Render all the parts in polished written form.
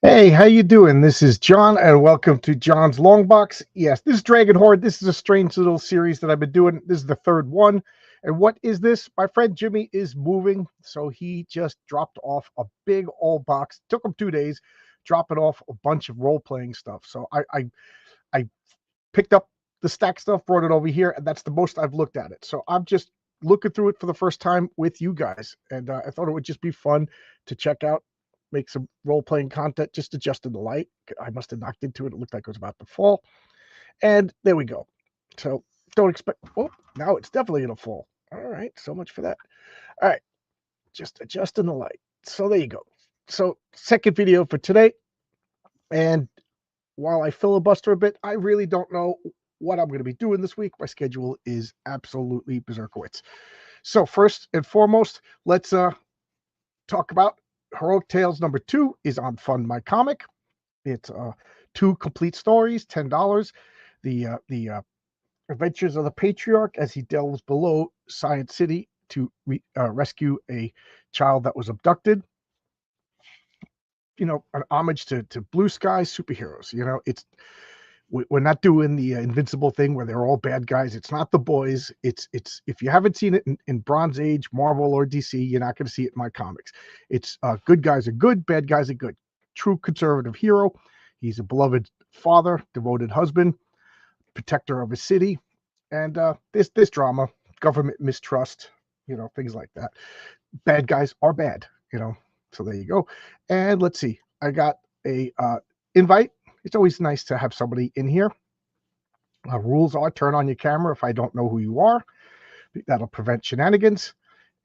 Hey, how you doing? This is John, and welcome to John's Long Box. Yes, this is Dragon Hoard. This is a strange little series that I've been doing. This is the third one. And what is this? My friend Jimmy is moving, so he just dropped off a big old box. Took him 2 days, dropping off a bunch of role-playing stuff. So I picked up the stack stuff, brought it over here, and that's the most I've looked at it. So I'm just looking through it for the first time with you guys, and I thought it would just be fun to check out, make some role-playing content, just adjusting the light. I must have knocked into it. It looked like it was about to fall, and there we go. So don't expect. Oh, now it's definitely gonna fall. All right, so much for that. All right, just adjusting the light. So there you go. So second video for today, and while I filibuster a bit, I really don't know what I'm going to be doing this week. My schedule is absolutely berserkowitz. So first and foremost, let's talk about Heroic Tales number 2 is on Fund My Comic. It's 2 complete stories, $10. The Adventures of the Patriarch as he delves below Science City to rescue a child that was abducted. You know, an homage to Blue Sky superheroes. You know, we're not doing the Invincible thing where they're all bad guys. It's not The Boys. It's if you haven't seen it in Bronze Age, Marvel, or DC, you're not going to see it in my comics. It's good guys are good, bad guys are good. True conservative hero. He's a beloved father, devoted husband, protector of his city, and this drama, government mistrust, you know, things like that. Bad guys are bad, you know. So there you go. And let's see. I got a invite. It's always nice to have somebody in here. Rules are turn on your camera if I don't know who you are. That'll prevent shenanigans.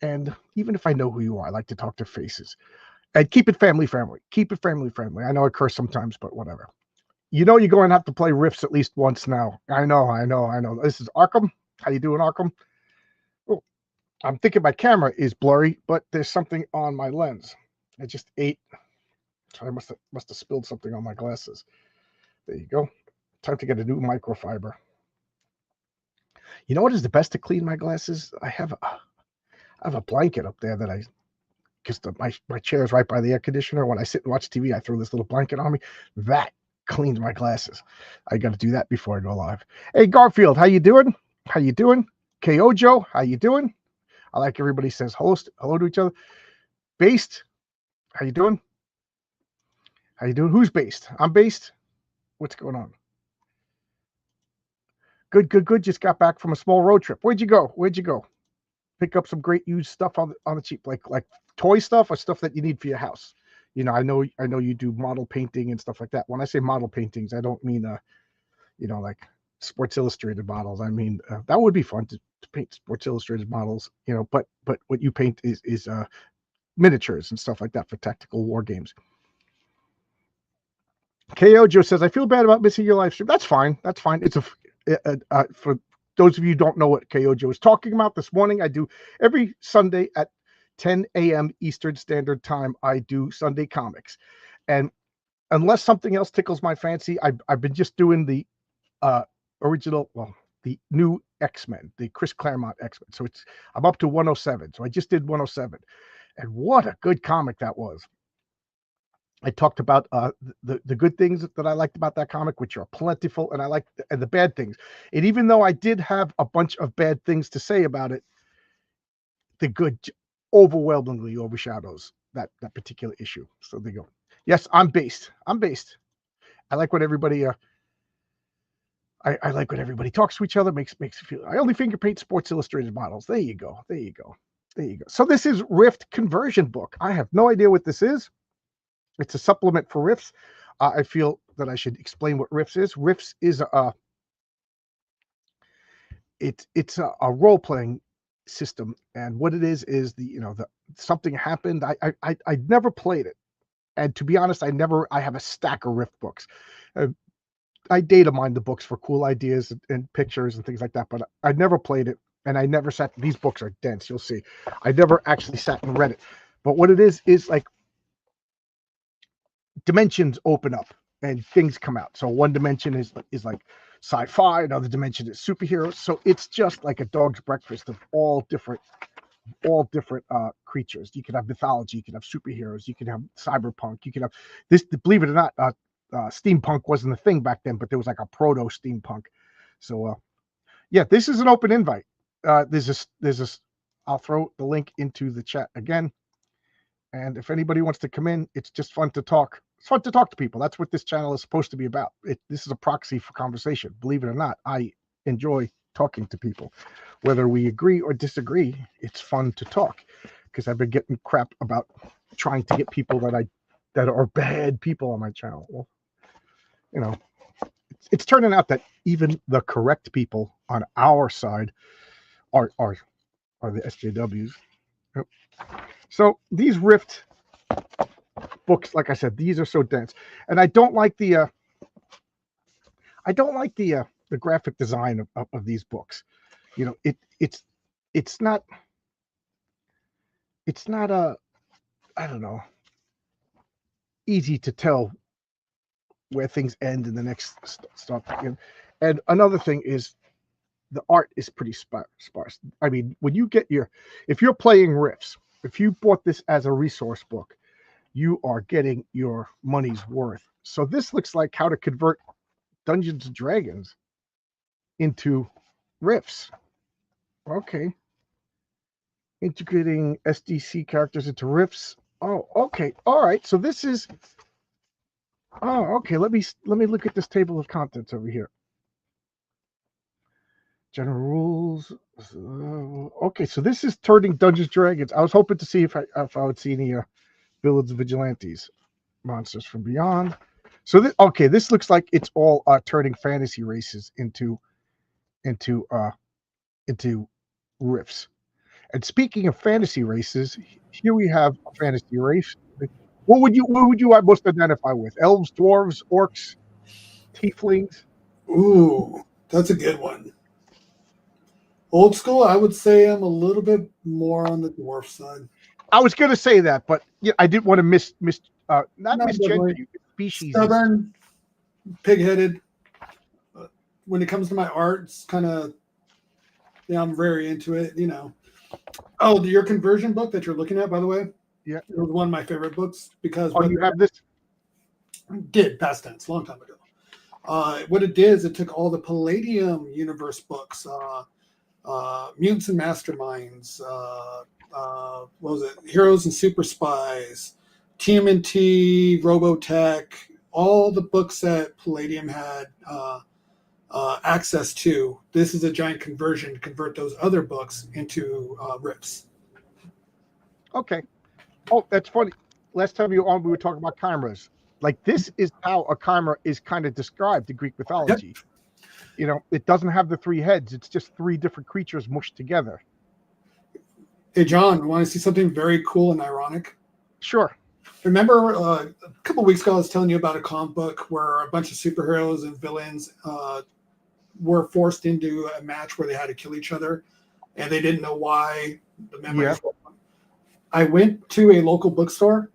And even if I know who you are, I like to talk to faces. And keep it family friendly. Keep it family friendly. I know I curse sometimes, but whatever. You know you're going to have to play Rifts at least once now. I know. This is Arkham. How you doing, Arkham? Oh, I'm thinking my camera is blurry, but there's something on my lens. I just ate. I must have spilled something on my glasses. There you go. Time to get a new microfiber. You know what is the best to clean my glasses? I have a blanket up there that because my chair is right by the air conditioner. When I sit and watch TV, I throw this little blanket on me. That cleans my glasses. I got to do that before I go live. Hey, Garfield, how you doing? How you doing? KO Joe, how you doing? I like everybody says hello to each other. Based, how you doing? How you doing? Who's based? I'm based. What's going on? Good. Just got back from a small road trip. Where'd you go? Pick up some great used stuff on the cheap, like toy stuff or stuff that you need for your house. You know, I know you do model painting and stuff like that. When I say model paintings, I don't mean you know, like Sports Illustrated models. I mean that would be fun to paint Sports Illustrated models. You know, but what you paint is miniatures and stuff like that for tactical war games. KO Joe says, I feel bad about missing your live stream. That's fine. It's for those of you who don't know what KO Joe is talking about, this morning I do every Sunday at 10 a.m. Eastern Standard Time. I do Sunday comics. And unless something else tickles my fancy, I've been just doing the original, well, the new X-Men, the Chris Claremont X-Men. So I'm up to 107. So I just did 107. And what a good comic that was. I talked about the good things that I liked about that comic, which are plentiful, and I like the bad things. And even though I did have a bunch of bad things to say about it, the good overwhelmingly overshadows that particular issue. So there you go. Yes, I'm based. I like when everybody I like when everybody talks to each other, makes it feel. I only finger paint Sports Illustrated models. There you go. So this is Rift Conversion Book. I have no idea what this is. It's a supplement for Rifts. I feel that I should explain what Rifts is. Rifts is it's a role playing system, and what it is the something happened. I never played it, and to be honest, I have a stack of Rift books. I data mine the books for cool ideas and pictures and things like that, but I never played it, and I never sat. These books are dense. You'll see. I never actually sat and read it, but what it is like. Dimensions open up and things come out. So one dimension is like sci-fi, another dimension is superheroes. So it's just like a dog's breakfast of all different all different creatures. You can have mythology, you can have superheroes, you can have cyberpunk, you can have this. Believe it or not, steampunk wasn't a thing back then, but there was like a proto steampunk. So yeah, this is an open invite. There's I'll throw the link into the chat again. And if anybody wants to come in, it's just fun to talk. It's fun to talk to people. That's what this channel is supposed to be about. This is a proxy for conversation. Believe it or not, I enjoy talking to people. Whether we agree or disagree, it's fun to talk, because I've been getting crap about trying to get people that are bad people on my channel. Well, you know, it's turning out that even the correct people on our side are the SJWs. Yep. So these Rift books, like I said, these are so dense, and I don't like the graphic design of these books. You know, it's not I don't know, easy to tell where things end and the next stuff. And another thing is the art is pretty sparse. I mean, when you get if you're playing Rifts, if you bought this as a resource book, you are getting your money's worth. So this looks like how to convert Dungeons and Dragons into Rifts. Okay. Integrating SDC characters into Rifts. Oh, okay. All right. So this is, oh, okay. Let me look at this table of contents over here. General rules. Okay, so this is turning Dungeons and Dragons. I was hoping to see if I would see any Village Vigilantes, Monsters from Beyond. So this looks like it's all turning fantasy races into Rifts. And speaking of fantasy races, here we have a fantasy race. What would you most identify with? Elves, dwarves, orcs, tieflings? Ooh, that's a good one. Old school, I would say I'm a little bit more on the dwarf side. I was going to say that, but yeah, I didn't want to not misgender you. Species. Stubborn, pig-headed. When it comes to my art, it's kind of, yeah, I'm very into it, you know. Oh, your conversion book that you're looking at, by the way? Yeah. It was one of my favorite books because... Oh, you have this? Did, past tense, long time ago. What it did is it took all the Palladium universe books, Mutants and Masterminds, what was it? Heroes and Super Spies, TMNT, Robotech, all the books that Palladium had access to. This is a giant conversion to convert those other books into Rifts. Okay. Oh, that's funny. Last time you were on, we were talking about chimeras. Like, this is how a chimera is kind of described in Greek mythology. Yep. You know, it doesn't have the three heads. It's just three different creatures mushed together. Hey, John, want to see something very cool and ironic? Sure. Remember a couple of weeks ago, I was telling you about a comic book where a bunch of superheroes and villains were forced into a match where they had to kill each other, and they didn't know why. The memories. Yeah. I went to a local bookstore,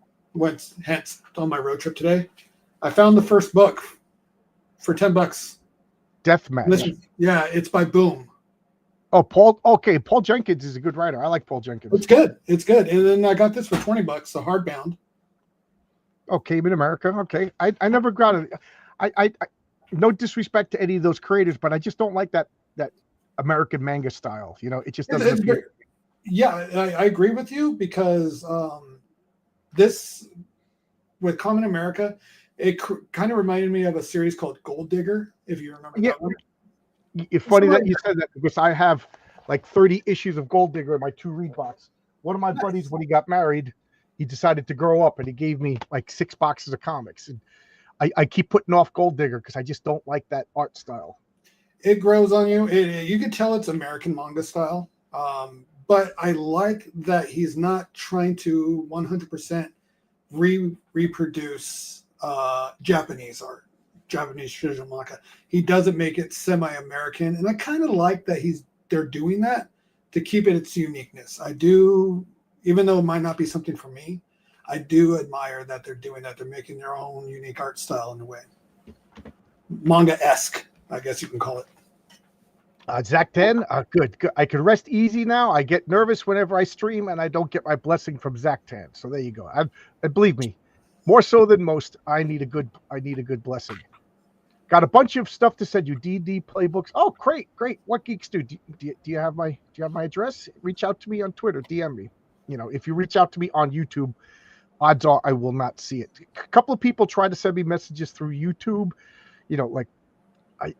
hence on my road trip today. I found the first book for $10. Deathmatch. Yeah, it's by Boom. Oh, Paul. Okay, Paul Jenkins is a good writer. I like Paul Jenkins. It's good. It's good. And then I got this for $20, the hardbound. Oh, Came in America. Okay, I never got it. I no disrespect to any of those creators, but I just don't like that American manga style. You know, it just doesn't appeal. Yeah, I agree with you because this with Common America, it kind of reminded me of a series called Gold Digger, if you remember that one. It's funny that you said that because I have like 30 issues of Gold Digger in my 2-read box. One of my buddies, when he got married, he decided to grow up and he gave me like 6 boxes of comics. And I keep putting off Gold Digger because I just don't like that art style. It grows on you. You can tell it's American manga style. But I like that he's not trying to 100% reproduce Japanese art, Japanese traditional manga. He doesn't make it semi-American, and I kind of like that they're doing that to keep it its uniqueness. I do, even though it might not be something for me, I do admire that they're doing that. They're making their own unique art style in a way. Manga-esque, I guess you can call it. Zach 10, good, good. I can rest easy now. I get nervous whenever I stream, and I don't get my blessing from Zach 10. So there you go. And believe me, more so than most, I need a good blessing. Got a bunch of stuff to send you. D&D playbooks. Oh, great, great. What geeks do? Do you have my address? Reach out to me on Twitter. DM me. If you reach out to me on YouTube, odds are I will not see it. A couple of people try to send me messages through YouTube.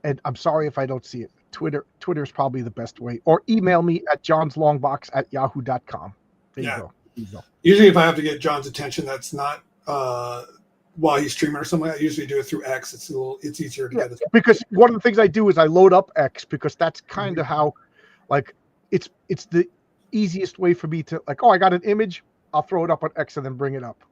And I'm sorry if I don't see it. Twitter is probably the best way. Or email me at johnslongbox@yahoo.com. There you go. Usually if I have to get John's attention, that's not while he's streaming or something. I usually do it through X. It's easier to get it. Because one of the things I do is I load up X, because that's kind of how, like, it's the easiest way for me to, like, I got an image, I'll throw it up on X and then bring it up.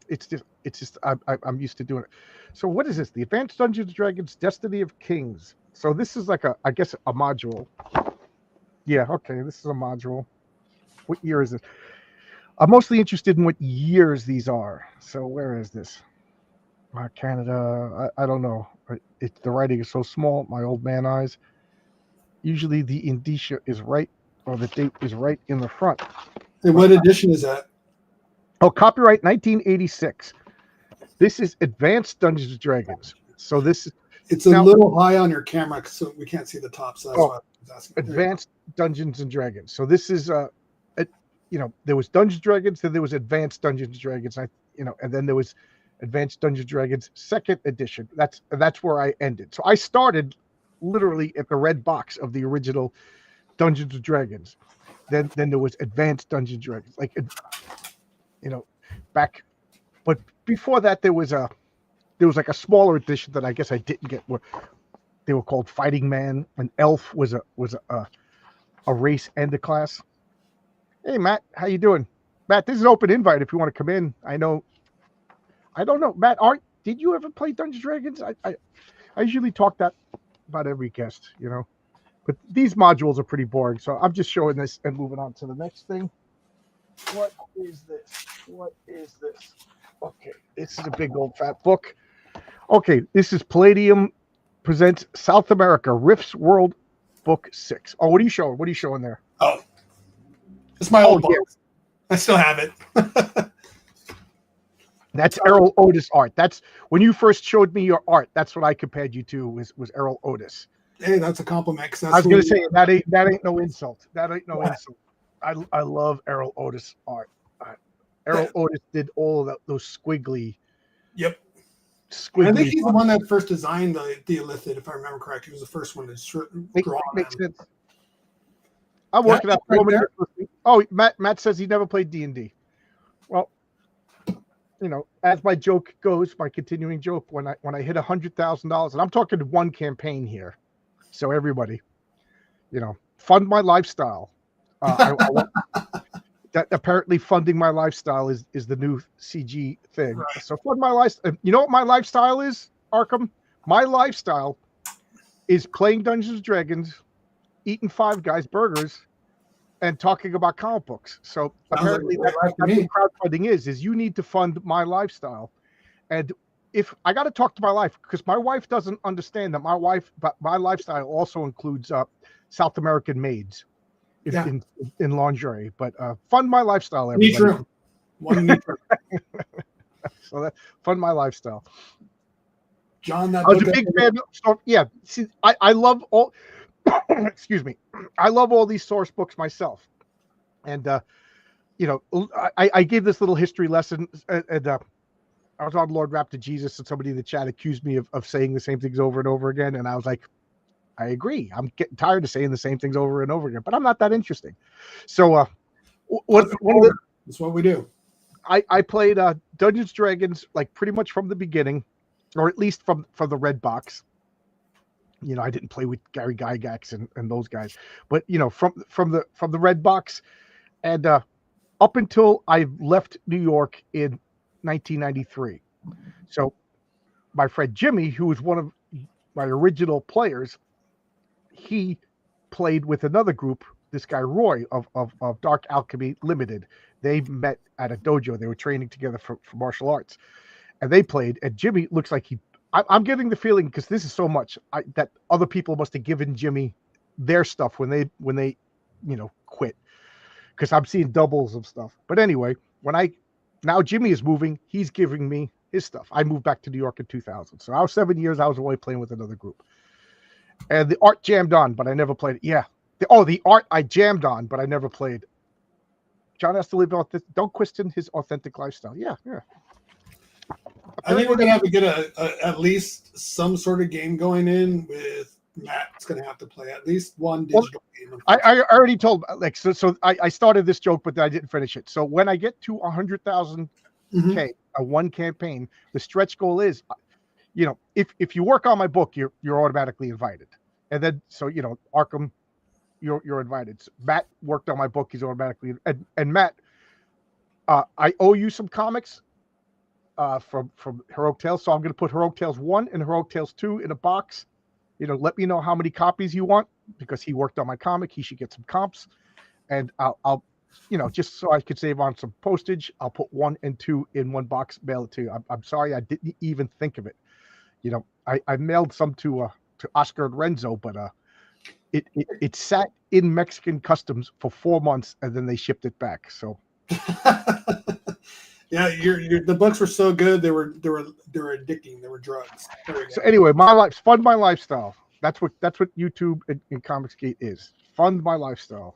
It's just I'm used to doing it. So what is this? The Advanced Dungeons and Dragons Destiny of Kings. So this is like I guess a module. Yeah, okay, this is a module. What year is it? I'm mostly interested in what years these are. So where is this? Canada. I don't know. The writing is so small. My old man eyes. Usually the indicia is right, or the date is right in the front. And what edition is that? Oh, copyright 1986. This is Advanced Dungeons and Dragons. So it's a little high on your camera, so we can't see the top. So that's why I was asking. Advanced Dungeons and Dragons. So this is there was Dungeons and Dragons, then there was Advanced Dungeons and Dragons, and then there was Advanced Dungeons and Dragons Second Edition. That's where I ended. So I started literally at the red box of the original Dungeons and Dragons. Then there was Advanced Dungeons and Dragons, back. But before that, there was like a smaller edition that I guess I didn't get. Where they were called Fighting Man, and Elf was a race and a class. Hey Matt, how you doing? Matt, this is an open invite if you want to come in. I don't know, Matt. Did you ever play Dungeons and Dragons? I usually talk that about every guest, but these modules are pretty boring. So I'm just showing this and moving on to the next thing. What is this? Okay, this is a big old fat book. Okay, this is Palladium presents South America Rifts World Book 6. Oh, what are you showing? What are you showing there? Oh, it's my old book. Yeah. I still have it. That's Errol Otis art. That's when you first showed me your art. That's what I compared you to was Errol Otis. Hey, that's a compliment. I was going to say that ain't no insult. That ain't no insult. I love Errol Otis art. Errol Otis did all of those squiggly. Yep. Squiggly. I think he's the one that first designed the Illithid, if I remember correct. He was the first one to draw. Makes sense. I'm working out. Oh, Matt says he never played D&D. Well, as my joke goes, my continuing joke, when I hit $100,000, and I'm talking one campaign here, so everybody, fund my lifestyle. That apparently funding my lifestyle is the new CG thing. Right. So fund my lifestyle. You know what my lifestyle is, Arkham? My lifestyle is playing Dungeons and Dragons, eating Five Guys burgers, and talking about comic books. So apparently that's what crowdfunding is you need to fund my lifestyle. And if I got to talk to my wife, because my wife doesn't understand that my lifestyle also includes South American maids. In lingerie, but fund my lifestyle, everybody. So that fund my lifestyle. John, I was a big fan. See, I love all. Excuse me. I love all these source books myself, and I gave this little history lesson, and I was on Lord Rap to Jesus, and somebody in the chat accused me of saying the same things over and over again, and I was like, I agree. I'm getting tired of saying the same things over and over again, but I'm not that interesting. So, that's what we do. I played Dungeons & Dragons like pretty much from the beginning, or at least from the red box. I didn't play with Gary Gygax and those guys, but from the red box, and up until I left New York in 1993. So, my friend Jimmy, who was one of my original players, he played with another group, this guy Roy of Dark Alchemy Limited. They met at a dojo. They were training together for martial arts, and they played. And Jimmy looks like I'm getting the feeling, because this is so much that other people must have given Jimmy their stuff when they quit, because I'm seeing doubles of stuff. But anyway, now Jimmy is moving, he's giving me his stuff. I moved back to New York in 2000, so I was 7 years. I was away playing with another group, and the art jammed on, but I never played it. Yeah, the art I jammed on, but I never played. John has to live out this. Don't question his authentic lifestyle. Yeah. I think we're gonna have to get at least some sort of game going in with Matt's gonna have to play at least one digital game. I already told so I started this joke, but I didn't finish it. So when I get to 100,000 K, one campaign, the stretch goal is, if you work on my book, you're automatically invited. And then Arkham, you're invited. So Matt worked on my book, he's automatically and Matt, I owe you some comics from Heroic Tales, so I'm going to put Heroic Tales 1 and Heroic Tales 2 in a box. Let me know how many copies you want, because he worked on my comic. He should get some comps, and I'll just so I could save on some postage, I'll put 1 and 2 in one box, mail it to you. I'm sorry I didn't even think of it. I mailed some to Oscar and Renzo, but it sat in Mexican customs for 4 months, and then they shipped it back. So. Yeah, the books were so good. They were addicting. They were drugs. So anyway, fund my lifestyle. That's what YouTube and Comicsgate is. Fund my lifestyle.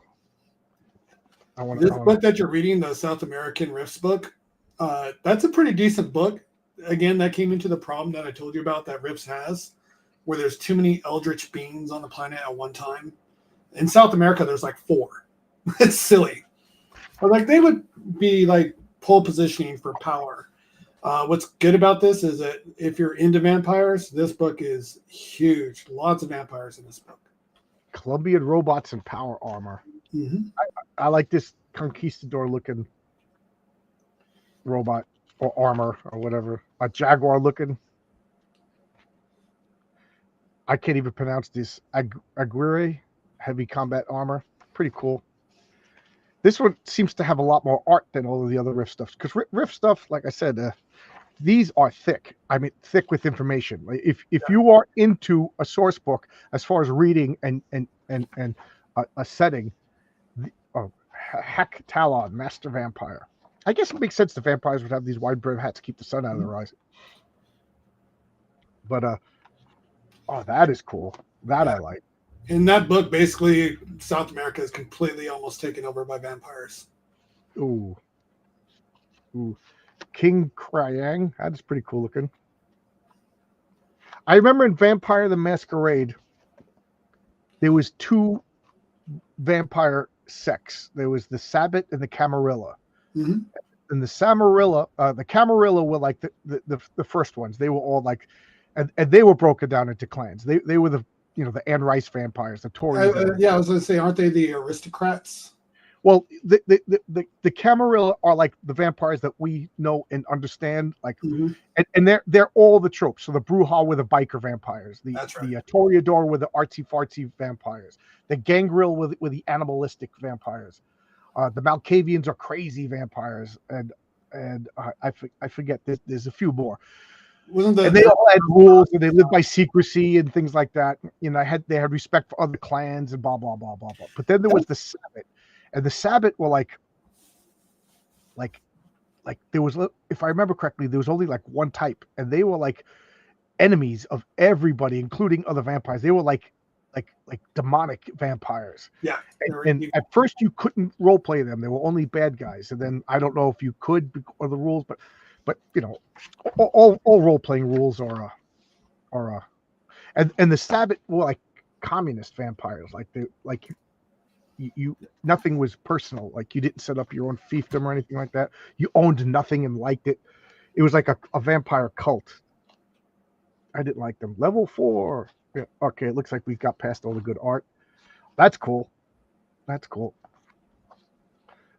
This book that you're reading, the South American Rifts book, that's a pretty decent book. Again, that came into the problem that I told you about that Rifts has, where there's too many eldritch beings on the planet at one time. In South America, there's like 4. It's silly. But like they would be like pole positioning for power. What's good about this is that if you're into vampires, this book is huge. Lots of vampires in this book. Colombian robots and power armor. Mm-hmm. I like this conquistador looking robot or armor or whatever. A jaguar looking. I can't even pronounce this. Aguirre heavy combat armor. Pretty cool. This one seems to have a lot more art than all of the other Rift stuff, because Rift stuff, like I said, these are thick. I mean, thick with information. Like if you are into a source book as far as reading and a setting, Heck Talon, Master Vampire. I guess it makes sense the vampires would have these wide brim hats to keep the sun out of their eyes. But that is cool. That I like. In that book, basically, South America is completely almost taken over by vampires. Ooh. King Kryang. That is pretty cool looking. I remember in Vampire the Masquerade, there was 2 vampire sects. There was the Sabbat and the Camarilla. Mm-hmm. And the Camarilla were like the first ones. They were all like, and they were broken down into clans. They were the Anne Rice vampires, the Tory. I was going to say, aren't they the aristocrats? Well, the Camarilla are like the vampires that we know and understand, like, mm-hmm. and they're all the tropes. So the Brujah were the biker vampires, the Toreador were the artsy fartsy vampires, the Gangrel were the animalistic vampires, the Malkavians are crazy vampires, and I forget. There's a few more. And they all had rules, and they lived by secrecy and things like that. They had respect for other clans and blah blah blah blah blah. But then there was the Sabbat, and the Sabbat were like there was, if I remember correctly, there was only like one type, and they were like enemies of everybody, including other vampires. They were like demonic vampires. Yeah. And at first you couldn't role play them; they were only bad guys. And then I don't know if you could or the rules, but all role playing rules are and the Sabbat were like communist vampires. You nothing was personal. Like you didn't set up your own fiefdom or anything like that. You owned nothing and liked it. It was like a vampire cult. I didn't like them. Level 4. Yeah, okay, it looks like we've got past all the good art. That's cool.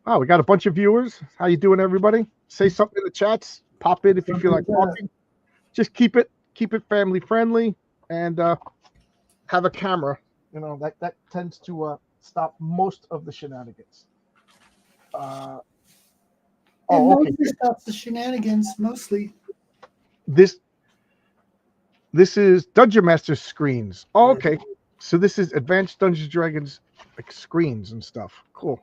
Oh, we got a bunch of viewers. How you doing, everybody? Say something in the chats. Pop in if you feel like talking. Just keep it family friendly, and have a camera. That tends to stop most of the shenanigans. Okay. Stops the shenanigans mostly. This is Dungeon Master screens. Oh, okay. So this is Advanced Dungeons and Dragons, like screens and stuff. Cool.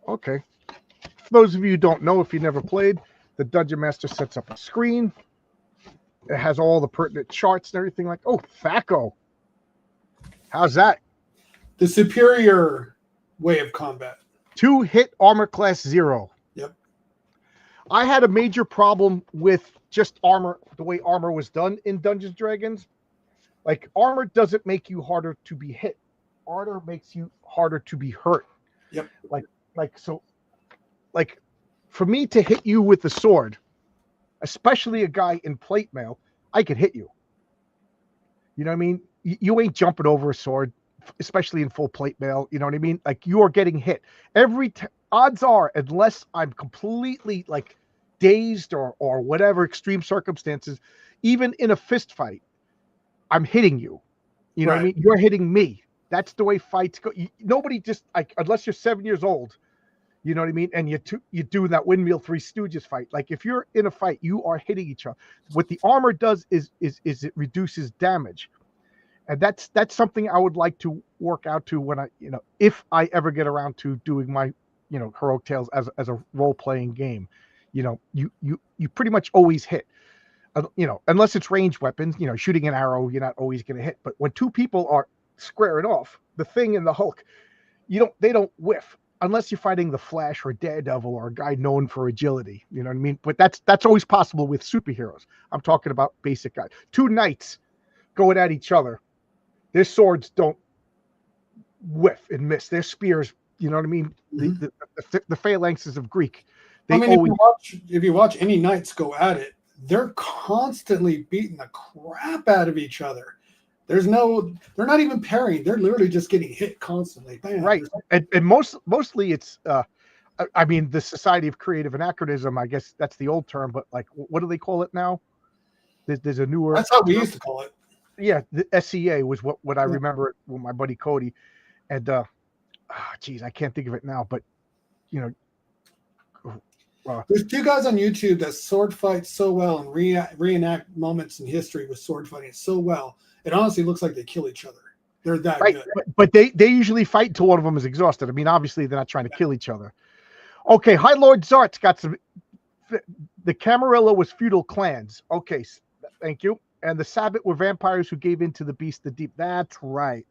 Okay. For those of you who don't know, if you never played, the Dungeon Master sets up a screen. It has all the pertinent charts and everything. Like, oh, THAC0. How's that? The superior way of combat. 2-hit armor class 0. Yep. I had a major problem with just armor, the way armor was done in Dungeons & Dragons. Like, armor doesn't make you harder to be hit. Armor makes you harder to be hurt. Yep. Like, for me to hit you with the sword, especially a guy in plate mail, I could hit you. You know what I mean? You ain't jumping over a sword, especially in full plate mail. You know what I mean? Like, you are getting hit. Odds are, unless I'm completely like dazed or whatever extreme circumstances, even in a fist fight, I'm hitting you. You know what I mean? You're hitting me. That's the way fights go. Nobody just, like, unless you're 7 years old, you know what I mean? And you do that Windmill Three Stooges fight. Like, if you're in a fight, you are hitting each other. What the armor does is it reduces damage. And that's something I would like to work out to when if I ever get around to doing my, Heroic Tales as a role-playing game. You pretty much always hit. Unless it's ranged weapons, shooting an arrow, you're not always going to hit. But when two people are squaring off, the Thing and the Hulk, they don't whiff. Unless you're fighting the Flash or Daredevil or a guy known for agility, you know what I mean? But that's always possible with superheroes. I'm talking about basic guys. Two knights going at each other. Their swords don't whiff and miss. Their spears, you know what I mean? Mm-hmm. The phalanxes of Greek. If you watch any knights go at it, they're constantly beating the crap out of each other. They're not even parrying. They're literally just getting hit constantly. Bam. Right. And mostly it's, the Society of Creative Anachronism, I guess that's the old term, but like, what do they call it now? There's a newer. That's how we used to call it. Yeah. The SCA was what I remember with my buddy Cody. And, I can't think of it now, but, there's two guys on YouTube that sword fight so well and reenact moments in history with sword fighting so well. It honestly looks like they kill each other. They're that good. But they usually fight until one of them is exhausted. I mean, obviously they're not trying to kill each other. Okay, High Lord Zart's got some. The Camarilla was feudal clans. Okay, thank you. And the Sabbat were vampires who gave in to the beast, the deep. That's right.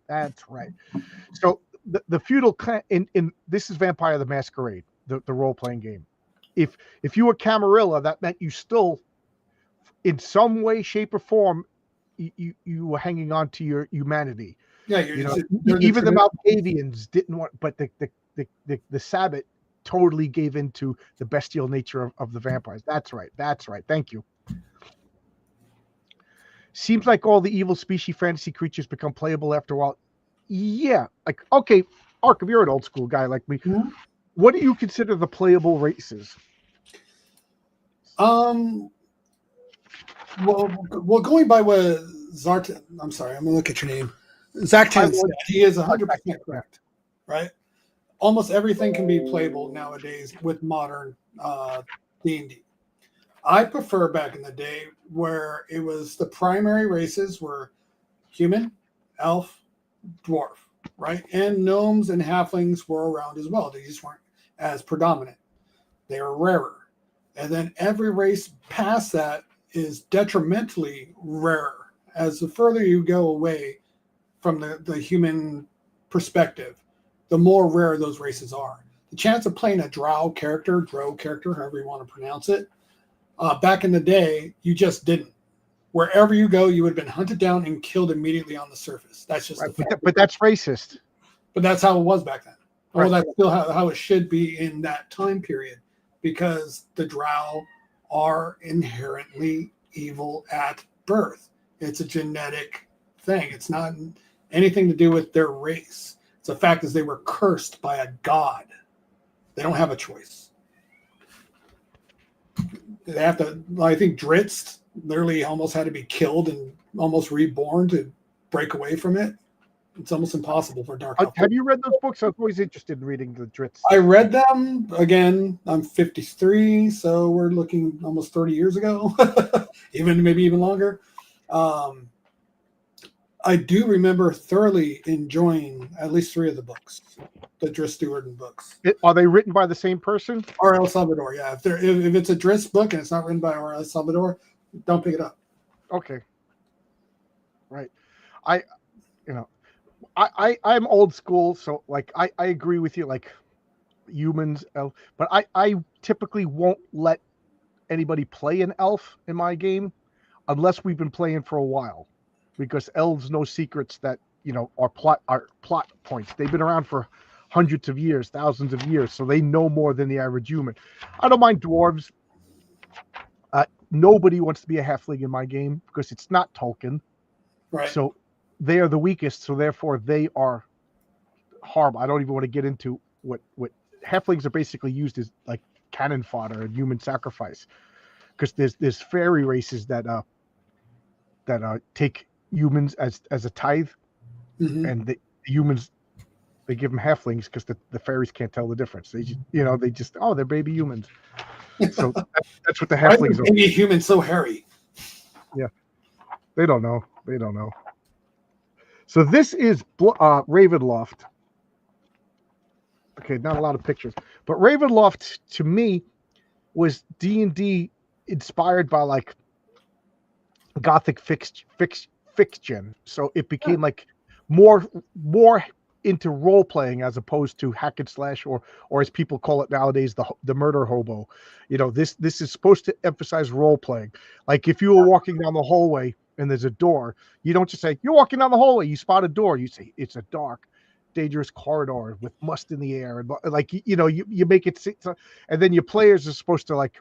So the feudal clan in this is Vampire the Masquerade, the role playing game. If you were Camarilla, that meant you still, in some way, shape, or form, you were hanging on to your humanity. Yeah, even the Malkavians didn't want, but the Sabbat totally gave into the bestial nature of the vampires. That's right. Thank you. Seems like all the evil species fantasy creatures become playable after a while. Yeah, like, okay, Ark, if you're an old school guy like me, what do you consider the playable races? Well, going by what Zart, I'm sorry, I'm gonna look at your name. Zachtan said, he is 100% correct, right? Almost everything can be playable nowadays with modern D&D. I prefer back in the day where it was the primary races were human, elf, dwarf, right? And gnomes and halflings were around as well. They just weren't as predominant. They were rarer. And then every race past that is detrimentally rarer. As the further you go away from the human perspective, the more rare those races are. The chance of playing a drow character, however you want to pronounce it, back in the day, you just didn't. Wherever you go, you would have been hunted down and killed immediately on the surface. That's just right, but that's racist. But that's how it was back then. Right. Well, that's still how it should be in that time period, because the drow are inherently evil at birth. It's a genetic thing. It's not anything to do with their race. It's a fact is they were cursed by a god. They don't have a choice. They have to, I think Dritz literally almost had to be killed and almost reborn to break away from it. It's almost impossible for Dark Elf. Have you read those books? I was always interested in reading the Dritz. I read them. Again, I'm 53, so we're looking almost 30 years ago, maybe even longer. I do remember thoroughly enjoying at least 3 of the books, the Driss Stewart books. Are they written by the same person? R.L. Salvador, yeah. If it's a Driss book and it's not written by R.L. Salvador, don't pick it up. Okay. Right. I, you know, I'm old school, so like I agree with you, like humans, but I typically won't let anybody play an elf in my game unless we've been playing for a while, because elves know secrets that are plot points. They've been around for hundreds of years, thousands of years, so they know more than the average human. I don't mind dwarves. Nobody wants to be a halfling in my game because it's not Tolkien. Right. So they are the weakest, so therefore they are horrible. I don't even want to get into what halflings are basically used as like cannon fodder and human sacrifice, because there's fairy races that take humans as a tithe, and the humans, they give them halflings because the fairies can't tell the difference. They just they're baby humans. So that's what the halflings are. Baby human so hairy. Yeah, they don't know. So this is Ravenloft. Okay, not a lot of pictures, but Ravenloft to me was D&D inspired by like Gothic fiction. So it became like more into role playing as opposed to hack and slash, or as people call it nowadays, the murder hobo. This is supposed to emphasize role playing. Like if you were walking down the hallway and there's a door, you don't just say you're walking down the hallway, you spot a door, you say it's a dark, dangerous corridor with must in the air, and like you make it, and then your players are supposed to like,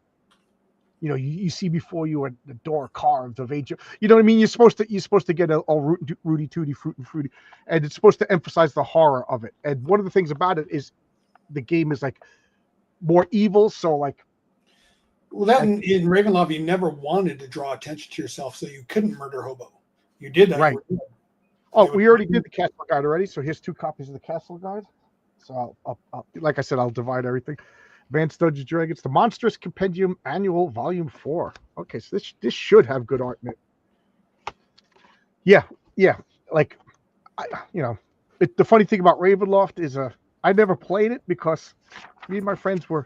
you see before you a door carved of ancient. You know what I mean? You're supposed to get all Rudy Tooty, fruit and fruity, and it's supposed to emphasize the horror of it. And one of the things about it is the game is like more evil. So like, well, that in Ravenloft, you never wanted to draw attention to yourself, so you couldn't murder hobo. You did that, right? We already did the castle guide already. So here's 2 copies of the castle guide. So I'll like I said, I'll divide everything. Advanced Dungeons & Dragons, the Monstrous Compendium Annual Volume 4. Okay, so this should have good art in it. Yeah. Like, the funny thing about Ravenloft is I never played it because me and my friends when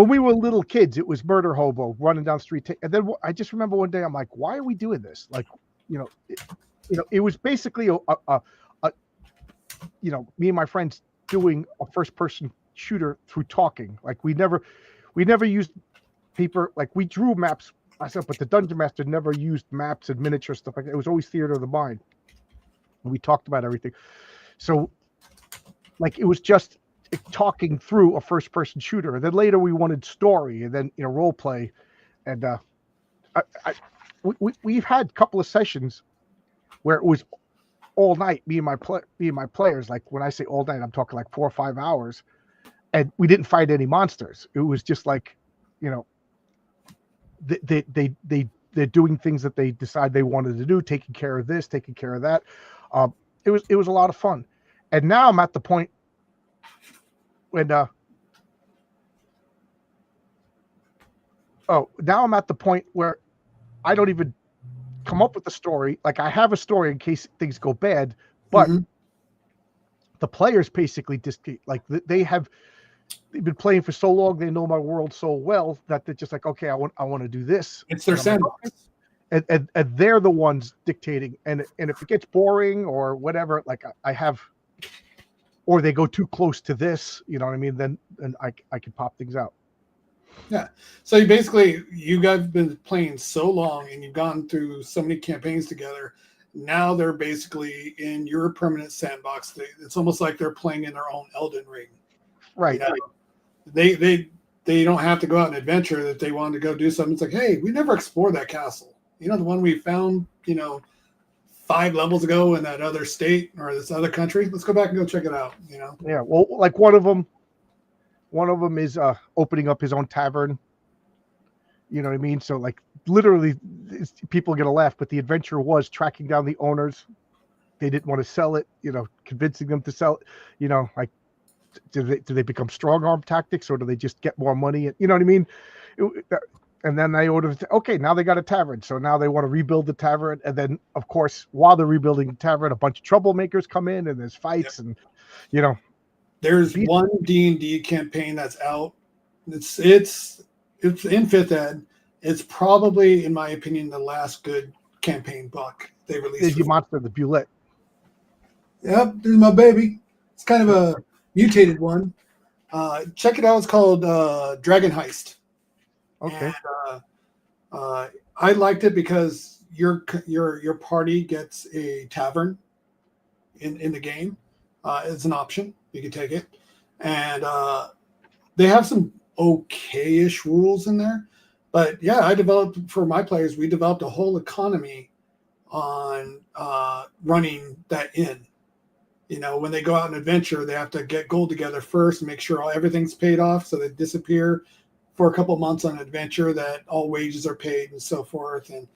we were little kids, it was murder hobo running down the street. And then I just remember one day, I'm like, why are we doing this? Like, it was basically me and my friends doing a first-person shooter through talking. Like we never used paper. Like we drew maps myself, but the dungeon master never used maps and miniature stuff like that. It was always theater of the mind, and we talked about everything. So like it was just talking through a first-person shooter. And then later we wanted story, and then role play, and we've had a couple of sessions where it was all night. Me and my players. Like when I say all night, I'm talking like 4 or 5 hours. And we didn't fight any monsters. It was just like, they're doing things that they decide they wanted to do, taking care of this, taking care of that. It was a lot of fun. And now I'm at the point when now I'm at the point where I don't even come up with a story. Like I have a story in case things go bad, but the players basically just like they've been playing for so long, they know my world so well that they're just like, okay, I want to do this. It's their sandbox. Like, and they're the ones dictating. And if it gets boring or whatever, like I have, or they go too close to this, you know what I mean? Then I can pop things out. Yeah. So you guys have been playing so long and you've gone through so many campaigns together. Now they're basically in your permanent sandbox. It's almost like they're playing in their own Elden Ring. Right. They don't have to go out and adventure that they want to go do something. It's like, hey, we never explored that castle. The one we found, 5 levels ago in that other state or this other country. Let's go back and go check it out. Yeah. Well, like one of them is opening up his own tavern. You know what I mean? So like literally people are going to laugh, but the adventure was tracking down the owners. They didn't want to sell it, convincing them to sell it, like, do they become strong arm tactics, or do they just get more money? You know what I mean? And then they ordered, okay, now they got a tavern. So now they want to rebuild the tavern. And then, of course, while they're rebuilding the tavern, a bunch of troublemakers come in and there's fights. And, there's one D&D campaign that's out. It's in 5th ed. It's probably, in my opinion, the last good campaign book they released. There's your monster, the Bulette. Yep, there's my baby. It's kind of a mutated one. Check it out. It's called Dragon Heist. Okay. And, I liked it because your party gets a tavern in the game. It's an option. You can take it. And they have some okay-ish rules in there. But yeah, for my players, we developed a whole economy on running that inn. When they go out on adventure, they have to get gold together first and make sure everything's paid off, so they disappear for a couple months on adventure, that all wages are paid and so forth. And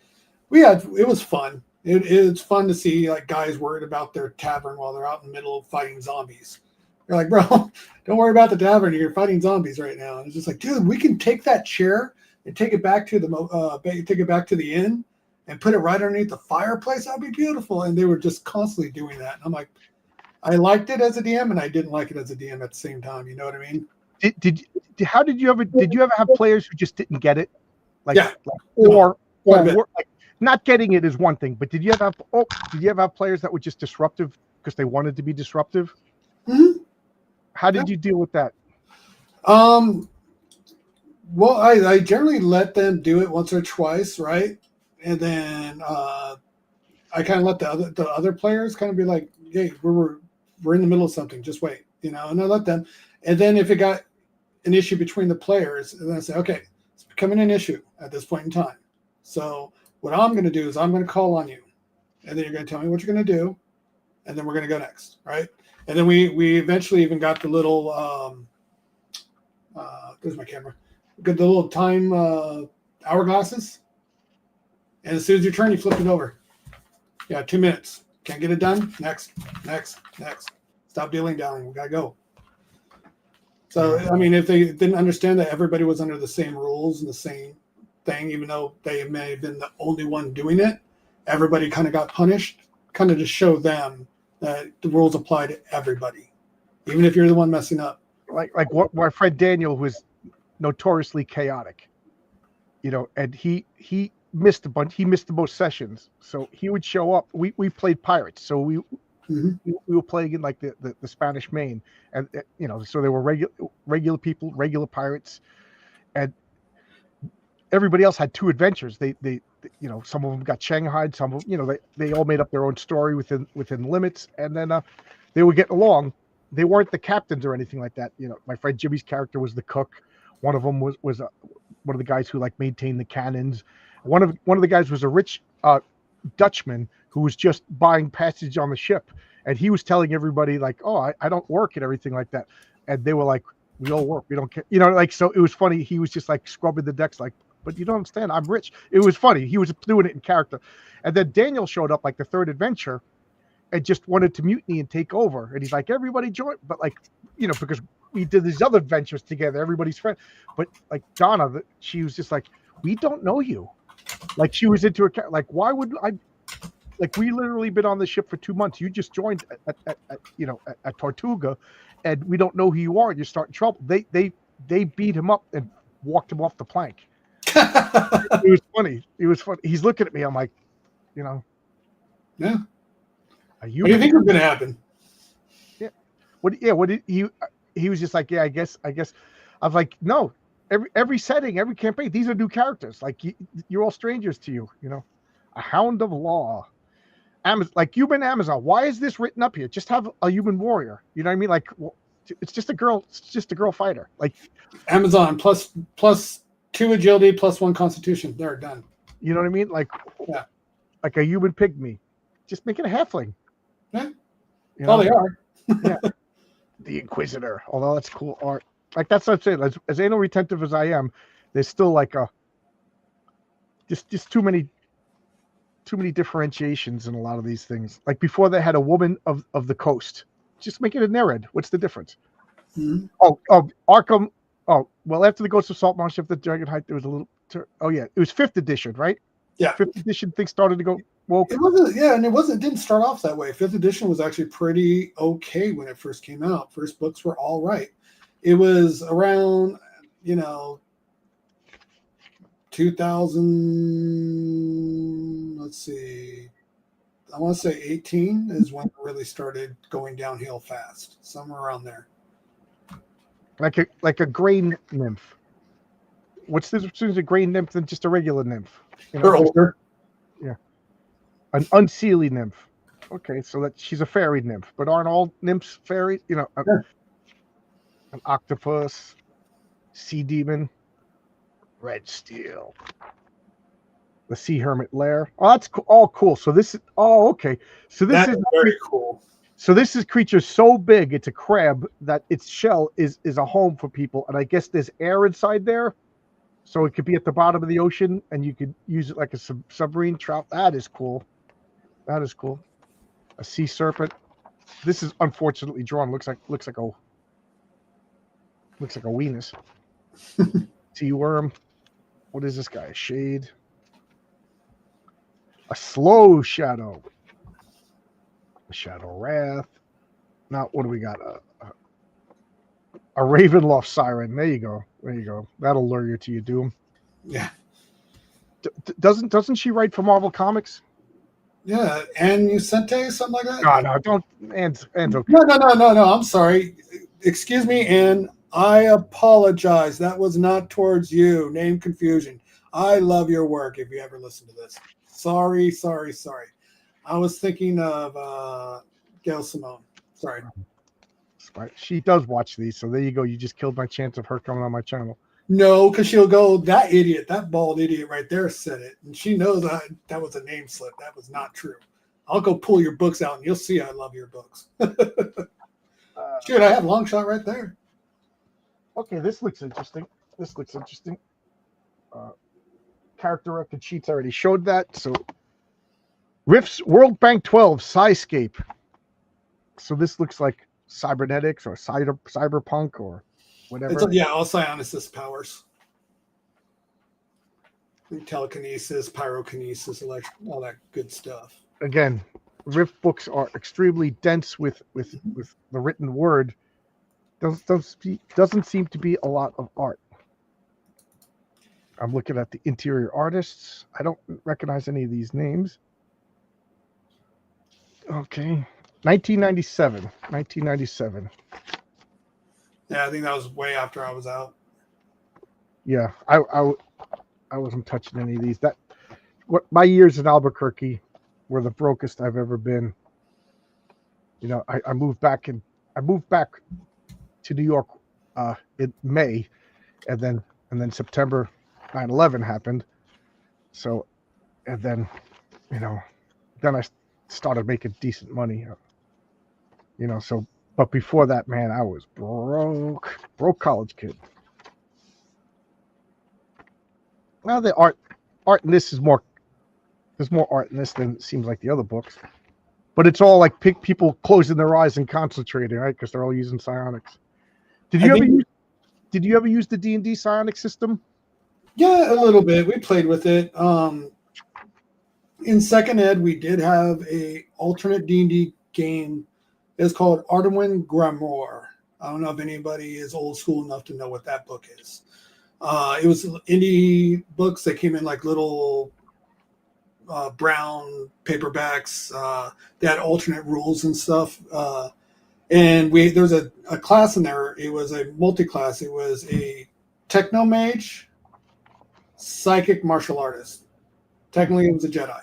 it was fun. It's fun to see like guys worried about their tavern while they're out in the middle of fighting zombies. You're like, bro, don't worry about the tavern. You're fighting zombies right now. And it's just like, dude, we can take that chair and take it back to the inn and put it right underneath the fireplace. That'd be beautiful. And they were just constantly doing that. And I'm like, I liked it as a DM, and I didn't like it as a DM at the same time. You know what I mean? Did you ever have players who just didn't get it? Or like not getting it is one thing, but did you ever have players that were just disruptive because they wanted to be disruptive? Mm-hmm. How did you deal with that? Well, I generally let them do it once or twice, right? And then I kind of let the other players kind of be like, "Hey, we're in the middle of something. Just wait," And I let them. And then if it got an issue between the players, and then I say, "Okay, it's becoming an issue at this point in time. So what I'm going to do is I'm going to call on you, and then you're going to tell me what you're going to do, and then we're going to go next, right?" And then we eventually even got the little there's my camera. We got the little time hourglasses, and as soon as your turn, you flip it over. Yeah, 2 minutes. Can't get it done. Next. Stop dealing, darling. We gotta go. So I mean, if they didn't understand that everybody was under the same rules and the same thing, even though they may have been the only one doing it, everybody kind of got punished, kind of to show them that the rules apply to everybody, even if you're the one messing up. Like what my friend Daniel was notoriously chaotic, and he missed a bunch. He missed the most sessions, so he would show up. We played pirates, so we were playing in like the Spanish Main, and so there were regular people, regular pirates, and everybody else had two adventures. They some of them got shanghaied, some of them, they all made up their own story within limits, and then they were getting along. They weren't the captains or anything like that. My friend Jimmy's character was the cook. One of them was one of the guys who like maintained the cannons. One of the guys was a rich Dutchman who was just buying passage on the ship, and he was telling everybody like, "Oh, I don't work," and everything like that. And they were like, "We all work. We don't care." So it was funny. He was just like scrubbing the decks, like, "But you don't understand. I'm rich." It was funny. He was doing it in character. And then Daniel showed up like the third adventure, and just wanted to mutiny and take over. And he's like, "Everybody join," but like, because we did these other adventures together, everybody's friend. But like Donna, she was just like, "We don't know you." Like she was into a like, why would I? Like we literally been on the ship for 2 months. You just joined at Tortuga, and we don't know who you are. And you're starting trouble. They beat him up and walked him off the plank. It was funny. He's looking at me. I'm like, Yeah. What do you think was going to happen? Yeah. What did he was just like, yeah, I guess. I was like, no. Every setting, every campaign, these are new characters. Like you're all strangers to you. A hound of law. Like human Amazon. Why is this written up here? Just have a human warrior. You know what I mean? Like it's just a girl. It's just a girl fighter. Like Amazon plus 2 agility plus 1 constitution. They're done. You know what I mean? Like yeah, like a human pygmy. Just make it a halfling. Yeah. They are. Yeah. The Inquisitor. Although that's cool art. Like that's what I'm saying. As anal retentive as I am, there's still like just too many differentiations in a lot of these things. Like before they had a woman of the coast. Just make it a Nereid. What's the difference? Mm-hmm. Oh, Arkham. Oh, well, after the Ghost of Saltmarsh, after the Dragon Height, there was a little Oh yeah, it was 5th edition, right? Yeah. 5th edition things started to go woke. It wasn't, yeah, and it didn't start off that way. 5th edition was actually pretty okay when it first came out. First books were all right. It was around, 2000, let's see, I want to say 18 is when it really started going downhill fast, somewhere around there. Like a grain nymph. What's the difference between a grain nymph and just a regular nymph? They're older. Yeah. An unseelie nymph. Okay, so that she's a fairy nymph, but aren't all nymphs fairies? An octopus, sea demon, red steel, the sea hermit lair. Oh, that's all cool. So this is okay. So this is very cool. So this is creature so big, it's a crab that its shell is a home for people, and I guess there's air inside there, so it could be at the bottom of the ocean, and you could use it like a submarine trout. That is cool. That is cool. A sea serpent. This is unfortunately drawn. Looks like a weenus. Sea worm. What is this guy? A shade. A slow shadow. A shadow wrath. Now what do we got? A Ravenloft siren. There you go. That'll lure you to your doom. Yeah. Doesn't she write for Marvel Comics? Yeah, and Yusente, something like that. No, don't. Anne's okay. No. I'm sorry. Excuse me, and I apologize. That was not towards you. Name confusion. I love your work. If you ever listen to this, sorry. I was thinking of Gail Simone. Sorry. She does watch these, so there you go. You just killed my chance of her coming on my channel. No, because she'll go, that bald idiot right there said it. And she knows that was a name slip. That was not true. I'll go pull your books out and you'll see I love your books. Shoot, I have Long Shot right there. Okay, this looks interesting. Character record sheets already showed that. So Rift's World Bank 12 Skyscape. So this looks like cybernetics or cyberpunk or whatever. All psionicist powers. Telekinesis, pyrokinesis, all that good stuff. Again, Rift books are extremely dense with the written word. Doesn't seem to be a lot of art. I'm looking at the interior artists. I don't recognize any of these names. Okay. 1997. Yeah, I think that was way after I was out. Yeah, I wasn't touching any of these. My years in Albuquerque were the brokest I've ever been. I moved back to New York in May, and then September 9/11 happened. So, and then then I started making decent money. But before that, man, I was broke college kid. Well, the art in this is more. There's more art in this than it seems like the other books, but it's all like people closing their eyes and concentrating, right? Because they're all using psionics. Did you ever use the D&D psionic system? Yeah, a little bit. We played with it. In second ed, we did have a alternate D&D game. It's called Ardenwin Grimoire. I don't know if anybody is old school enough to know what that book is. It was indie books that came in like little brown paperbacks. They had alternate rules and stuff. And there was a class in there. It was a multi-class. It was a techno mage, psychic martial artist. Technically, it was a Jedi.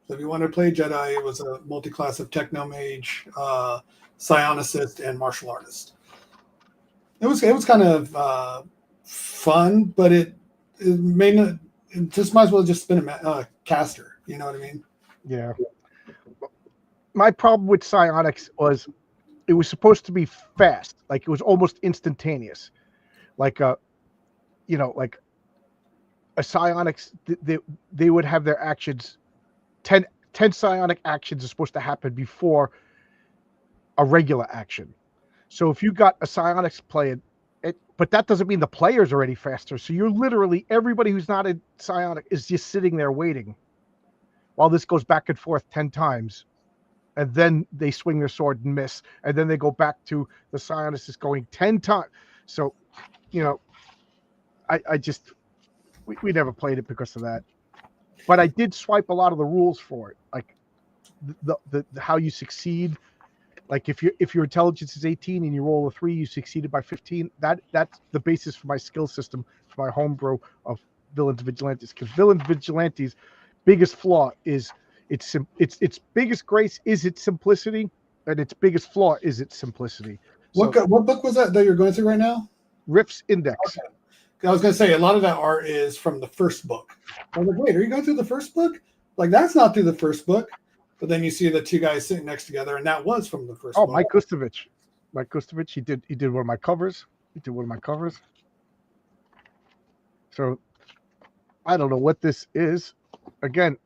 So if you wanted to play Jedi, it was a multi-class of techno mage, psionicist, and martial artist. It was kind of fun, but it just might as well just been a caster. You know what I mean? Yeah. My problem with psionics was it was supposed to be fast, like it was almost instantaneous, like a psionics. They would have their actions. 10 psionic actions are supposed to happen before a regular action. So if you got a psionics playing, but that doesn't mean the players are any faster. So you're literally, everybody who's not in psionic is just sitting there waiting while this goes back and forth 10 times. And then they swing their sword and miss. And then they go back to the psionist is going 10 times. So, you know, we never played it because of that. But I did swipe a lot of the rules for it, like the how you succeed. Like if your intelligence is 18 and you roll a 3, you succeeded by 15. That's the basis for my skill system, for my homebrew of Villains Vigilantes. Because Villains Vigilantes' biggest flaw is its biggest grace is its simplicity, and its biggest flaw is its simplicity. What book was that you're going through right now? Rift's Index. Okay. I was going to say a lot of that art is from the first book. I was like, wait, are you going through the first book? Like, that's not through the first book. But then you see the two guys sitting next together, and that was from the first book. Mike Gustovich. He did one of my covers. So I don't know what this is. Again,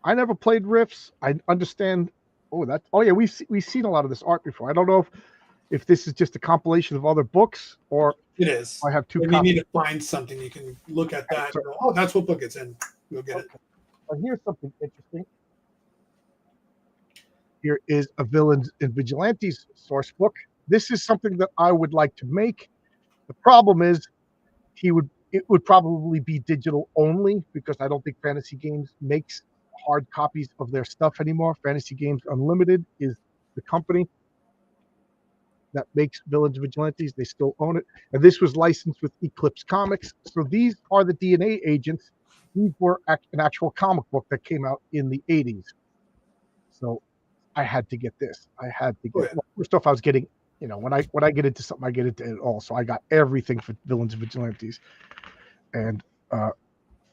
I never played Rifts. I understand. We've seen a lot of this art before. I don't know if this is just a compilation of other books or it is. I have two. If you need to find something, you can look at that. And go, that's what book it's in. You'll get it. Well, here's something interesting. Here is a Villains and Vigilantes source book. This is something that I would like to make. The problem is it would probably be digital only because I don't think Fantasy Games makes hard copies of their stuff anymore. Fantasy Games Unlimited is the company that makes Villains and Vigilantes. They still own it. And this was licensed with Eclipse Comics. So these are the DNA agents. These were an actual comic book that came out in the 80s. So I had to get this. First off, I was getting, when I get into something, I get into it all. So I got everything for Villains and Vigilantes. And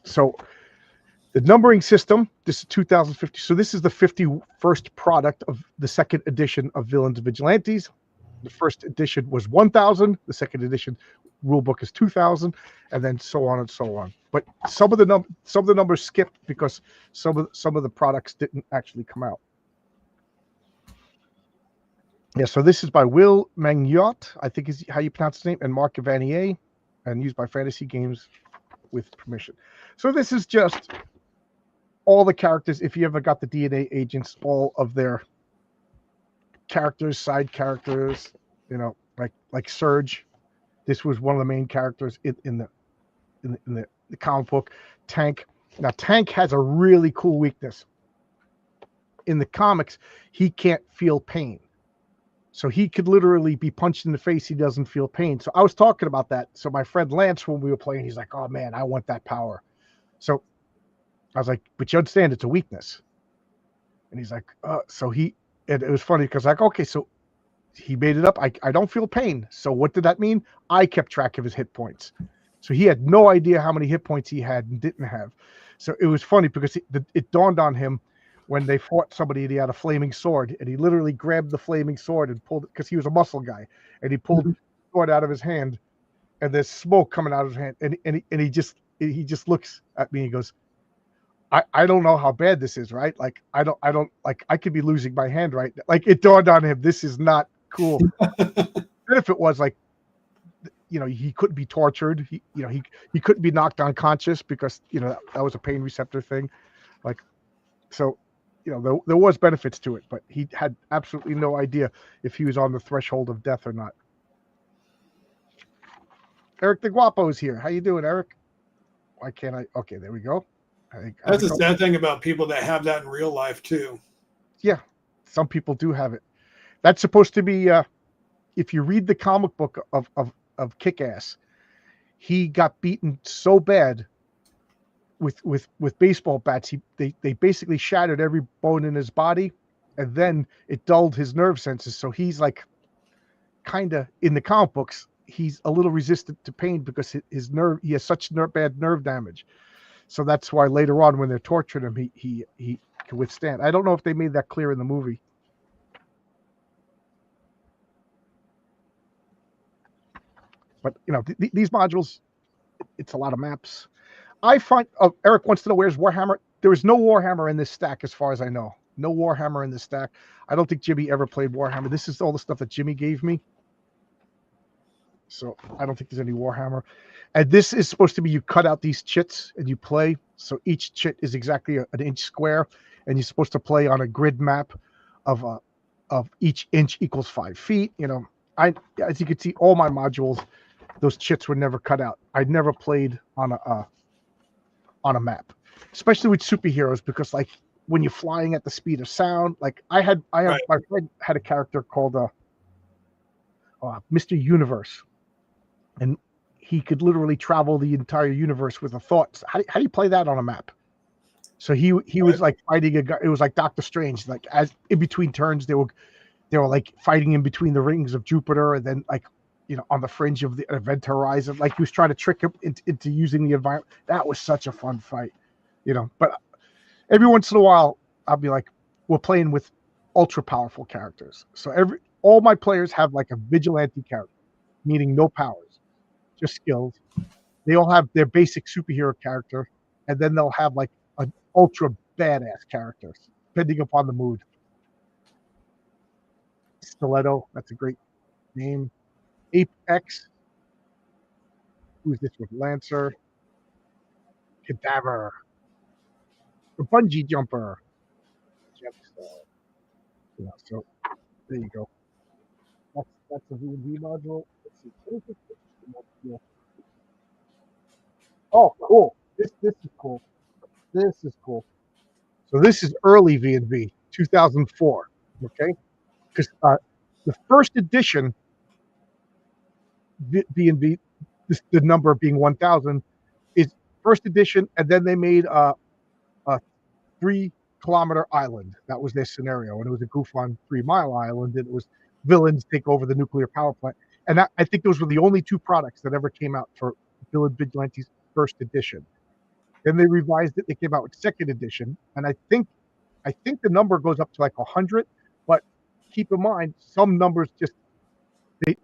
so the numbering system, this is 2050. So this is the 51st product of the second edition of Villains and Vigilantes. The first edition was 1,000. The second edition rule book is 2,000, and then so on and so on. But some of the numbers skipped because some of the products didn't actually come out. Yeah, so this is by Will Magnotte, I think is how you pronounce his name, and Marc Vanier, and used by Fantasy Games with permission. So this is just all the characters. If you ever got the DNA agents, all of their characters, side characters, like Surge. This was one of the main characters in the comic book. Tank. Now Tank has a really cool weakness. In the comics, he can't feel pain. So he could literally be punched in the face. He doesn't feel pain. So I was talking about that. So my friend Lance, when we were playing, he's like, "Oh man, I want that power." So I was like, "But you understand it's a weakness." And he's like, and it was funny because like, okay, so he made it up. I don't feel pain. So what did that mean? I kept track of his hit points. So he had no idea how many hit points he had and didn't have. So it was funny because it dawned on him when they fought somebody and he had a flaming sword, and he literally grabbed the flaming sword and pulled it because he was a muscle guy, and he pulled the sword out of his hand, and there's smoke coming out of his hand, and he just looks at me and he goes, I don't know how bad this is, right? Like I don't like I could be losing my hand right now. Like it dawned on him, this is not cool. And if it was like, he couldn't be tortured, he couldn't be knocked unconscious because that was a pain receptor thing. Like, so there was benefits to it, but he had absolutely no idea if he was on the threshold of death or not. Eric the Guapo is here. How you doing, Eric? Why can't I? Okay, there we go. That's a sad thing about people that have that in real life too. Yeah, some people do have it. That's supposed to be if you read the comic book of Kick-Ass, he got beaten so bad with baseball bats. They basically shattered every bone in his body, and then it dulled his nerve senses. So he's like, kind of in the comic books, he's a little resistant to pain because he has such bad nerve damage. So that's why later on when they're torturing him, he can withstand. I don't know if they made that clear in the movie. But these modules, it's a lot of maps. I find Eric wants to know where's Warhammer. There is no Warhammer in this stack, as far as I know. No Warhammer in this stack. I don't think Jimmy ever played Warhammer. This is all the stuff that Jimmy gave me. So I don't think there's any Warhammer. And this is supposed to be you cut out these chits and you play. So each chit is exactly an inch square, and you're supposed to play on a grid map of each inch equals 5 feet. As you can see, all my modules, those chits were never cut out. I never played on a map, especially with superheroes, because like when you're flying at the speed of sound, like Right. my friend had a character called Mr. Universe, and he could literally travel the entire universe with a thought. How do you play that on a map? So he was like fighting a guy. It was like Doctor Strange. Like as in between turns, they were like fighting in between the rings of Jupiter, and then like on the fringe of the event horizon. Like he was trying to trick him into using the environment. That was such a fun fight, But every once in a while, I'll be like, we're playing with ultra powerful characters. So all my players have like a vigilante character, meaning no powers, just skills. They all have their basic superhero character, and then they'll have like an ultra badass character, depending upon the mood. Stiletto, that's a great name. Apex, who's this with? Lancer, Cadaver, the bungee jumper. So there you go. That's the V&V module. Let's see. What is this? Oh, cool. This is cool. This is cool. So this is early V&V, 2004. Okay, because the first edition V&V, the number being 1000, is first edition, and then they made a 3-kilometer island. That was their scenario, and it was a goof on 3 Mile Island, and it was villains take over the nuclear power plant. And I think those were the only 2 products that ever came out for Villain Vigilante's first edition. Then they revised it. They came out with second edition, and I think the number goes up to like 100. But keep in mind, some numbers just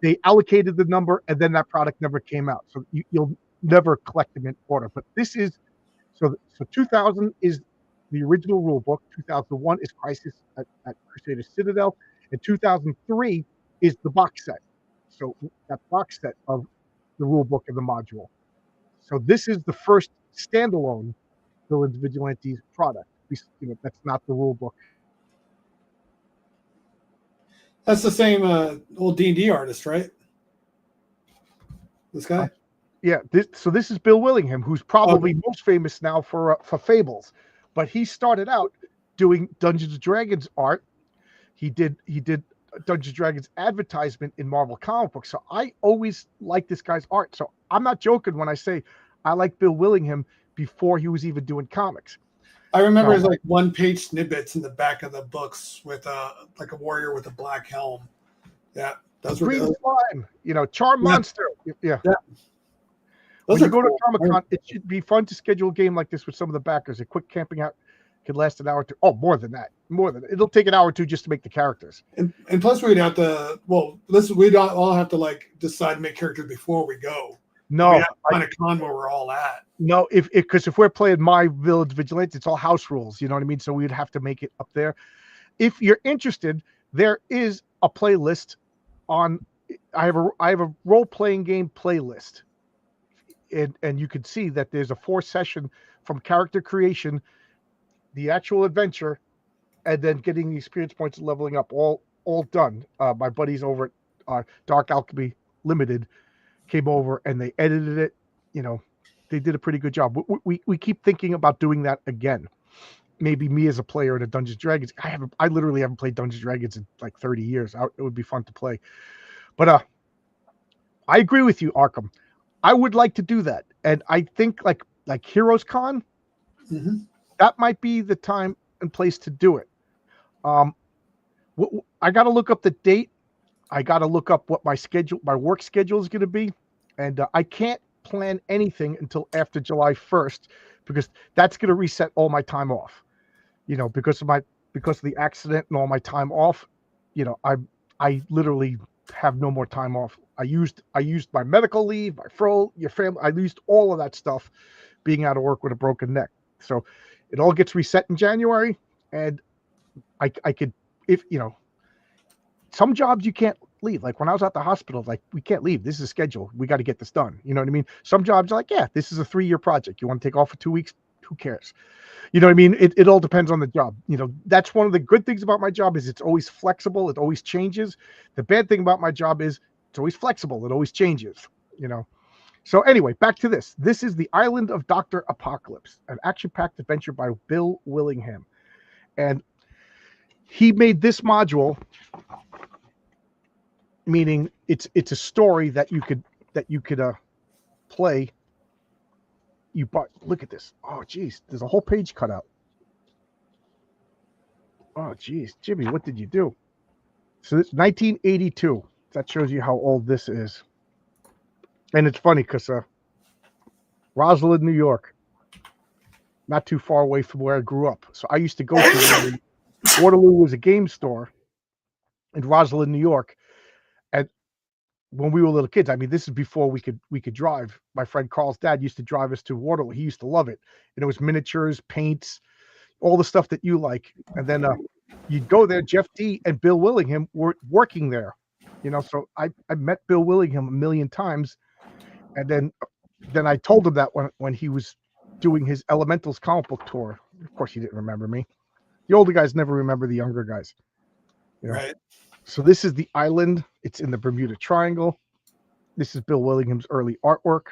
they allocated the number, and then that product never came out, so you'll never collect them in order. But this is so 2000 is the original rule book. 2001 is Crisis at Crusader Citadel, and 2003 is the box set. So that box set of the rule book and the module. So this is the first standalone Villains Vigilantes product. That's not the rule book. That's the same old D&D artist, right? This guy? Yeah. This is Bill Willingham, who's probably most famous now for Fables, but he started out doing Dungeons and Dragons art. He did Dungeons and Dragons advertisement in Marvel comic books. So I always liked this guy's art. So I'm not joking when I say I like Bill Willingham before he was even doing comics. I remember his like 1-page snippets in the back of the books with like a warrior with a black helm. Yeah, those were Green Slime, Charm Monster. Yeah. When you go to Comic-Con, it should be fun to schedule a game like this with some of the backers. A quick camping out could last an hour or two. Oh, more than that. It'll take an hour or two just to make the characters. And plus we'd have to we'd all have to like decide to make characters before we go. No, kind of con where we're all at. No, because if we're playing my Village Vigilante, it's all house rules. You know what I mean? So we'd have to make it up there. If you're interested, there is a playlist on. I have a role playing game playlist, and you can see that there's a 4-session from character creation, the actual adventure, and then getting the experience points and leveling up. All done. My buddies over at Dark Alchemy Limited came over and they edited it. They did a pretty good job. We keep thinking about doing that again. Maybe me as a player in a Dungeons & Dragons. I literally haven't played Dungeons & Dragons in like 30 years. It would be fun to play. But I agree with you, Arkham. I would like to do that. And I think like Heroes Con, that might be the time and place to do it. I got to look up the date. I got to look up what my work schedule is going to be. And I can't plan anything until after July 1st, because that's going to reset all my time off, because of the accident and all my time off. I literally have no more time off. I used my medical leave, my your family. I used all of that stuff being out of work with a broken neck. So it all gets reset in January. And I could, some jobs you can't leave. Like when I was at the hospital, like we can't leave. This is a schedule. We got to get this done. You know what I mean? Some jobs are like, yeah, this is a 3-year project. You want to take off for 2 weeks? Who cares? You know what I mean? It all depends on the job. You know, that's one of the good things about my job is it's always flexible. It always changes. The bad thing about my job is it's always flexible. It always changes, you know? So anyway, back to this. This is The Island of Dr. Apocalypse, an action-packed adventure by Bill Willingham. And he made this module, meaning it's a story that you could play. You bought. Look at this. Oh, geez, there's a whole page cut out. Oh, geez, Jimmy, what did you do? So it's 1982. That shows you how old this is. And it's funny because Roslyn, New York, not too far away from where I grew up. So I used to go to Waterloo was a game store in Roslyn, New York. And when we were little kids, I mean, this is before we could drive. My friend Carl's dad used to drive us to Waterloo. He used to love it. And it was miniatures, paints, all the stuff that you like. And then you'd go there. Jeff D and Bill Willingham were working there. You know, so I met Bill Willingham a million times. And then I told him that when he was doing his Elementals comic book tour. Of course, he didn't remember me. The older guys never remember the younger guys. You know? Right. So this is the island. It's in the Bermuda Triangle. This is Bill Willingham's early artwork.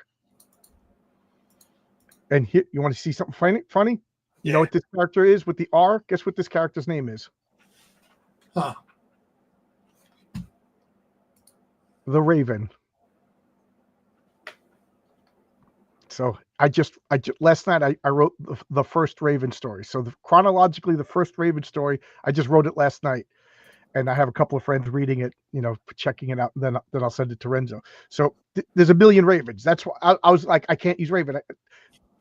And here, you want to see something funny? You know what this character is with the R? Guess what this character's name is? Huh. The Raven. So I just last night I wrote the first Raven story. So chronologically, the first Raven story, I just wrote it last night. And I have a couple of friends reading it, you know, checking it out. And then I'll send it to Renzo. So there's a million Ravens. That's why I was like, I can't use Raven.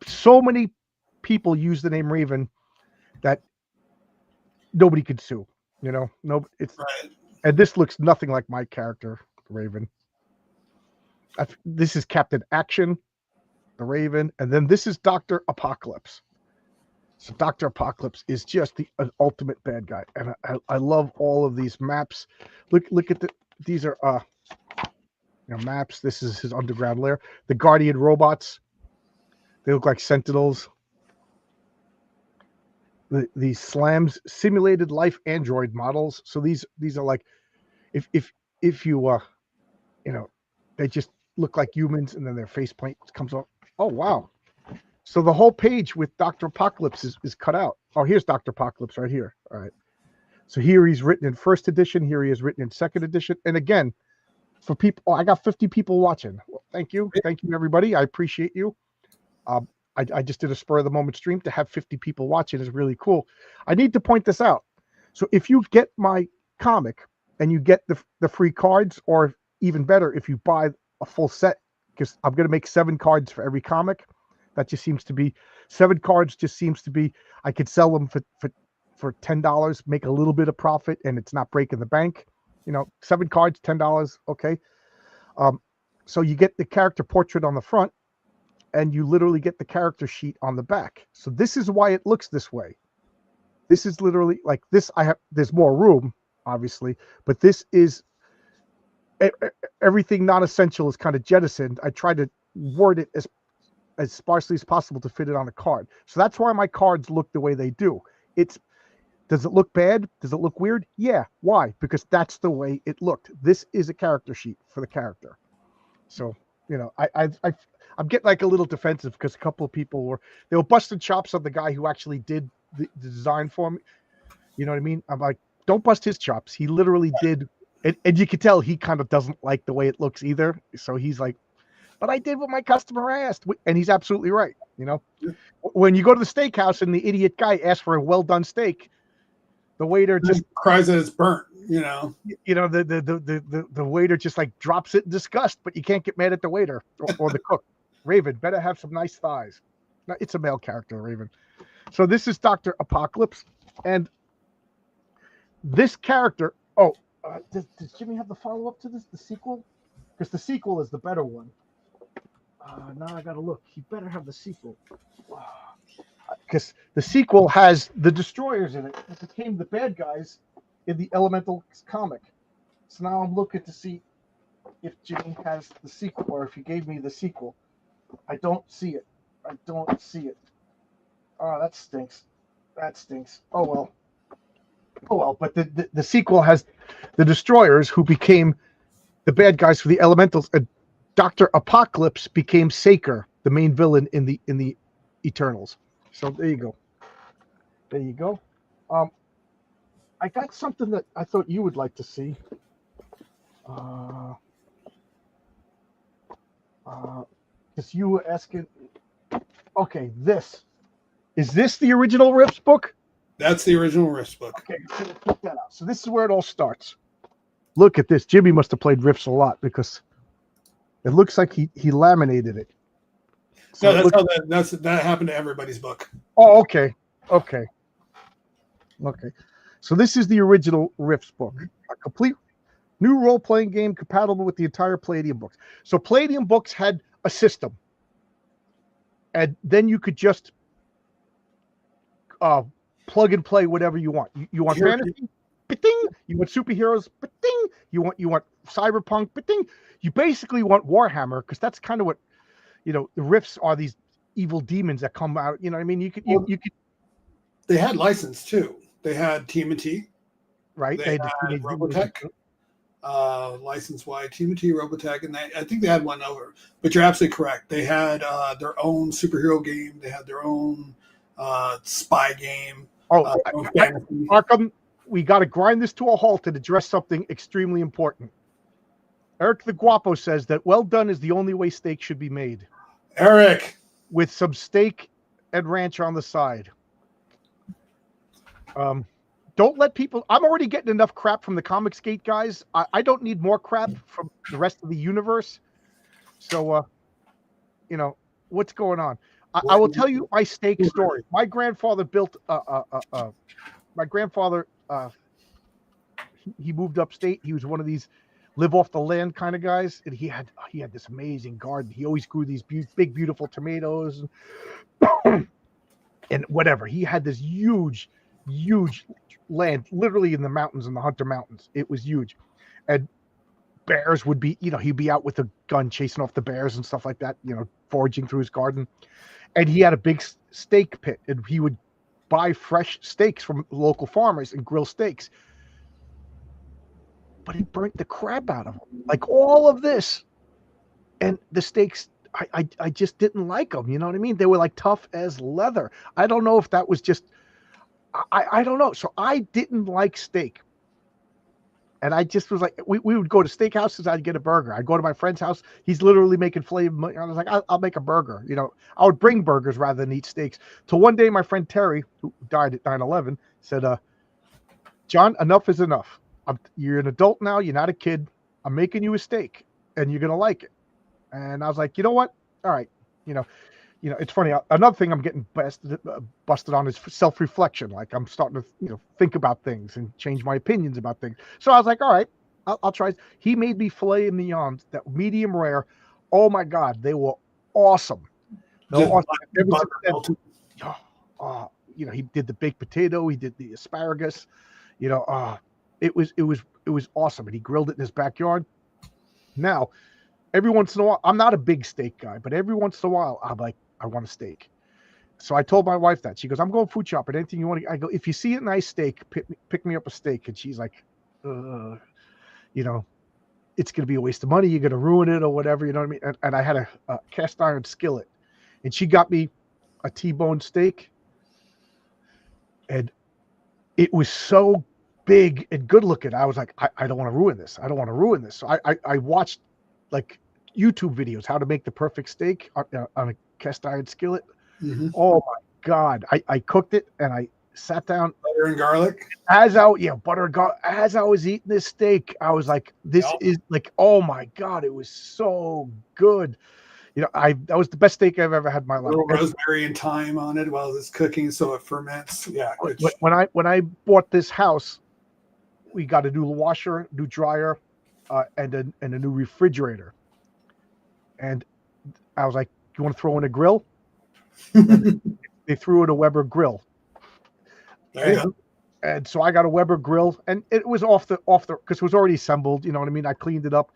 So many people use the name Raven that nobody could sue. You know, no, it's right. And this looks nothing like my character, Raven. This is Captain Action, the Raven, and then this is Dr. Apocalypse. So Dr. Apocalypse is just the ultimate bad guy, and I love all of these maps. Look at these are maps. This is his underground lair. The Guardian robots, they look like Sentinels. These slams, simulated life android models. So these are like if you they just look like humans, and then their faceplate comes off. Oh wow. So the whole page with Dr. Apocalypse is cut out. Oh, here's Dr. Apocalypse right here. All right. So here he's written in first edition. Here he is written in second edition. And again, for people, I got 50 people watching. Well, thank you. Thank you, everybody. I appreciate you. I just did a spur of the moment stream. To have 50 people watching is really cool. I need to point this out. So if you get my comic and you get the free cards, or even better, if you buy a full set, because I'm going to make 7 cards for every comic. That just seems to be 7 cards. Just seems to be I could sell them for $10, make a little bit of profit, and it's not breaking the bank. You know, 7 cards, $10. Okay. So you get the character portrait on the front, and you literally get the character sheet on the back. So this is why it looks this way. This is literally like this. There's more room, obviously, but this is everything non-essential is kind of jettisoned. I tried to word it as sparsely as possible to fit it on a card. So that's why my cards look the way they do. Does it look bad? Does it look weird? Yeah. Why? Because that's the way it looked. This is a character sheet for the character. So, you know, I'm getting like a little defensive because a couple of people were busting chops on the guy who actually did the design for me. You know what I mean? I'm like, don't bust his chops. He literally did. And you can tell he kind of doesn't like the way it looks either. So he's like, but I did what my customer asked. And he's absolutely right. You know, when you go to the steakhouse and the idiot guy asks for a well-done steak, the waiter just cries that it's burnt, you know, the waiter just like drops it in disgust, but you can't get mad at the waiter or the cook. Raven better have some nice thighs. No, it's a male character, Raven. So this is Dr. Apocalypse. And this character, does Jimmy have the follow-up to this, the sequel? Because the sequel is the better one. Now I gotta look. He better have the sequel. Because the sequel has the Destroyers in it. It became the bad guys in the Elemental comic. So now I'm looking to see if Jimmy has the sequel or if he gave me the sequel. I don't see it. I don't see it. Oh, that stinks. That stinks. Oh well. Oh well. But the sequel has the Destroyers, who became the bad guys for the Elementals. Dr. Apocalypse became Saker, the main villain in the Eternals. So there you go. There you go. I got something that I thought you would like to see. Because you were asking. Okay, this is this the original Riffs book? That's the original Riffs book. Okay, so let's put that out. So this is where it all starts. Look at this. Jimmy must have played Riffs a lot because it looks like he laminated it. So no, that happened to everybody's book. Oh, okay. So this is the original Riffs book, a complete new role-playing game compatible with the entire Palladium books. So Palladium books had a system, and then you could just plug and play whatever you want. You want fantasy, ba-ding. You want superheroes, ba-ding. You want cyberpunk, ba-ding. You basically want Warhammer, because that's kind of what, the Riffs are, these evil demons that come out. You know what I mean? You could. They had license too. They had TMNT, right? They had Robotech, license-wide TMNT, Robotech, and I think they had one over. But you're absolutely correct. They had their own superhero game. They had their own spy game. Arkham, we got to grind this to a halt and address something extremely important. Eric the Guapo says that well done is the only way steak should be made. Eric, with some steak and ranch on the side. Don't let people. I'm already getting enough crap from the Comicsgate guys. I don't need more crap from the rest of the universe. So, what's going on? I will tell you my steak story. My grandfather built. My grandfather, he moved upstate. He was one of these live off the land kind of guys, and he had this amazing garden. He always grew these big, beautiful tomatoes, and whatever. He had this huge land, literally in the mountains, in the Hunter Mountains. It was huge, and bears would be, he'd be out with a gun chasing off the bears and stuff like that, foraging through his garden. And he had a big steak pit, and he would buy fresh steaks from local farmers and grill steaks. But he burnt the crap out of them, like all of this. And the steaks, I just didn't like them. You know what I mean? They were like tough as leather. I don't know if that was just, I don't know. So I didn't like steak. And I just was like, we would go to steakhouses. I'd get a burger. I'd go to my friend's house. He's literally making flavor. I was like, I'll make a burger. I would bring burgers rather than eat steaks. Till one day, my friend Terry, who died at 9/11, said, John, enough is enough. You're an adult now. You're not a kid. I'm making you a steak, and you're going to like it. And I was like, you know what? All right. It's funny. Another thing I'm getting busted on is self-reflection. Like I'm starting to, think about things and change my opinions about things. So I was like, all right, I'll try. He made me filet mignons that medium rare. Oh my God, they were awesome. He did the baked potato. He did the asparagus. It was awesome, and he grilled it in his backyard. Now, every once in a while, I'm not a big steak guy, but every once in a while, I'm like, I want a steak. So I told my wife that. She goes, I'm going food shopping. Anything you want? I go, if you see a nice steak, pick me up a steak. And she's like, it's going to be a waste of money. You're going to ruin it or whatever. You know what I mean? And I had a cast iron skillet, and she got me a T-bone steak. And it was so big and good looking. I was like, I don't want to ruin this. I don't want to ruin this. So I watched like YouTube videos, how to make the perfect steak on a cast iron skillet. Mm-hmm. Oh my God. I cooked it, and I sat down. Butter and garlic. Butter and garlic. As I was eating this steak, I was like, this is like, oh my God, it was so good. That was the best steak I've ever had in my life. A little rosemary and thyme on it while it's cooking, so it ferments. Yeah. When I bought this house, we got a new washer, new dryer, and a new refrigerator. And I was like, "You want to throw in a grill?" They threw in a Weber grill. There you go. And so I got a Weber grill, and it was off the because it was already assembled. You know what I mean? I cleaned it up,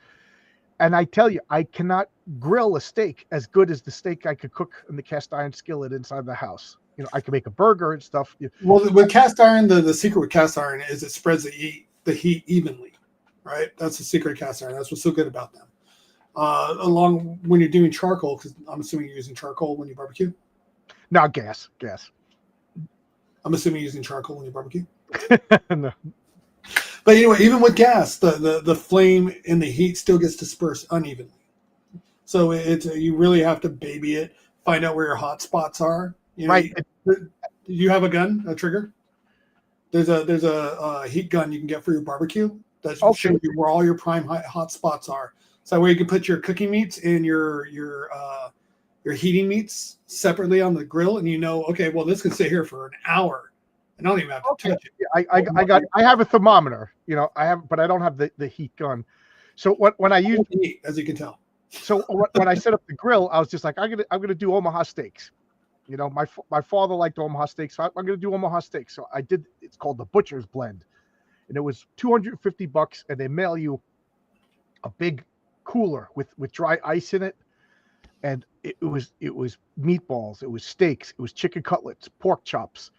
and I tell you, I cannot grill a steak as good as the steak I could cook in the cast iron skillet inside the house. I can make a burger and stuff. Well, with cast iron, the secret with cast iron is it spreads the heat evenly, right? That's the secret of cast iron. That's what's so good about them. Along when you're doing charcoal, because I'm assuming you're using charcoal when you barbecue. No, gas. I'm assuming you're using charcoal when you barbecue. No. But anyway, even with gas, the flame and the heat still gets dispersed unevenly. So you really have to baby it, find out where your hot spots are. Right. Do you have a gun, a trigger? There's a heat gun you can get for your barbecue that shows you where all your prime hot spots are. So where you can put your cooking meats and your heating meats separately on the grill, and okay, well, this can sit here for an hour, and I don't even have to touch it. Yeah, I have a thermometer, but I don't have the heat gun. So when I use heat, as you can tell. So when I set up the grill, I was just like, I'm gonna do Omaha steaks. My father liked Omaha steaks, so I'm gonna do Omaha steaks. So I did. It's called the Butcher's Blend, and it was $250, and they mail you a big cooler with dry ice in it, and it was meatballs, it was steaks, it was chicken cutlets, pork chops,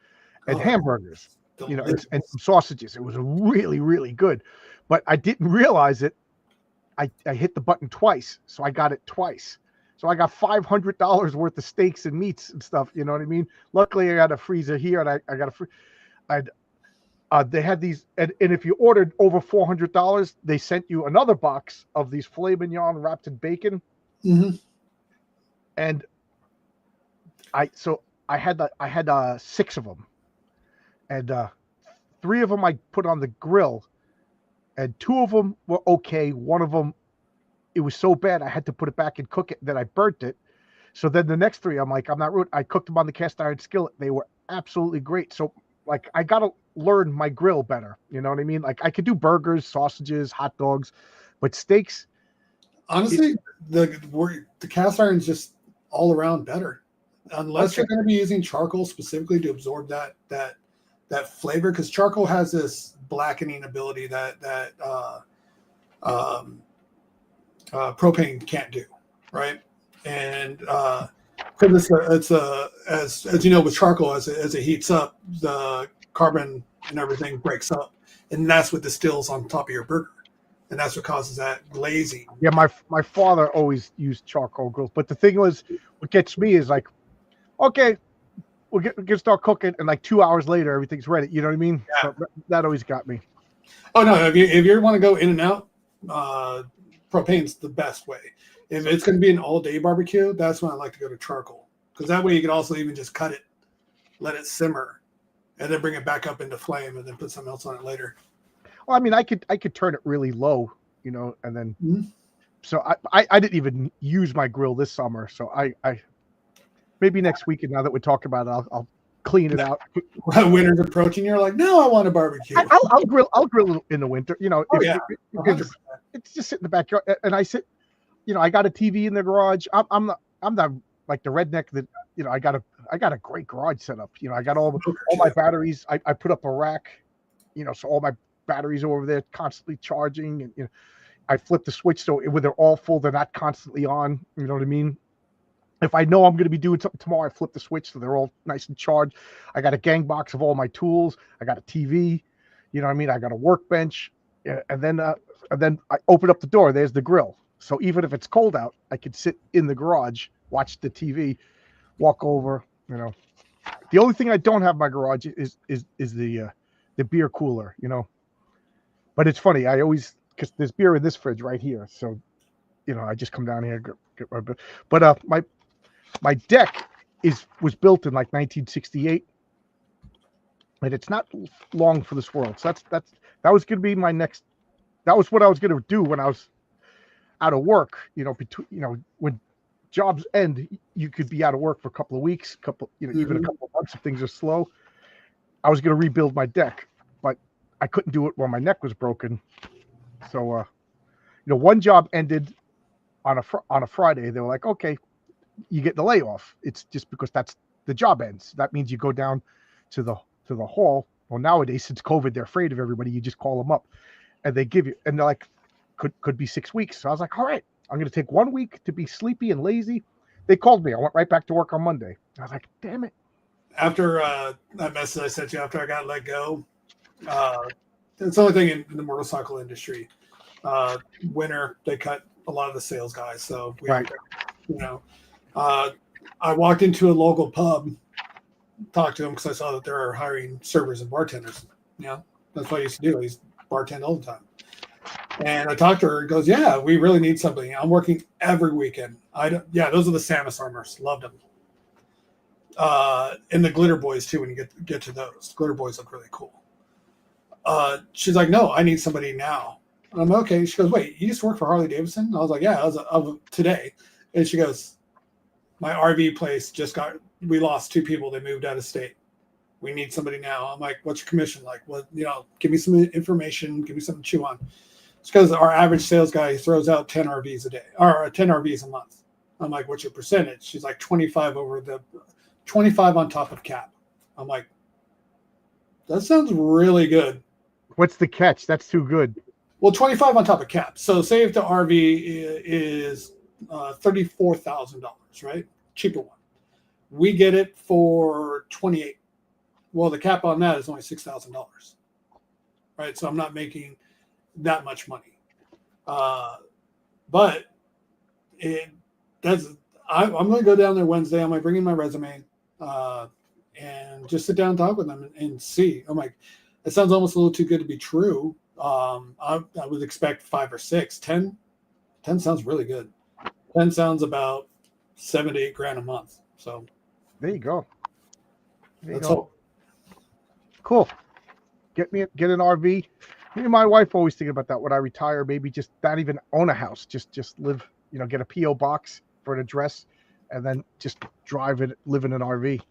and hamburgers, and some sausages. It was really, really good, but I didn't realize it. I hit the button twice, so I got it twice. So I got $500 worth of steaks and meats and stuff. You know what I mean? Luckily, I got a freezer here, and I got they had these, and if you ordered over $400, they sent you another box of these filet mignon wrapped in bacon. Mm-hmm. And I had 6 of them, and 3 of them I put on the grill, and 2 of them were okay. One of them, it was so bad I had to put it back and cook it. Then I burnt it. So then the next 3, I'm like, I'm not rude. I cooked them on the cast iron skillet. They were absolutely great. So like, I gotta learn my grill better. You know what I mean? Like, I could do burgers, sausages, hot dogs, but steaks. Honestly, the cast iron is just all around better, unless you're going to be using charcoal specifically to absorb that flavor, because charcoal has this blackening ability that propane can't do, right? And because it's as you know, with charcoal, as it heats up, the carbon and everything breaks up, and that's what distills on top of your burger, and that's what causes that glazing. Yeah, my father always used charcoal grills, but the thing was, what gets me is like, okay, we're gonna start cooking, and like 2 hours later, everything's ready. You know what I mean? Yeah. So that always got me. Oh no, if you want to go in and out, propane's the best way. If it's going to be an all-day barbecue, that's when I like to go to charcoal, because that way you can also even just cut it, let it simmer, and then bring it back up into flame, and then put something else on it later. Well, I mean, I could turn it really low, and then. Mm-hmm. So I didn't even use my grill this summer. So I maybe next weekend, now that we're talking about it, I'll clean it out. Winter's approaching, you're like, no, I want to barbecue. I'll grill in the winter. It's just sit in the backyard, and I sit. I got a TV in the garage. I'm the like the redneck that I got a great garage set up. I got all my batteries. I put up a rack, so all my batteries are over there constantly charging, and I flip the switch so when they're all full, they're not constantly on. You know what I mean? If I know I'm going to be doing something tomorrow, I flip the switch so they're all nice and charged. I got a gang box of all my tools. I got a TV. You know what I mean? I got a workbench, and then I open up the door. There's the grill. So even if it's cold out, I could sit in the garage, watch the TV, walk over. The only thing I don't have in my garage is the beer cooler. But it's funny. I always, because there's beer in this fridge right here. So, I just come down here, get my beer. But my deck was built in like 1968, and it's not long for this world. So that was going to be my next. That was what I was going to do when I was out of work. When jobs end, you could be out of work for a couple of weeks, even a couple of months if things are slow. I was going to rebuild my deck, but I couldn't do it while my neck was broken. So, one job ended on a Friday. They were like, okay, you get the layoff. It's just because that's the job ends. That means you go down to the hall Well, nowadays since COVID, they're afraid of everybody. You just call them up, and they give you, and they're like, could be 6 weeks. So I was like, all right, I'm going to take 1 week to be sleepy and lazy. They called me. I went right back to work on Monday. I was like, damn it. After that message I sent you after I got let go, it's the only thing in the motorcycle industry. Winter, they cut a lot of the sales guys. So Right. I walked into a local pub, talked to them because I saw that they were hiring servers and bartenders. That's what I used to do. I used to bartend all the time. And I talked to her. He goes, "Yeah, we really need somebody. I'm working every weekend." Those are the Samus armors. Loved them. And the glitter boys too. When you get to those, glitter boys look really cool. She's like, "No, I need somebody now." And I'm okay. She goes, "Wait, you just work for Harley Davidson?" I was like, "Yeah, of today." And she goes, "My RV place we lost 2 people. They moved out of state. We need somebody now." I'm like, "What's your commission like? What, give me some information. Give me something to chew on." It's because our average sales guy throws out 10 RVs a day or 10 RVs a month. I'm like, "What's your percentage?" She's like, 25 on top of cap. I'm like, that sounds really good. What's the catch? That's too good. Well, 25 on top of cap. So say if the RV is $34,000, right? Cheaper one. We get it for 28. Well, the cap on that is only $6,000, right? So I'm not making that much money. But I'm going to go down there Wednesday. I'm going to bring in my resume and just sit down and talk with them and see. I'm like, it sounds almost a little too good to be true. I would expect 5 or 6. 10 sounds really good. 10 sounds about $7 to $8 grand a month. So there you go. That's all. Cool. Get an RV. Me and my wife always thinking about that when I retire. Maybe just not even own a house. Just live. Get a PO box for an address, and then just drive it. Live in an RV.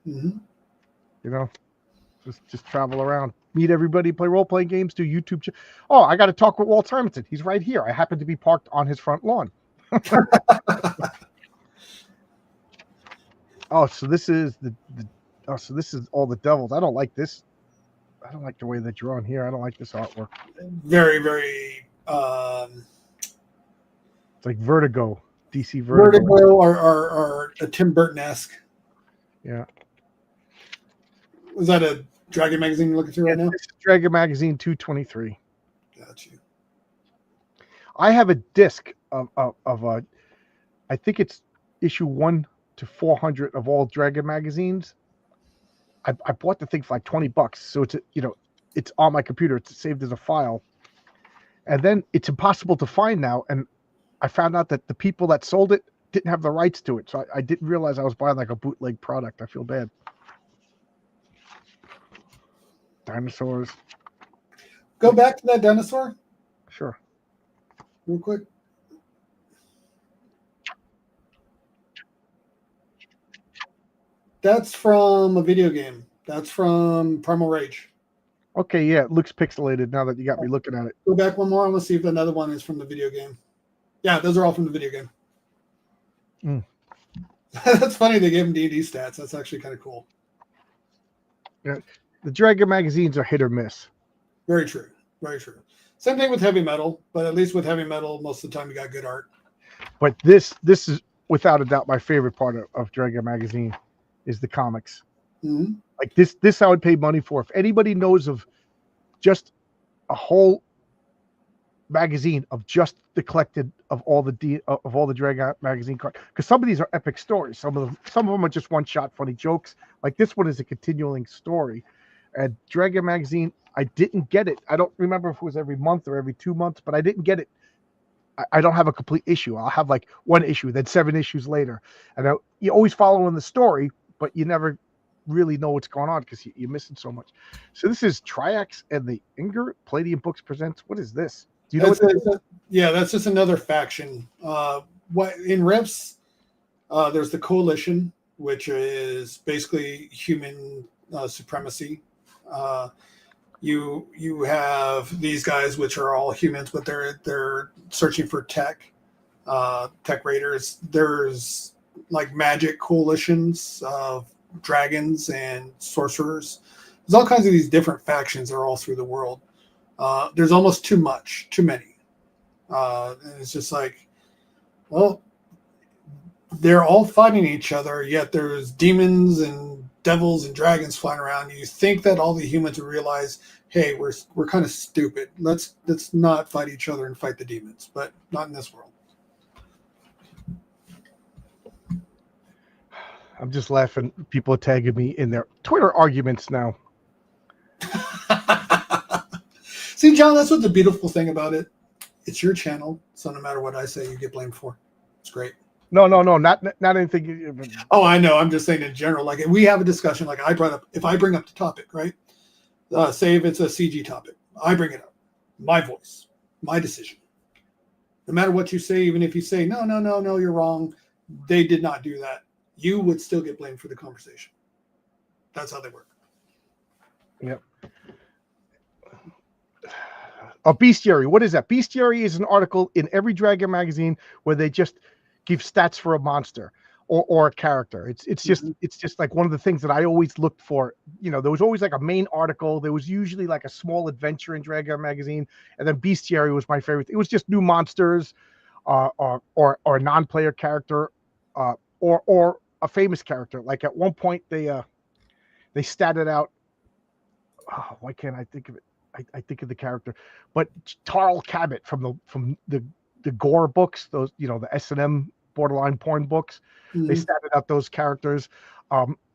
Mm-hmm. Just travel around, meet everybody, play role-playing games, do YouTube. Oh, I got to talk with Walt Hermanson. He's right here. I happen to be parked on his front lawn. Oh, so this is so this is all the devils. I don't like this. I don't like the way they're drawn here. I don't like this artwork. Very, very. It's like Vertigo, DC Vertigo. Vertigo or a Tim Burton-esque. Yeah. Was that a Dragon magazine you're looking through right now? This is Dragon magazine 223. Got you. I have a disc of I think it's issue 1 to 400 of all Dragon magazines. I bought the thing for like $20, so it's on my computer. It's saved as a file, and then it's impossible to find now. And I found out that the people that sold it didn't have the rights to it, so I didn't realize I was buying like a bootleg product. I feel bad. Dinosaurs. Go back to that dinosaur. Sure. Real quick. That's from a video game. That's from Primal Rage. Okay, yeah, it looks pixelated now that you got me looking at it. Go back one more. I'm going to see if another one is from the video game. Yeah, those are all from the video game. That's funny. They gave him D&D stats. That's actually kind of cool. Yeah, the Dragon magazines are hit or miss. Very true. Very true. Same thing with heavy metal, but at least with heavy metal, most of the time you got good art. But this is without a doubt my favorite part of Dragon magazine is the comics. Mm-hmm. Like this I would pay money for. If anybody knows of just a whole magazine of just the collected of all the Dragon magazine cards, because some of these are epic stories. Some of them are just one shot funny jokes. Like this one is a continuing story. And Dragon magazine, I didn't get it. I don't remember if it was every month or every 2 months, but I didn't get it. I don't have a complete issue. I'll have like one issue, then 7 issues later. And you always following the story, but you never really know what's going on because you're missing so much. So this is Triax and the Inger Palladium Books presents. What is this? Do you know what that is? Yeah, that's just another faction. What in Rifts, there's the Coalition, which is basically human supremacy. You have these guys, which are all humans, but they're searching for tech raiders. There's like magic coalitions of dragons and sorcerers. There's all kinds of these different factions that are all through the world. There's almost too many. And it's just like, well, they're all fighting each other, yet there's demons and devils and dragons flying around. You think that all the humans would realize, hey, we're kind of stupid. Let's not fight each other and fight the demons, but not in this world. I'm just laughing. People are tagging me in their Twitter arguments now. See, John, that's what the beautiful thing about it. It's your channel, so no matter what I say, you get blamed for. It's great. No, not anything. Oh, I know. I'm just saying in general. Like, if we have a discussion, like if I bring up the topic, right? Say if it's a CG topic, I bring it up. My voice, my decision. No matter what you say, even if you say, no, you're wrong. They did not do that. You would still get blamed for the conversation. That's how they work. Yep. Bestiary. What is that? Bestiary is an article in every Dragon magazine where they just give stats for a monster or a character. It's just like one of the things that I always looked for. You know, there was always like a main article. There was usually like a small adventure in Dragon magazine, and then Bestiary was my favorite. It was just new monsters, or a non-player character, or a famous character. Like at one point they statted out. Oh, why can't I think of it? I think of the character, but Tarl Cabot from the Gore books, those, you know, the S&M borderline porn books. Mm-hmm. They statted out those characters,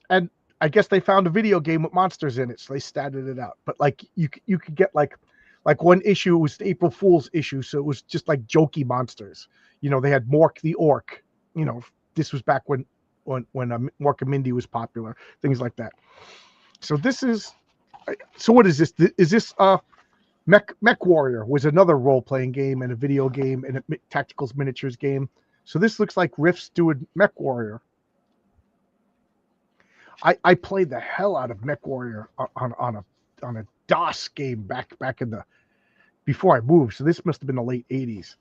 and I guess they found a video game with monsters in it, so they statted it out. But like you could get like one issue was the April Fool's issue, so it was just like jokey monsters. You know, they had Mork the Orc. You know, this was back when Mork and Mindy was popular, things like that. So this is. So what is this? Is this Mech Warrior was another role-playing game and a video game and a tacticals miniatures game. So this looks like Rift's doing Mech Warrior. I played the hell out of Mech Warrior on a DOS game back in the before I moved. So this must have been the late 80s.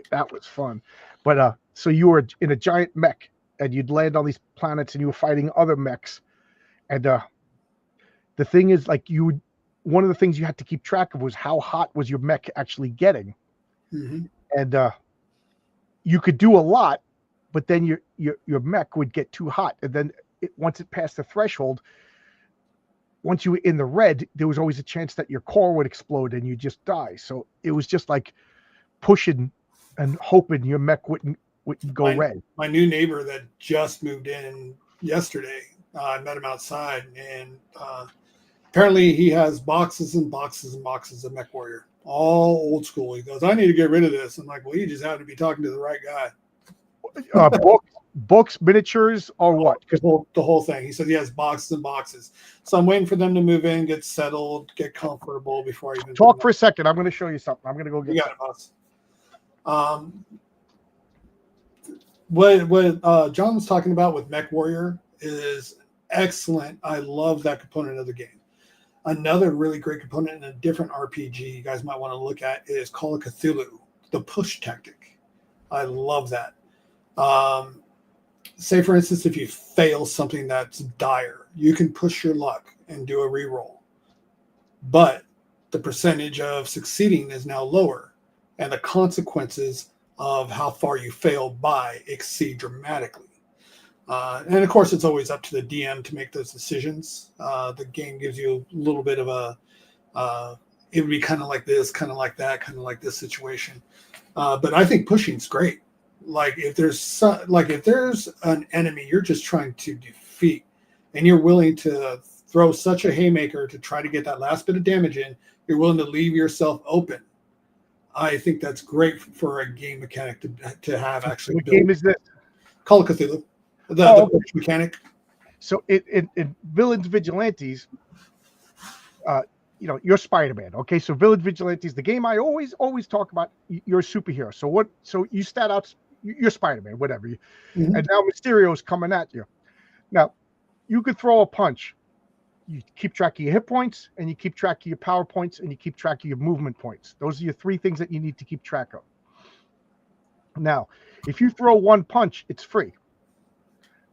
That was fun. But so you were in a giant mech and you'd land on these planets and you were fighting other mechs. And the thing is, like, one of the things you had to keep track of was how hot was your mech actually getting. Mm-hmm. And you could do a lot, but then your mech would get too hot. And then once it passed the threshold, once you were in the red, there was always a chance that your core would explode and you just die. So it was just like pushing and hoping your mech wouldn't go red. My new neighbor that just moved in yesterday, I met him outside, and apparently he has boxes and boxes and boxes of Mech Warrior, all old school. He goes, I need to get rid of this. I'm like, well, you just have to be talking to the right guy. Books, miniatures, or what? The whole thing. He said he has boxes and boxes. So I'm waiting for them to move in, get settled, get comfortable before I even talk for a second. I'm going to show you something. I'm going to go get you got it, boss. What John was talking about with Mech Warrior is excellent. I love that component of the game. Another really great component in a different RPG you guys might want to look at is Call of Cthulhu, the push tactic. I love that. Say, for instance, if you fail something that's dire, you can push your luck and do a reroll. But the percentage of succeeding is now lower, and the consequences of how far you fail by exceed dramatically. And of course, it's always up to the DM to make those decisions. The game gives you a little bit of it would be kind of like this, kind of like that, kind of like this situation. But I think pushing's great. Like if there's an enemy you're just trying to defeat, and you're willing to throw such a haymaker to try to get that last bit of damage in, you're willing to leave yourself open. I think that's great for a game mechanic to have actually. What game is this? Call of Cthulhu. The push mechanic. So in Villains Vigilantes, you're Spider-Man. Okay, so Villains Vigilantes, the game I always talk about. You're a superhero. So you stat out. You're Spider-Man, whatever. Mm-hmm. And now Mysterio's coming at you. Now, you could throw a punch. You keep track of your hit points, and you keep track of your power points, and you keep track of your movement points. Those are your three things that you need to keep track of. Now, if you throw one punch, it's free.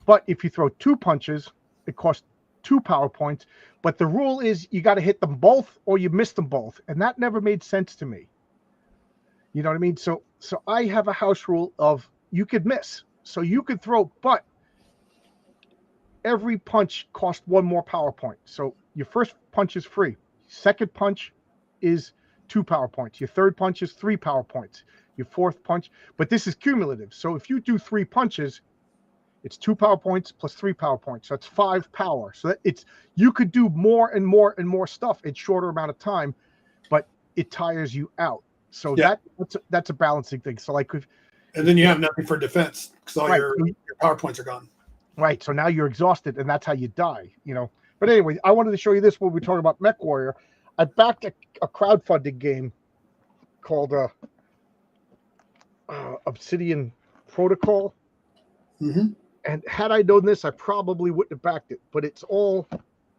But if you throw two punches, it costs 2 power points, but the rule is you got to hit them both or you miss them both, and that never made sense to me. You know what I mean? So I have a house rule of you could miss, so you could throw, but every punch costs 1 more power point. So your first punch is free, second punch is 2 power points, your third punch is 3 power points, your fourth punch, but this is cumulative. So if you do 3 punches, it's 2 power points plus 3 power points. So it's 5 power. So that it's, you could do more and more and more stuff in shorter amount of time, but it tires you out. So that's a balancing thing. So like, and then you have nothing for defense because all right, your power points are gone. Right. So now you're exhausted, and that's how you die. But anyway, I wanted to show you this when we talk about Mech Warrior. I backed a crowdfunding game called Obsidian Protocol. Mm-hmm. And had I known this, I probably wouldn't have backed it. But it's all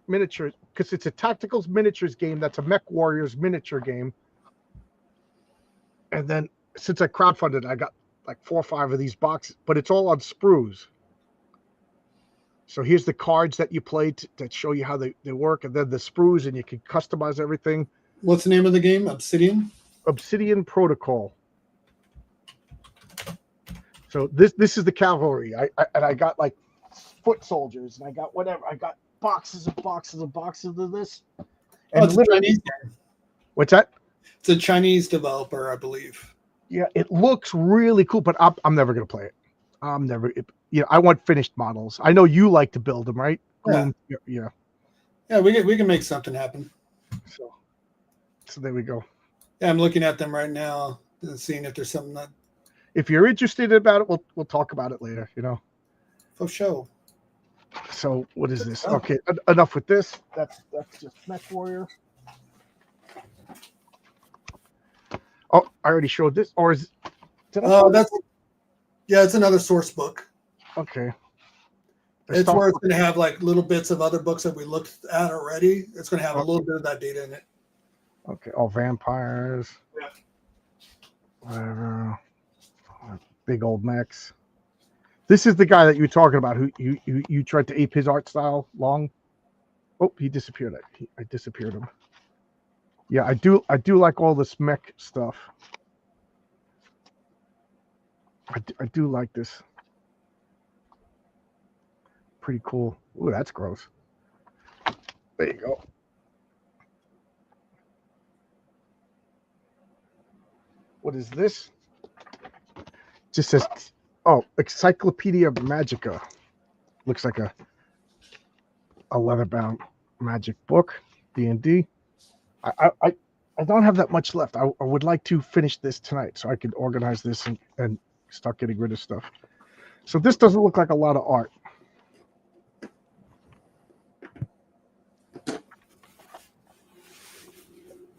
miniatures because it's a tacticals miniatures game. That's a Mech Warriors miniature game. And then since I crowdfunded, I got like 4 or 5 of these boxes, but it's all on sprues. So here's the cards that you play that show you how they work, and then the sprues, and you can customize everything. What's the name of the game? Obsidian Protocol. So this is the cavalry. I got like foot soldiers, and I got whatever. I got boxes and boxes and boxes of this. And it's a Chinese game. What's that? It's a Chinese developer, I believe. Yeah, it looks really cool, but I'm never gonna play it. I want finished models. I know you like to build them, right? Yeah. Yeah, we can make something happen. So there we go. Yeah, I'm looking at them right now and seeing if there's something that. If you're interested about it, we'll talk about it later. For sure. So what is this? Okay, enough with this. That's just Mech Warrior. Oh, I already showed this, or is? It's another source book. Okay. It's where it's going to have like little bits of other books that we looked at already. It's going to have a little bit of that data in it. Okay. Oh, vampires. Yeah. Whatever. Big old mechs. This is the guy that you were talking about who you tried to ape his art style long. Oh, he disappeared. I disappeared him. Yeah, I do like all this mech stuff. I do like this. Pretty cool. Ooh, that's gross. There you go. What is this? Just says, Encyclopedia Magica. Looks like a leather-bound magic book, D&D. I don't have that much left. I would like to finish this tonight so I can organize this and start getting rid of stuff. So this doesn't look like a lot of art.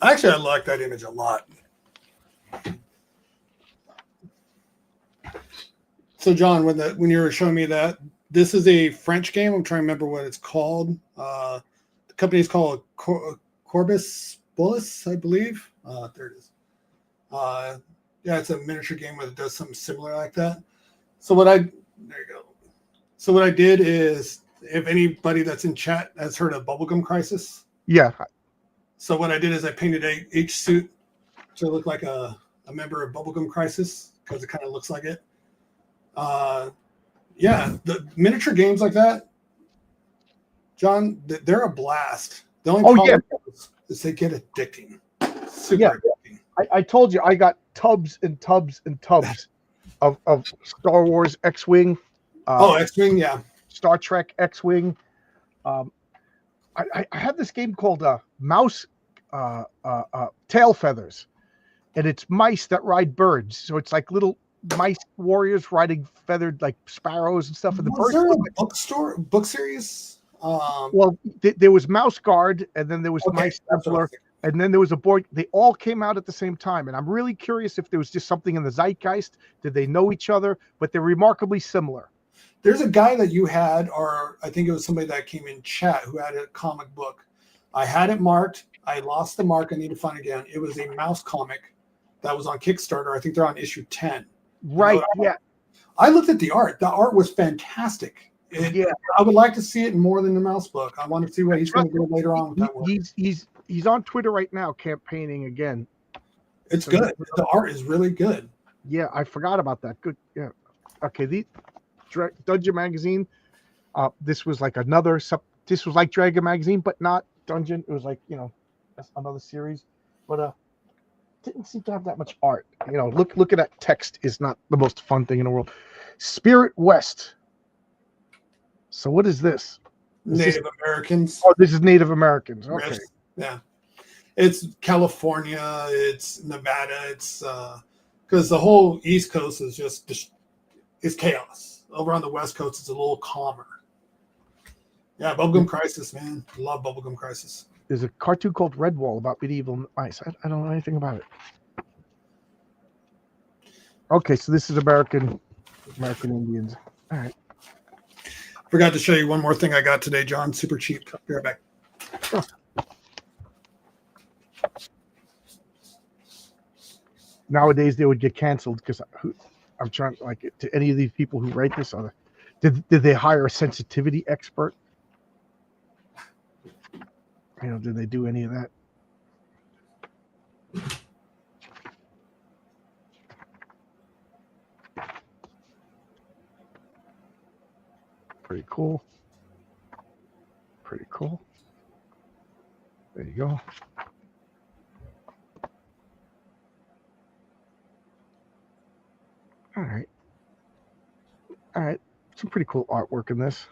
Actually, I like that image a lot. So, John, when you were showing me that, this is a French game. I'm trying to remember what it's called. The company is called Corbis Bullis, I believe. There it is. It's a miniature game that does something similar like that. There you go. So what I did is, if anybody that's in chat has heard of Bubblegum Crisis. Yeah. So what I did is I painted each suit to look like a member of Bubblegum Crisis because it kind of looks like it. The miniature games like that, John, they're a blast. The only problem is they get addicting. Super addicting. I told you I got tubs and tubs and tubs of Star Wars X-Wing. X-Wing, yeah. Star Trek X-Wing. I have this game called Mouse Tail Feathers, and it's mice that ride birds. So it's like little mice warriors riding feathered like sparrows and stuff. And the Was there a book series? There was Mouse Guard, and then there was Mice Templar, and then there was a board. They all came out at the same time, and I'm really curious if there was just something in the zeitgeist. Did they know each other? But they're remarkably similar. There's a guy that you had, or I think it was somebody that came in chat who had a comic book. I had it marked. I lost the mark. I need to find it again. It was a mouse comic that was on Kickstarter. I think they're on issue 10. Right. Yeah. I looked at the art. The art was fantastic. Yeah, I would like to see it more than the mouse book. I want to see what he's going to do later on with that work. He's on Twitter right now campaigning again. It's good. The art is really good. Yeah, I forgot about that. Good. Yeah. Okay. The Dungeon Magazine. This was like this was like Dragon Magazine, but not Dungeon. It was like, another series, but didn't seem to have that much art. Look at that text is not the most fun thing in the world. Spirit West. So what is this? Native Americans. Oh, this is Native Americans. Okay. Yeah. It's California, it's Nevada, it's because the whole East Coast is it's chaos. Over on the West Coast, it's a little calmer. Yeah, Bubblegum Crisis, man. Love Bubblegum Crisis. There's a cartoon called Redwall about medieval ice. I don't know anything about it. Okay, so this is American Indians. All right. Forgot to show you one more thing I got today, John. Super cheap. Be right back. Oh. Nowadays they would get canceled because I'm trying to any of these people who write this did they hire a sensitivity expert? Did they do any of that? Pretty cool. Pretty cool. There you go. All right. Some pretty cool artwork in this.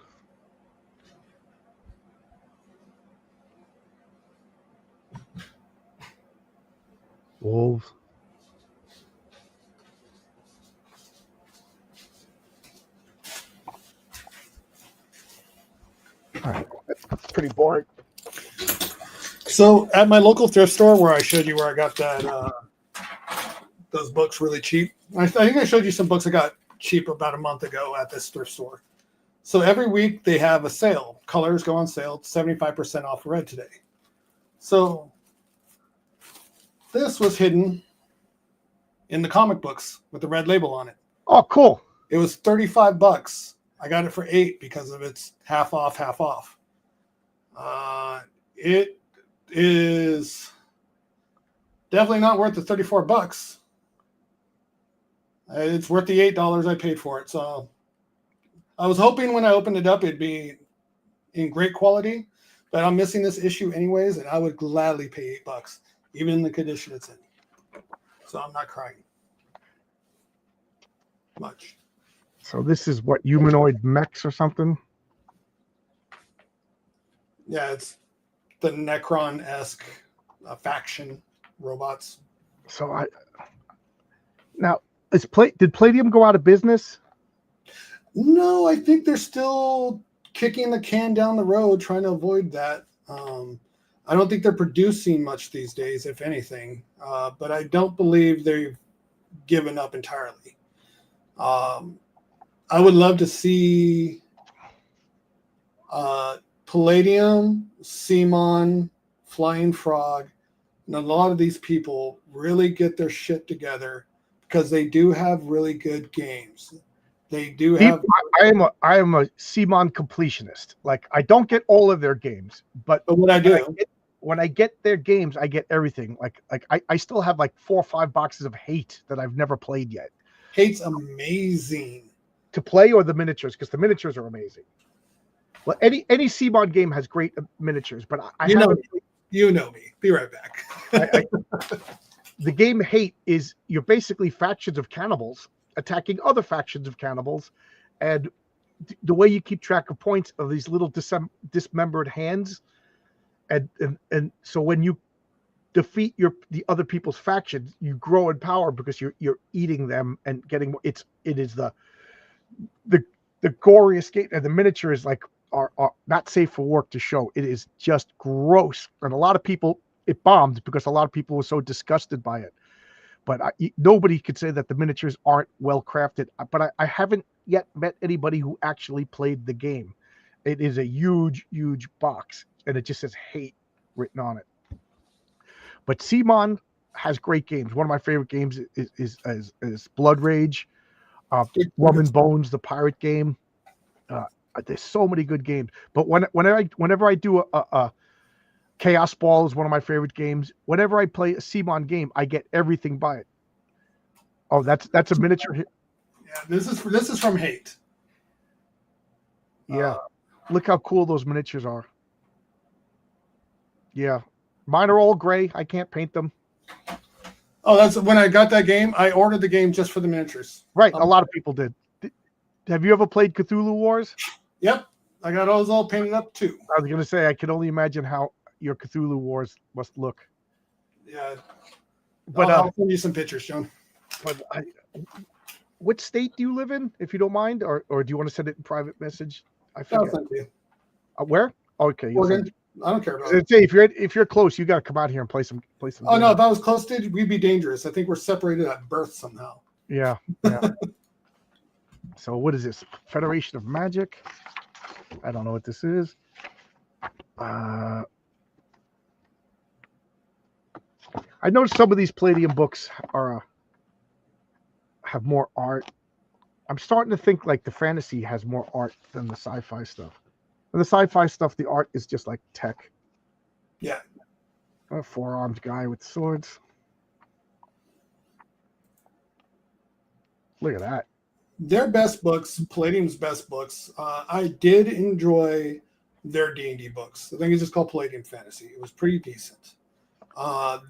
Wolves. All right. That's pretty boring. So at my local thrift store where I showed you where I got that those books really cheap. I think I showed you some books I got cheap about a month ago at this thrift store. So every week they have a sale. Colors go on sale, 75% off red today. So this was hidden in the comic books with the red label on it. Oh, cool. It was $35. I got it for $8 because of its half off. It is definitely not worth the $34. It's worth the $8 I paid for it. So I was hoping when I opened it up, it'd be in great quality, but I'm missing this issue anyways, and I would gladly pay $8, even in the condition it's in. So I'm not crying much. So this is what, humanoid mechs or something? Yeah, it's the Necron-esque faction robots. So did Palladium go out of business? No, I think they're still kicking the can down the road, trying to avoid that. I don't think they're producing much these days, if anything. But I don't believe they've given up entirely. I would love to see Palladium, Simon, Flying Frog, and a lot of these people really get their shit together because they do have really good games. They do have. I am a Simon completionist. Like, I don't get all of their games, but what I do when I get their games, I get everything. Like I still have like 4 or 5 boxes of Hate that I've never played yet. Hate's amazing to play, or the miniatures, because the miniatures are amazing. Well, any Simon game has great miniatures, but you know me. Be right back. The game Hate is you're basically factions of cannibals attacking other factions of cannibals, and the way you keep track of points of these little dismembered hands, and so when you defeat the other people's factions, you grow in power because you're eating them and getting more. It is the goriest game, and the miniatures are not safe for work to show. It is just gross, and a lot of people, it bombed because a lot of people were so disgusted by it. But nobody could say that the miniatures aren't well crafted. But I haven't yet met anybody who actually played the game. It is a huge, huge box, and it just says Hate written on it. But Simon has great games. One of my favorite games is Blood Rage, Rum and Bones, the pirate game. There's so many good games. But whenever I do a Chaos Ball is one of my favorite games. Whenever I play a Simon game, I get everything by it. Oh, that's a miniature. Yeah, this is from Hate. Yeah, look how cool those miniatures are. Yeah, mine are all gray. I can't paint them. Oh, that's when I got that game. I ordered the game just for the miniatures. Right, a lot of people did. Have you ever played Cthulhu Wars? Yep, I got those all painted up too. I was gonna say I can only imagine how your Cthulhu Wars must look. Yeah, but I'll send you some pictures, John. But what state do you live in, if you don't mind, or do you want to send it in private message? I forget. Thank you. Where? Okay, Oregon. I don't care about it. If you're close, you got to come out here and play some. Oh no, if I was close to, we'd be dangerous. I think we're separated at birth somehow. Yeah. So what is this? Federation of Magic? I don't know what this is. I noticed some of these Palladium books have more art. I'm starting to think like the fantasy has more art than the sci-fi stuff. And the sci-fi stuff, the art is just like tech. Yeah. A four-armed guy with swords. Look at that. Their best books, Palladium's best books. I did enjoy their D&D books. I think it's just called Palladium Fantasy. It was pretty decent.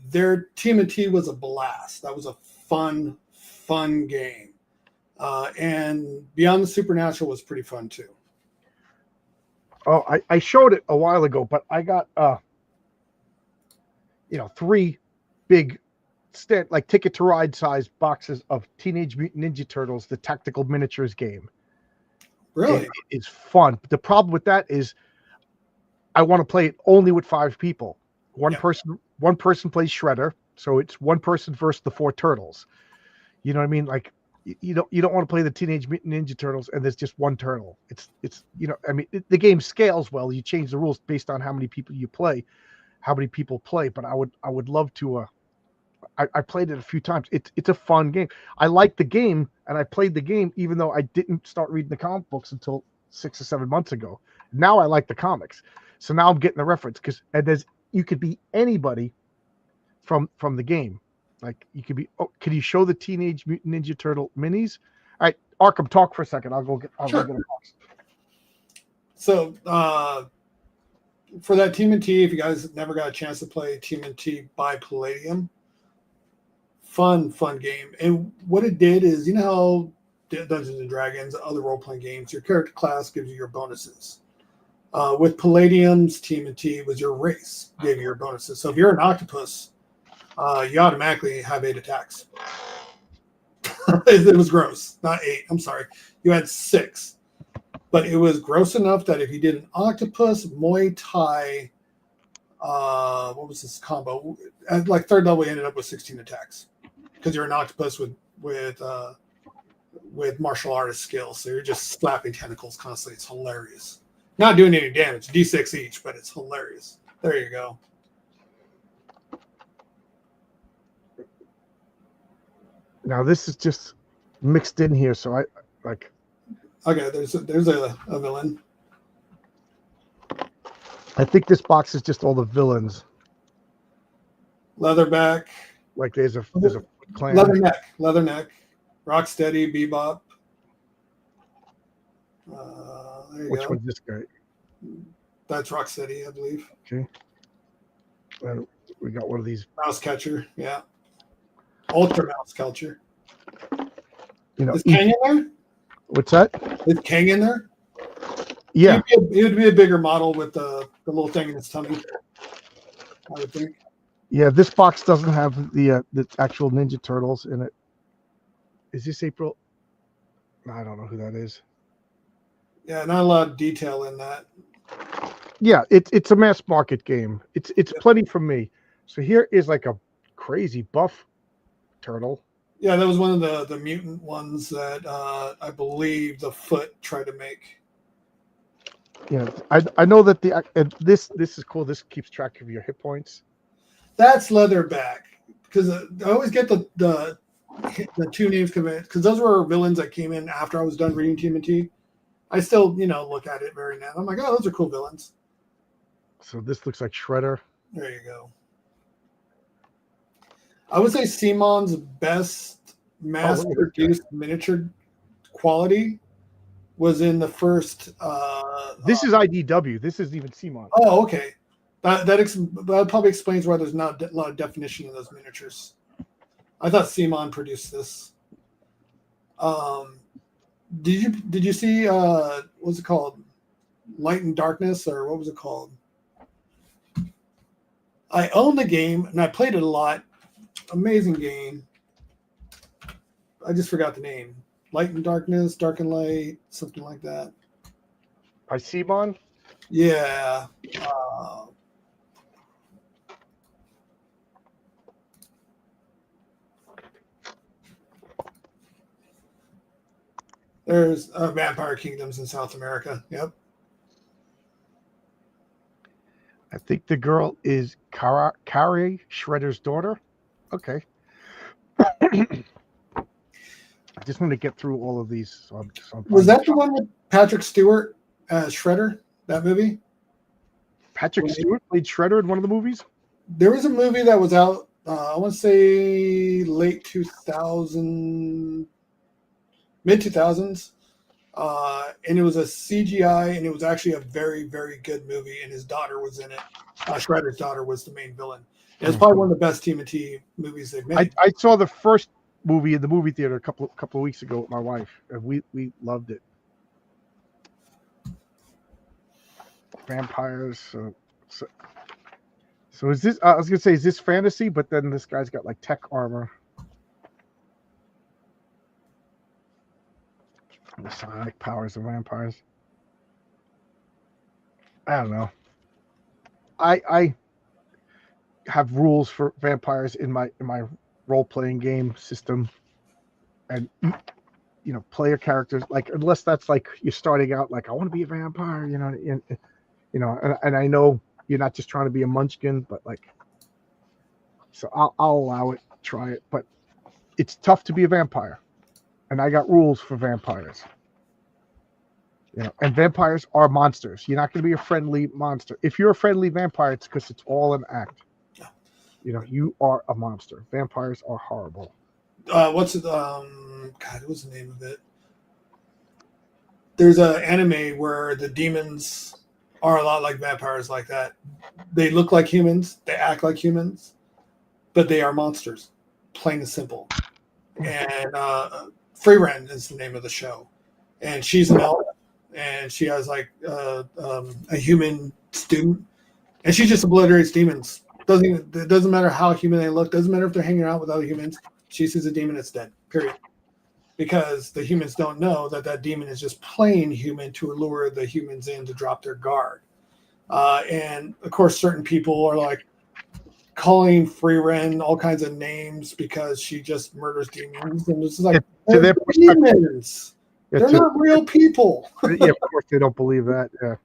Their TMNT was a blast. That was a fun game. And Beyond the Supernatural was pretty fun too. Oh, I showed it a while ago, but I got 3 big like Ticket to Ride size boxes of Teenage Mutant Ninja Turtles, the tactical miniatures game. Really? It's fun. But the problem with that is I want to play it only with 5 people. One person plays Shredder, so it's one person versus the 4 turtles. You know what I mean? Like you don't want to play the Teenage Mutant Ninja Turtles and there's just one turtle. It's the game scales well. You change the rules based on how many people you play, how many people play. But I would love to. I played it a few times. It's a fun game. I like the game, and I played the game even though I didn't start reading the comic books until 6 or 7 months ago. Now I like the comics, so now I'm getting the reference you could be anybody from the game. Like you could be. Oh, can you show the Teenage Mutant Ninja Turtle minis? All right, Arkham, talk for a second. I'll go get a box. So for that TMNT, if you guys never got a chance to play TMNT by Palladium, fun game. And what it did is, you know how Dungeons and Dragons, other role-playing games, your character class gives you your bonuses. With Palladium's TMNT was your race gave you your bonuses. So if you're an octopus, you automatically have 8 attacks. It was gross. Not 8. I'm sorry. You had 6. But it was gross enough that if you did an octopus, Muay Thai, what was this combo? At like 3rd level, you ended up with 16 attacks. Because you're an octopus with martial artist skills. So you're just slapping tentacles constantly. It's hilarious. Not doing any damage. D6 each, but it's hilarious. There you go. Now this is just mixed in here, so I like. Okay, there's a villain. I think this box is just all the villains. Leatherback. Like there's a clan. Leatherneck. Rocksteady, Bebop. There you Which go. one's this guy? That's Rocksteady, I believe. Okay. And we got one of these. Mouse Catcher, yeah. Ultra Mouse Catcher. Is Kang in there? What's that? Is Kang in there? Yeah. It would be a bigger model with the little thing in its tummy, I would think. Yeah, this box doesn't have the actual Ninja Turtles in it. Is this April? I don't know who that is. Yeah, not a lot of detail in that. Yeah, it's a mass market game. It's plenty for me. So here is like a crazy buff turtle. Yeah, that was one of the mutant ones that I believe the Foot tried to make. Yeah, I know that this is cool. This keeps track of your hit points. That's Leatherback, because I always get the 2 names committed, because those were villains that came in after I was done reading TMNT. I still, look at it very now. I'm like, oh, those are cool villains. So this looks like Shredder. There you go. I would say Simon's best mass-produced miniature quality was in the first. This is IDW. This isn't even Simon. Oh, okay. That probably explains why there's not a lot of definition in those miniatures. I thought Simon produced this. Did you see what's it called? Light and Darkness, or what was it called? I own the game and I played it a lot. Amazing game. I just forgot the name. Light and Darkness, Dark and Light, something like that. By Simon? Yeah. There's Vampire Kingdoms in South America. Yep. I think the girl is Carrie Shredder's daughter. Okay. I just want to get through all of these. Was that the one with Patrick Stewart as Shredder? That movie? Patrick Stewart played Shredder in one of the movies? There was a movie that was out, I want to say late 2000, mid 2000s. And it was a CGI, and it was actually a very, very good movie, and his daughter was in it. Shredder's daughter was the main villain. And it's probably one of the best TMNT movies they've made. I saw the first movie in the movie theater a couple of weeks ago with my wife, and we loved it. Vampires. So is this? I was gonna say, is this fantasy? But then this guy's got like tech armor. The psionic powers of vampires. I don't know. I have rules for vampires in my role-playing game system, and player characters, like, unless that's like you're starting out like, I want to be a vampire, and I know you're not just trying to be a munchkin, but like, so I'll allow it, try it, but it's tough to be a vampire, and I got rules for vampires. And vampires are monsters. You're not going to be a friendly monster. If you're a friendly vampire, it's because it's all an act. You are a monster. Vampires are horrible. What's it? God, what's the name of it? There's an anime where the demons are a lot like vampires, like that. They look like humans, they act like humans, but they are monsters, plain and simple. And Free Ren is the name of the show, and she's an elf, and she has like a human student, and she just obliterates demons. It doesn't matter how human they look. Doesn't matter if they're hanging out with other humans. She sees a demon, it's dead. Period. Because the humans don't know that demon is just plain human to lure the humans in to drop their guard. And of course, certain people are like calling Free Ren all kinds of names because she just murders demons, and it's like, they're demons. They're not real people. Yeah, of course they don't believe that. Yeah.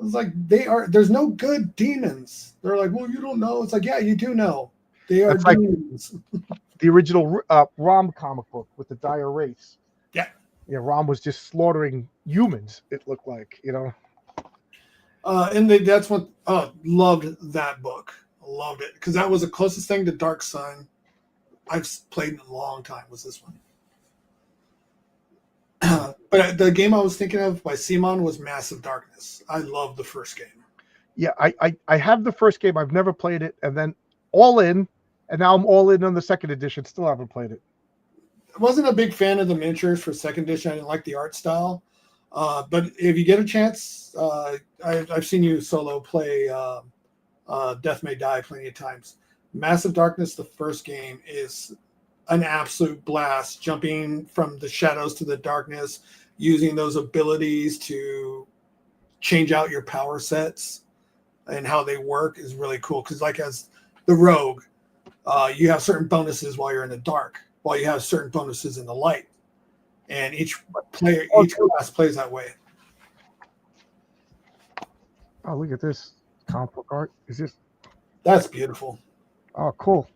It's like there's no good demons. They're like, well, you don't know. It's like, yeah, you do know. They are demons. Like the original Rom comic book with the dire race. Yeah. Yeah, Rom was just slaughtering humans, it looked like, And that's what loved that book. Loved it. Because that was the closest thing to Dark Sun I've played in a long time, was this one. But the game I was thinking of by Simon was Massive Darkness. I love the first game. Yeah, I have the first game. I've never played it, and then All In, and now I'm all in on the second edition. Still haven't played it. I wasn't a big fan of the miniatures for second edition. I didn't like the art style. But if you get a chance, I've seen you solo play Death May Die plenty of times. Massive Darkness, the first game, is an absolute blast, jumping from the shadows to the darkness, using those abilities to change out your power sets and how they work is really cool. Because like as the rogue, you have certain bonuses while you're in the dark, while you have certain bonuses in the light. And each class plays that way. Oh, look at this comic book art. Is this? That's beautiful. Oh, cool.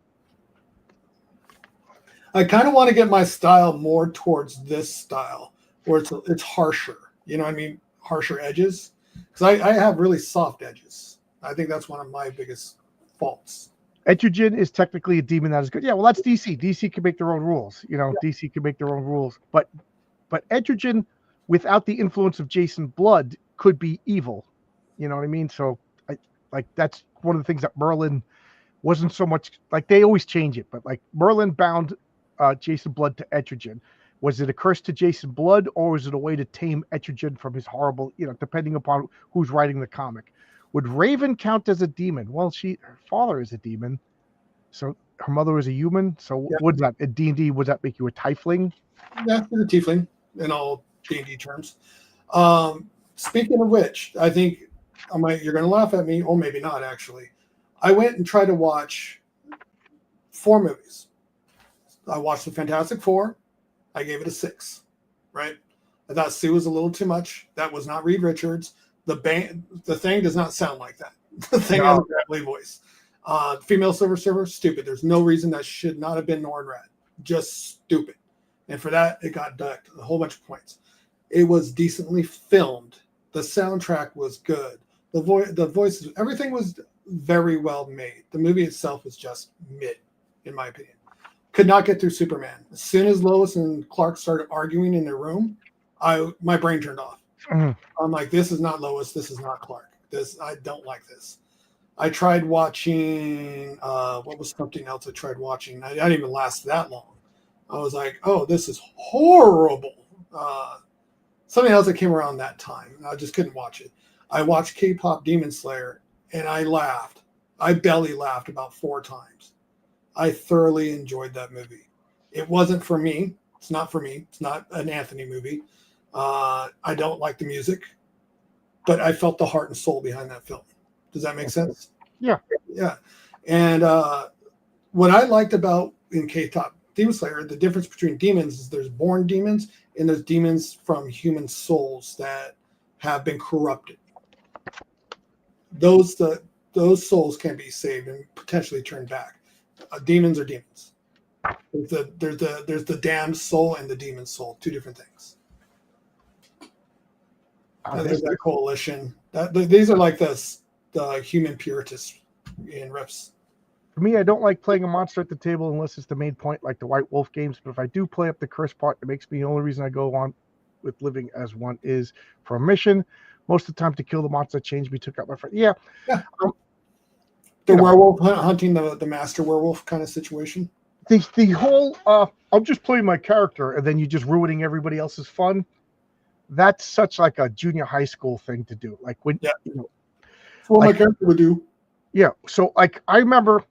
I kind of want to get my style more towards this style, or it's harsher. You know what I mean? Harsher edges. Because I have really soft edges. I think that's one of my biggest faults. Etrigan is technically a demon that is good. Yeah, well, that's DC. DC can make their own rules. DC can make their own rules. But Etrigan, without the influence of Jason Blood, could be evil. You know what I mean? So, that's one of the things that Merlin wasn't so much like. They always change it, but like Merlin bound Jason Blood to Etrigan. Was it a curse to Jason Blood, or was it a way to tame Etrigan from his horrible? Depending upon who's writing the comic. Would Raven count as a demon? Well, her father is a demon, so her mother is a human. So Would that in D&D? Would that make you a tiefling? Yeah, a tiefling in all D&D terms. Speaking of which, I think you're going to laugh at me, or maybe not. Actually, I went and tried to watch 4 movies. I watched the Fantastic Four. I gave it a 6. Right? I thought Sue was a little too much. That was not Reed Richards. The Thing does not sound like that. The Thing has a gravelly voice. Female Silver Surfer, stupid. There's no reason that should not have been Norrin Radd. Just stupid. And for that, it got ducked a whole bunch of points. It was decently filmed. The soundtrack was good. The voices, everything was very well made. The movie itself was just mid, in my opinion. Could not get through Superman. As soon as Lois and Clark started arguing in their room, my brain turned off. Mm-hmm. I'm like, this is not Lois. This is not Clark. I don't like this. I tried watching, what was something else I tried watching? I didn't even last that long. I was like, oh, this is horrible. Something else that came around that time. And I just couldn't watch it. I watched K-pop Demon Slayer, and I laughed. I belly laughed about 4 times. I thoroughly enjoyed that movie. It wasn't for me. It's not for me. It's not an Anthony movie. I don't like the music, but I felt the heart and soul behind that film. Does that make sense? Yeah. Yeah. And what I liked about in K-Top Demon Slayer, the difference between demons is there's born demons and there's demons from human souls that have been corrupted. Those souls can be saved and potentially turned back. Demons are demons. There's the damned soul and the demon soul, 2 different things. There's that coalition. These are like the human puritists in riffs. For me, I don't like playing a monster at the table unless it's the main point, like the White Wolf games. But if I do play up the curse part, it makes me the only reason I go on with living as one is for a mission. Most of the time to kill the monster that changed me, took out my friend. Yeah. The werewolf hunting the master werewolf kind of situation. The whole I'm just playing my character and then you're just ruining everybody else's fun. That's such like a junior high school thing to do. Like when that's what my character would do. Yeah. So like I remember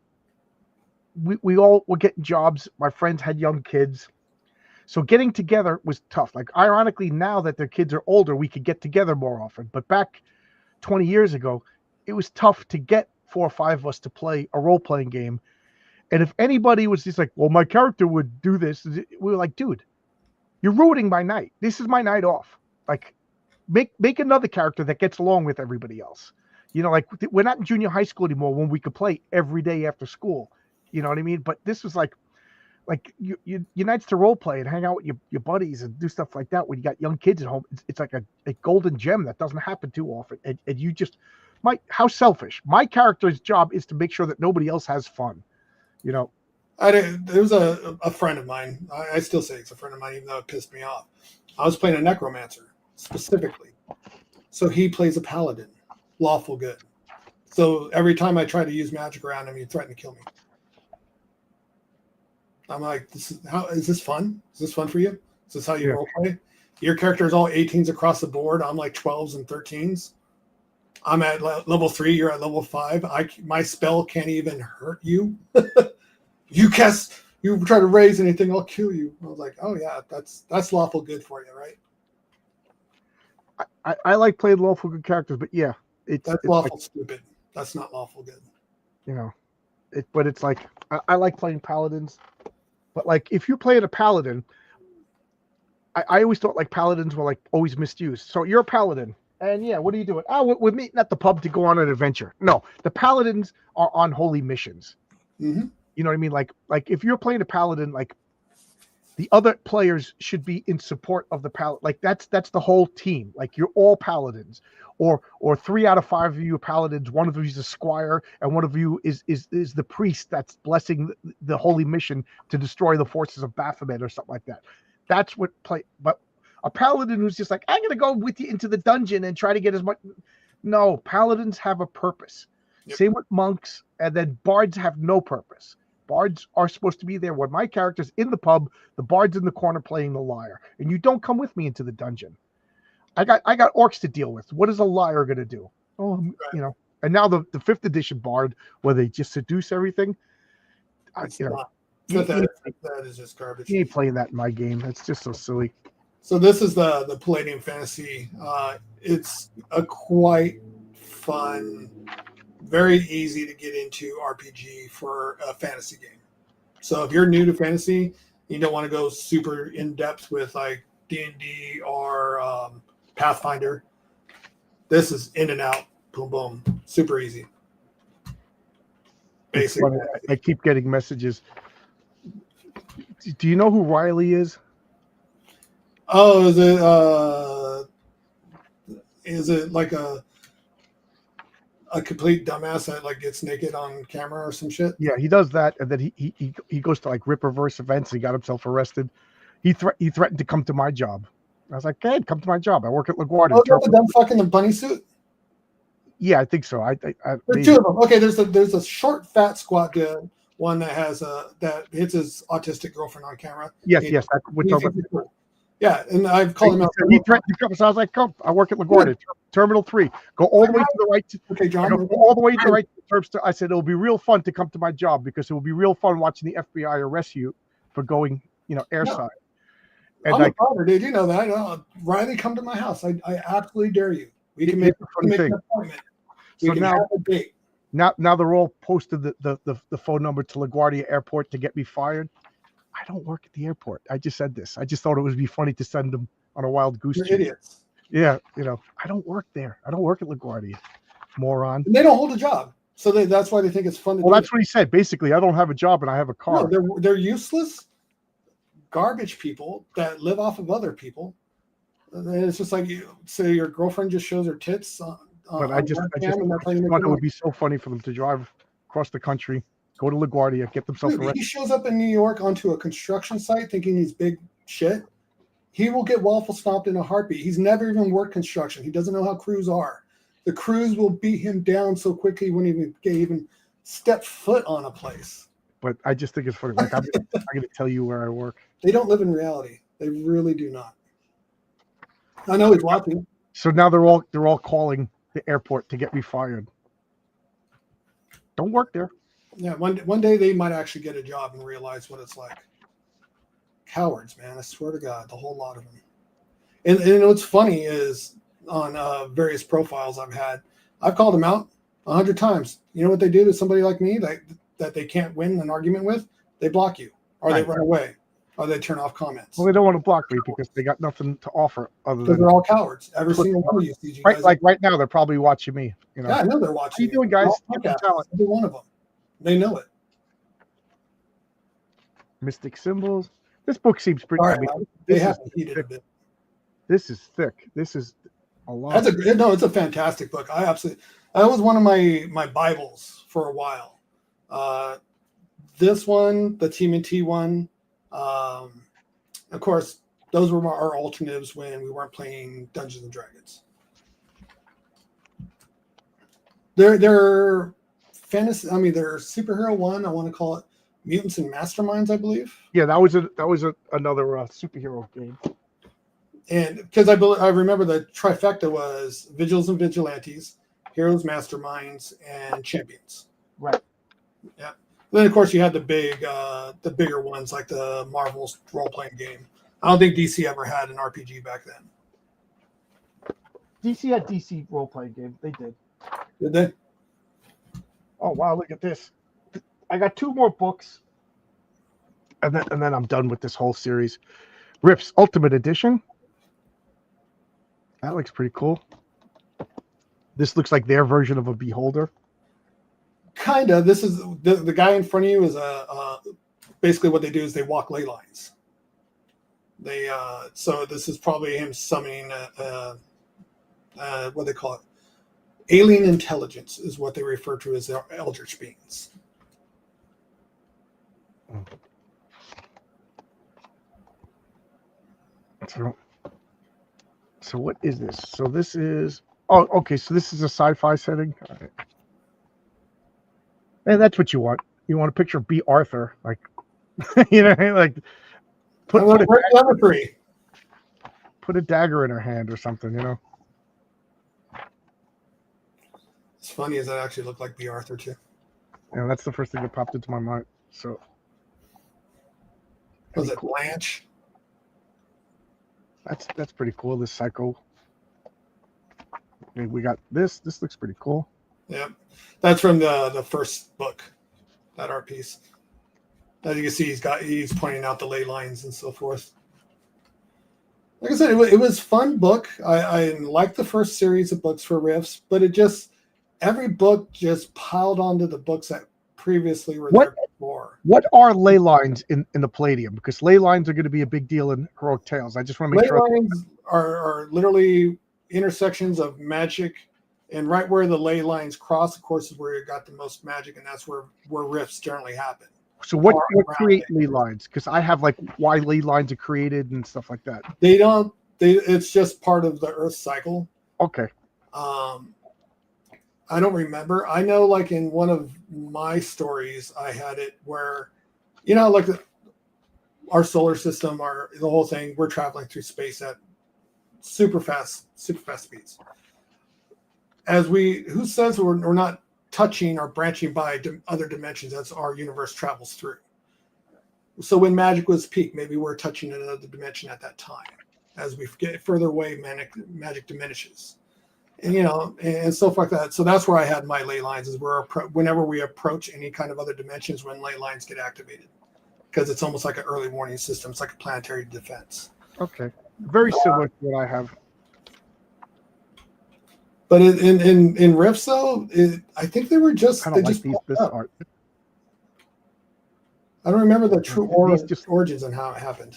we all were getting jobs. My friends had young kids. So getting together was tough. Like ironically, now that their kids are older, we could get together more often. But back 20 years ago, it was tough to get 4 or 5 of us to play a role-playing game. And if anybody was just like, well, my character would do this, we were like, dude, you're ruining my night. This is my night off. Like, make another character that gets along with everybody else. Like we're not in junior high school anymore when we could play every day after school. You know what I mean? But this was like your nights to role play and hang out with your buddies and do stuff like that when you got young kids at home. It's like a golden gem that doesn't happen too often. And you just how selfish. My character's job is to make sure that nobody else has fun. There was a friend of mine. I still say it's a friend of mine, even though it pissed me off. I was playing a necromancer specifically. So he plays a paladin, lawful good. So every time I try to use magic around him, he threatened to kill me. I'm like, is this fun? Is this fun for you? Is this how you role play? Your character is all 18s across the board. I'm like 12s and 13s. I'm at level 3. You're at level 5. My spell can't even hurt you. You try to raise anything, I'll kill you. I was like, oh yeah, that's lawful good for you, right? I like playing lawful good characters, but yeah, it's lawful like, stupid. That's not lawful good. But it's like I like playing paladins. But like if you're playing a paladin, I always thought like paladins were like always misused. So you're a paladin, and what are you doing? Oh, we're meeting at the pub to go on an adventure. No, the paladins are on holy missions. Mm-hmm. You know what I mean? Like if you're playing a paladin, like The other players should be in support of the paladin. Like that's the whole team. Like you're all paladins, or 3 out of 5 of you are paladins. One of you is a squire, and one of you is the priest that's blessing the holy mission to destroy the forces of Baphomet or something like that. That's what play. But a paladin who's just like, I'm gonna go with you into the dungeon and try to get as much. No, paladins have a purpose. Yep. Same with monks, and then bards have no purpose. Bards are supposed to be there when my character's in the pub, the bard's in the corner playing the lyre, and you don't come with me into the dungeon. I got orcs to deal with. What is a liar going to do? Oh, you know. And now the 5th edition bard, where they just seduce everything. That is just garbage. You ain't playing that in my game. It's just so silly. So this is the Palladium Fantasy. It's a quite fun, very easy to get into RPG for a fantasy game. So if you're new to fantasy, you don't want to go super in depth with like D&D or Pathfinder. This is in and out, boom, boom, super easy. Basically, I keep getting messages. Do you know who Riley is? Oh, is it like a complete dumbass that like gets naked on camera or some shit? Yeah, he does that, and then he goes to like rip reverse events. He got himself arrested. He threatened to come to my job. I was like, "Hey, come to my job. I work at LaGuardia." Oh, the dumb fucking the bunny suit. Yeah, I think so. There's 2 of them. Okay, there's a short, fat, squat dude. One that has that hits his autistic girlfriend on camera. Yes. We're talking about. Cool. Yeah, and I've called him out. He threatened to come, so I was like, "Come, I work at LaGuardia, Terminal 3. Go all the way to the right." Okay, John. Go all the way to the right. I said it'll be real fun to come to my job because it will be real fun watching the FBI arrest you for going, airside. And I'm a father, dude. You know that. Riley, come to my house. I absolutely dare you. We can make an appointment. We can have a date. Now they're all posted the phone number to LaGuardia Airport to get me fired. I don't work at the airport. I just said this. I just thought it would be funny to send them on a wild goose chase. Idiots. Yeah, I don't work there. I don't work at LaGuardia. Moron. And they don't hold a job, so that's why they think it's fun. Well, that's what he said. Basically, I don't have a job and I have a car. No, they're useless, garbage people that live off of other people. And it's just like you say, your girlfriend just shows her tits. But I just thought it would be so funny for them to drive across the country, go to LaGuardia, get themselves arrested. He shows up in New York onto a construction site thinking he's big shit. He will get waffle stomped in a heartbeat. He's never even worked construction. He doesn't know how crews are. The crews will beat him down so quickly when he even step foot on a place. But I just think it's funny. Like I'm going to tell you where I work. They don't live in reality. They really do not. I know he's watching. So now they're all calling the airport to get me fired. Don't work there. Yeah, one day they might actually get a job and realize what it's like. Cowards, man! I swear to God, the whole lot of them. And what's funny is on various profiles I've called them out 100 times. You know what they do to somebody like me that they can't win an argument with? They block you, or they run away, or they turn off comments. Well, they don't want to block me because they got nothing to offer other than they're all cowards. Every single one of you CG guys. Like right now, they're probably watching me. Yeah, I know they're watching. How you doing, guys? Every one of them. They know it. Mystic symbols. This book seems pretty. All right, they have to heat it a bit. This is thick. This is a lot. It's a fantastic book. That was one of my Bibles for a while. This one, the TMNT one, of course, those were our alternatives when we weren't playing Dungeons and Dragons. They're fantasy. I mean, they're superhero one. I want to call it Mutants and Masterminds, I believe. Yeah, that was another superhero game. And because I remember the trifecta was Vigils and Vigilantes, Heroes, Masterminds, and Champions. Right. Yeah. Then of course you had the bigger ones like the Marvel's role-playing game. I don't think DC ever had an RPG back then. DC had DC role-playing game. They did. Did they? Oh wow! Look at this. I got 2 more books, and then I'm done with this whole series. Rips Ultimate Edition. That looks pretty cool. This looks like their version of a Beholder. Kinda. This is the guy in front of you is basically what they do is they walk ley lines. They so this is probably him summoning what they call it, alien intelligence is what they refer to as their eldritch beings. So what is this? So this is okay. So this is a sci-fi setting. All right. And that's what you want. You want a picture of B. Arthur, like like put a dagger in her hand or something, It's funny as that actually looked like B. Arthur too. Yeah, that's the first thing that popped into my mind. So was it Blanche? That's pretty cool. This Psycho. We got this. This looks pretty cool. Yep, that's from the first book, that art piece. As you can see, he's pointing out the ley lines and so forth. Like I said, it was fun book. I liked the first series of books for Rifts, but every book just piled onto the books that previously were there before. What are ley lines in the Palladium? Because ley lines are going to be a big deal in Heroic Tales. I just want to make sure. Ley lines are literally intersections of magic, and right where the ley lines cross, of course, is where you got the most magic, and that's where rifts generally happen. So what create ley lines? Because I have like why ley lines are created and stuff like that. It's just part of the Earth cycle. Okay. I don't remember. I know, like in one of my stories, I had it where, like our solar system, the whole thing, we're traveling through space at super fast speeds. Who says we're not touching or branching by other dimensions as our universe travels through? So when magic was peak, maybe we're touching another dimension at that time. As we get further away, magic diminishes. And stuff like that. So that's where I had my ley lines, is whenever we approach any kind of other dimensions, when ley lines get activated, because it's almost like an early warning system. It's like a planetary defense. Okay, very similar to what I have. But in Rifts, though, I think they were just. I don't like this art. I don't remember the true origins and how it happened.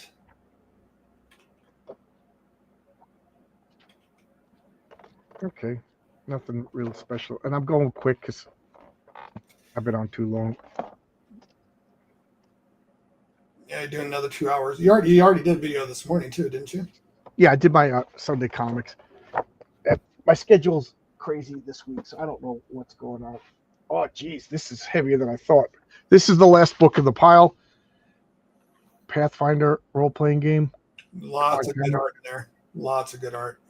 Okay, nothing real special, and I'm going quick because I've been on too long. Yeah, you're doing another 2 hours. You already did video this morning too, didn't you? Yeah, I did my Sunday comics. My schedule's crazy this week, so I don't know what's going on. Oh, geez, this is heavier than I thought. This is the last book of the pile. Pathfinder role-playing game. Lots of good art in there. Lots of good art.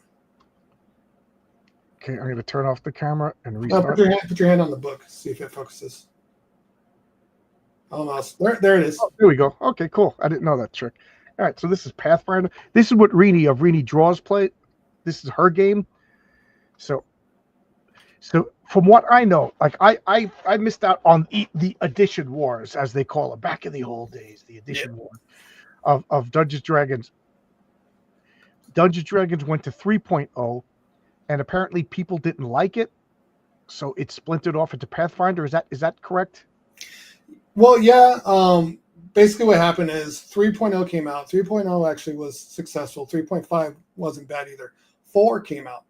Okay, I'm going to turn off the camera and restart. Put your hand on the book. See if it focuses. Almost. There it is. Oh, there we go. Okay, cool. I didn't know that trick. All right, so this is Pathfinder. This is what Rini of Rini Draws play. This is her game. So from what I know, like I missed out on the Edition Wars, as they call it, back in the old days, the Edition War of Dungeons & Dragons. Dungeons & Dragons went to 3.0. And apparently people didn't like it, so it splintered off into Pathfinder. Is that correct? Well, yeah. Basically what happened is 3.0 came out. 3.0 actually was successful. 3.5 wasn't bad either. 4 came out.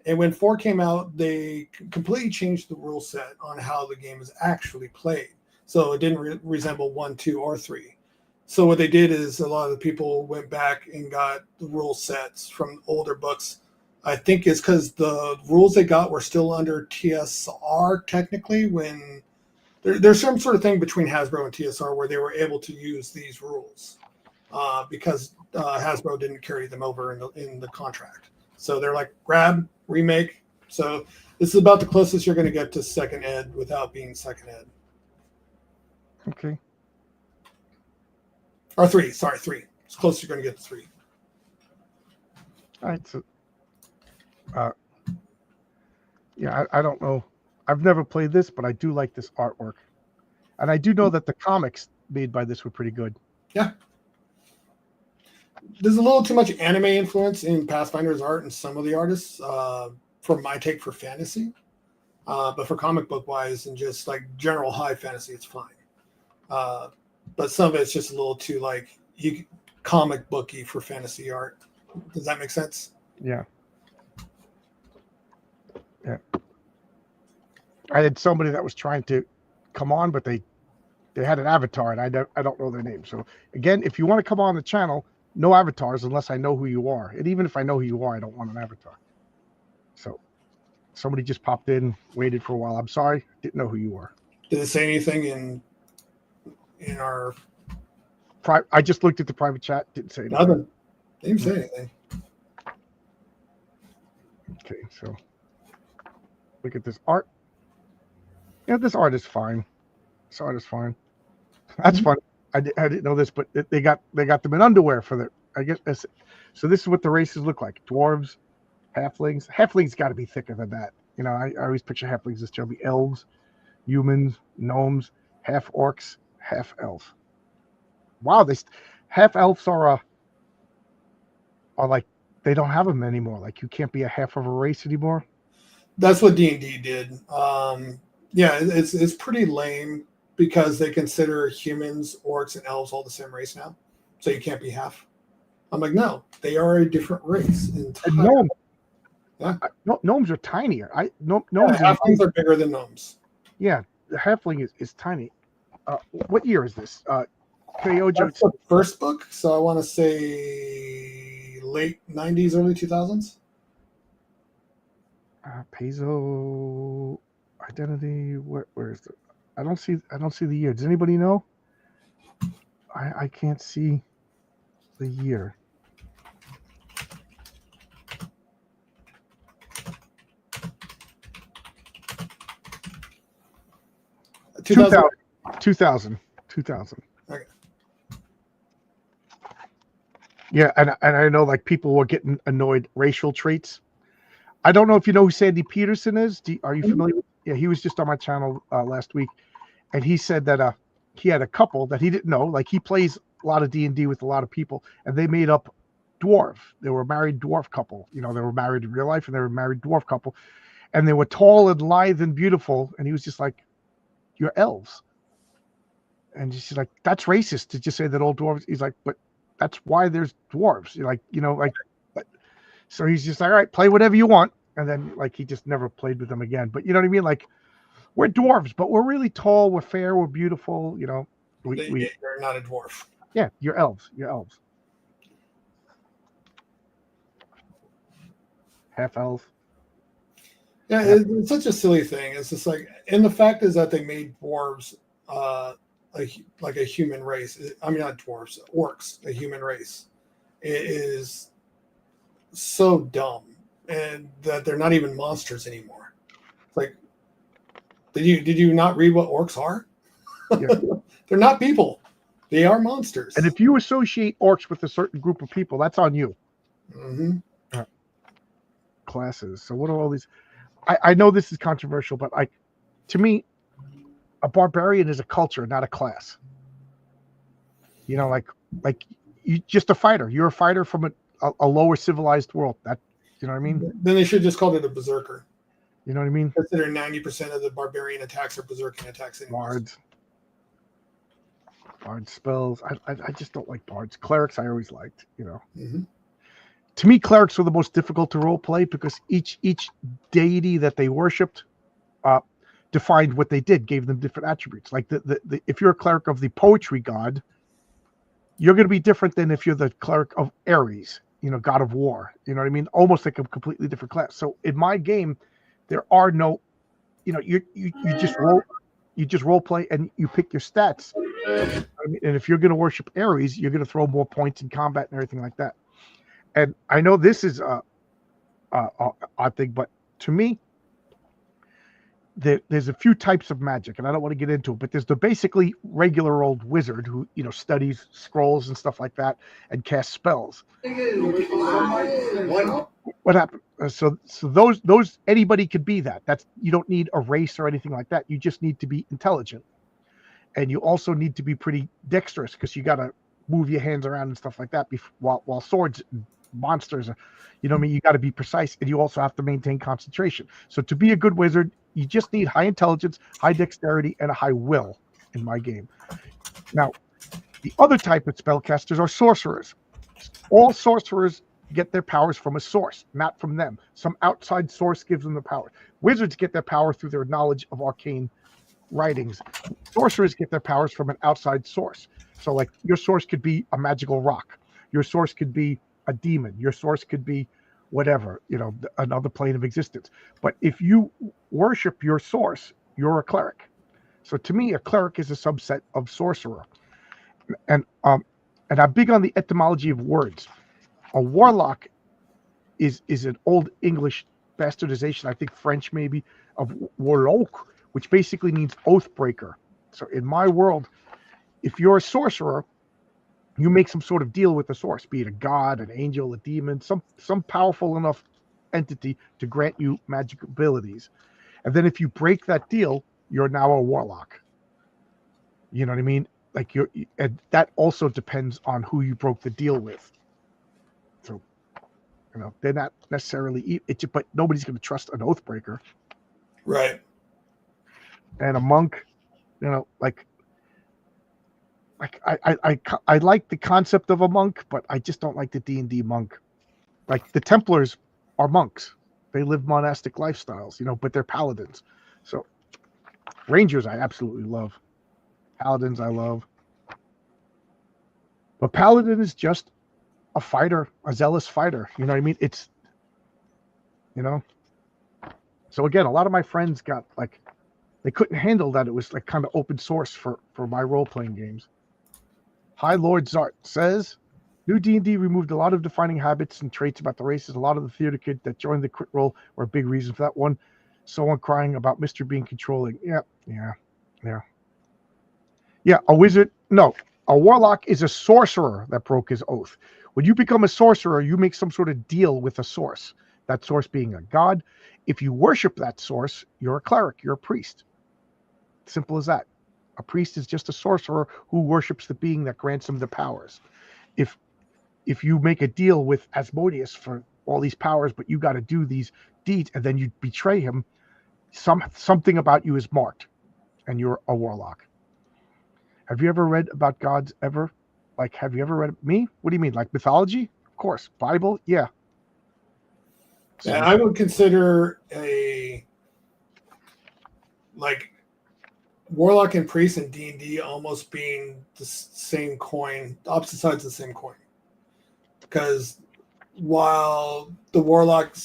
And when 4 came out, they completely changed the rule set on how the game is actually played. So it didn't resemble 1, 2, or 3. So what they did is a lot of the people went back and got the rule sets from older books. I think it's because the rules they got were still under TSR technically, when there's some sort of thing between Hasbro and TSR where they were able to use these rules because Hasbro didn't carry them over in the contract. So they're like, grab, remake. So this is about the closest you're going to get to second ed without being second ed. Okay. Or 3. Sorry, 3. It's close you're going to get to 3. All right, so yeah, I don't know. I've never played this, but I do like this artwork. And I do know that the comics made by this were pretty good. Yeah. There's a little too much anime influence in Pathfinder's art and some of the artists, for my take for fantasy. But for comic book wise and just like general high fantasy, it's fine. But some of it's just a little too comic booky for fantasy art. Does that make sense? Yeah. Yeah. I had somebody that was trying to come on, but they had an avatar, and I don't know their name. So again, if you want to come on the channel, no avatars unless I know who you are. And even if I know who you are, I don't want an avatar. So somebody just popped in, waited for a while. I'm sorry, didn't know who you were. Did it say anything in our? I just looked at the private chat. Didn't say anything. Nothing. Didn't say anything. Okay, so look at this art. Yeah, this art is fine. This art is fine. That's fun. I didn't know this, but they got them in underwear for their. I guess so. This is what the races look like: dwarves, halflings. Halflings got to be thicker than that. You know, I always picture halflings as generally elves, humans, gnomes, half orcs, half elves. Wow, half elves are like they don't have them anymore. Like you can't be a half of a race anymore. That's what D&D did. Yeah, it's pretty lame because they consider humans, orcs, and elves all the same race now. So you can't be half. I'm like, no, they are a different race. Gnomes, yeah. Gnomes are tinier. Gnomes halflings are bigger than gnomes. Yeah, the halfling is tiny. What year is this? That's the first book, so I want to say late 90s, early 2000s. Peso identity. Where is it? I don't see the year. Does anybody know? I can't see the year. 2000. Okay. Yeah, and I know like people were getting annoyed racial traits. I don't know if you know who Sandy Peterson is. Are you familiar with? Yeah, he was just on my channel last week, and he said that he had a couple that he didn't know. Like he plays a lot of D&D with a lot of people, and they made up dwarf. They were a married dwarf couple. You know, they were married in real life, and they were a married dwarf couple, and they were tall and lithe and beautiful. And he was just like, "You're elves." And she's like, "That's racist to just say that all dwarves." He's like, "But that's why there's dwarves." You're like, you know, like. So he's just like, all right, play whatever you want. And then like he just never played with them again. But you know what I mean? Like we're dwarves, but we're really tall, we're fair, we're beautiful, you know. You're not a dwarf. Yeah, you're elves. You're elves. Half elf. Yeah, it's such a silly thing. It's just like, and the fact is that they made dwarves like a human race. I mean, not dwarves, orcs, a human race. It is so dumb, and that they're not even monsters anymore. Like, did you not read what orcs are? Yeah. They're not people; they are monsters. And if you associate orcs with a certain group of people, that's on you. Mm-hmm. Classes. So what are all these? I know this is controversial, but to me, a barbarian is a culture, not a class. You know, like you just a fighter. You're a fighter from a lower civilized world. That, you know what I mean? Then they should just call it a berserker. You know what I mean? Consider 90% of the barbarian attacks are berserking attacks anymore. Bard spells. I just don't like bards. Clerics I always liked, you know. Mm-hmm. To me, clerics were the most difficult to role play because each deity that they worshipped defined what they did, gave them different attributes. Like the if you're a cleric of the poetry god, you're going to be different than if you're the cleric of Ares, you know, god of war. You know what I mean? Almost like a completely different class. So in my game, there are no, you know, you just role play and you pick your stats. I mean, and if you're going to worship Ares, you're going to throw more points in combat and everything like that. And I know this is a odd thing, but to me, there's a few types of magic, and I don't want to get into it, but there's the basically regular old wizard who, you know, studies scrolls and stuff like that and casts spells. What happened? So those anybody could be that. That's, you don't need a race or anything like that. You just need to be intelligent, and you also need to be pretty dexterous because you got to move your hands around and stuff like that. While swords, monsters, you know what I mean, you got to be precise, and you also have to maintain concentration. So to be a good wizard, you just need high intelligence, high dexterity, and a high will in my game. Now, The other type of spellcasters are sorcerers. All sorcerers get their powers from a source, not from them. Some outside source gives them the power. Wizards get their power through their knowledge of arcane writings. Sorcerers get their powers from an outside source. So, like, your source could be a magical rock. Your source could be a demon. Your source could be whatever, another plane of existence. But if you worship your source, you're a cleric. So to me, a cleric is a subset of sorcerer. And I'm big on the etymology of words. A warlock is an old English bastardization, I think French maybe, of warlock, which basically means oath breaker. So in my world, if you're a sorcerer, you make some sort of deal with the source, be it a god, an angel, a demon, some powerful enough entity to grant you magic abilities. And then if you break that deal, you're now a warlock. You know what I mean? Like, and that also depends on who you broke the deal with. So, they're not necessarily but nobody's going to trust an oath breaker, right? And a monk, like I like the concept of a monk, but I just don't like the D&D monk. Like, the Templars are monks; they live monastic lifestyles, but they're paladins. So, Rangers I absolutely love. Paladins I love. But Paladin is just a fighter, a zealous fighter. You know what I mean? It's, So again, a lot of my friends got, like, they couldn't handle that it was, like, kind of open source for my role-playing games. High Lord Zart says, new D&D removed a lot of defining habits and traits about the races. A lot of the theater kids that joined the crit role were a big reason for that one. Someone crying about Mr. being controlling. Yeah. A wizard. No, a warlock is a sorcerer that broke his oath. When you become a sorcerer, you make some sort of deal with a source. That source being a god. If you worship that source, you're a cleric. You're a priest. Simple as that. A priest is just a sorcerer who worships the being that grants him the powers. If you make a deal with Asmodeus for all these powers, but you got to do these deeds, and then you betray him, something about you is marked, and you're a warlock. Have you ever read about gods ever? Like, have you ever read me? What do you mean? Like mythology? Of course. Bible? Yeah. So, I would consider warlock and priest and D&D almost being the same coin, opposite sides of the same coin. Because while the warlock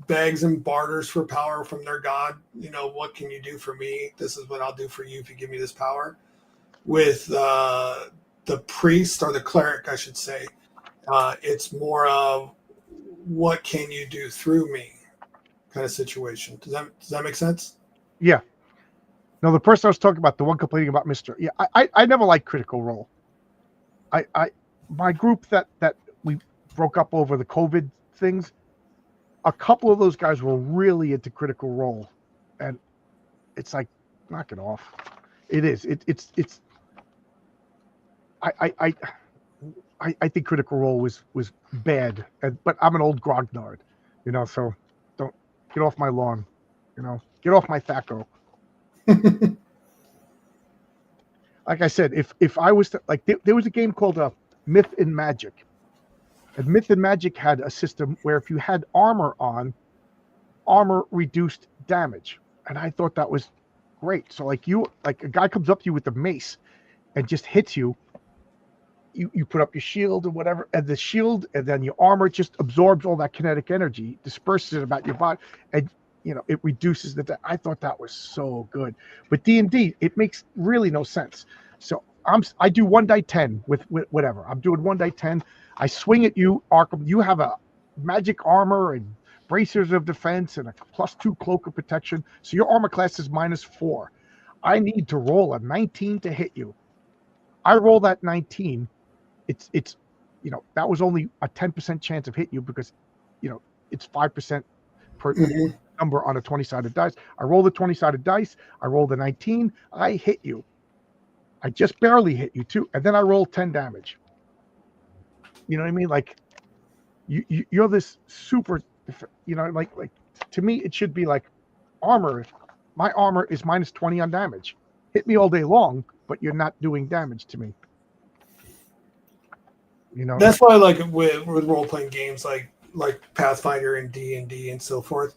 begs and barters for power from their god, what can you do for me? This is what I'll do for you if you give me this power. With the priest, or the cleric, I should say, it's more of, what can you do through me kind of situation. Does that make sense? Yeah. No, the person I was talking about, the one complaining about Mr. Yeah, I never liked Critical Role. My group that we broke up over the COVID things, a couple of those guys were really into Critical Role, and it's like, knock it off. It is. It's. I think Critical Role was bad, but I'm an old grognard, so don't get off my lawn, get off my thaco. Like I said, if I was to, like, there was a game called Myth and Magic, and Myth and Magic had a system where if you had armor on, armor reduced damage, and I thought that was great. So like a guy comes up to you with a mace and just hits you. You put up your shield or whatever, and the shield and then your armor just absorbs all that kinetic energy, disperses it about your body, and it reduces I thought that was so good. But D&D, it makes really no sense. So I do 1d10 with whatever. I'm doing 1d10. I swing at you, Arkham. You have a magic armor and bracers of defense and a +2 cloak of protection. So your armor class is -4. I need to roll a 19 to hit you. I roll that 19. It's that was only a 10% chance of hitting you because it's 5% per number on a 20-sided dice. I roll the 20-sided dice. I roll the 19. I hit you. I just barely hit you too, and then I roll 10 damage. You know what I mean? Like, you're this super, like to me it should be like armor. My armor is -20 on damage. Hit me all day long, but you're not doing damage to me. You know, That's why I like it with role playing games like Pathfinder and D&D and so forth.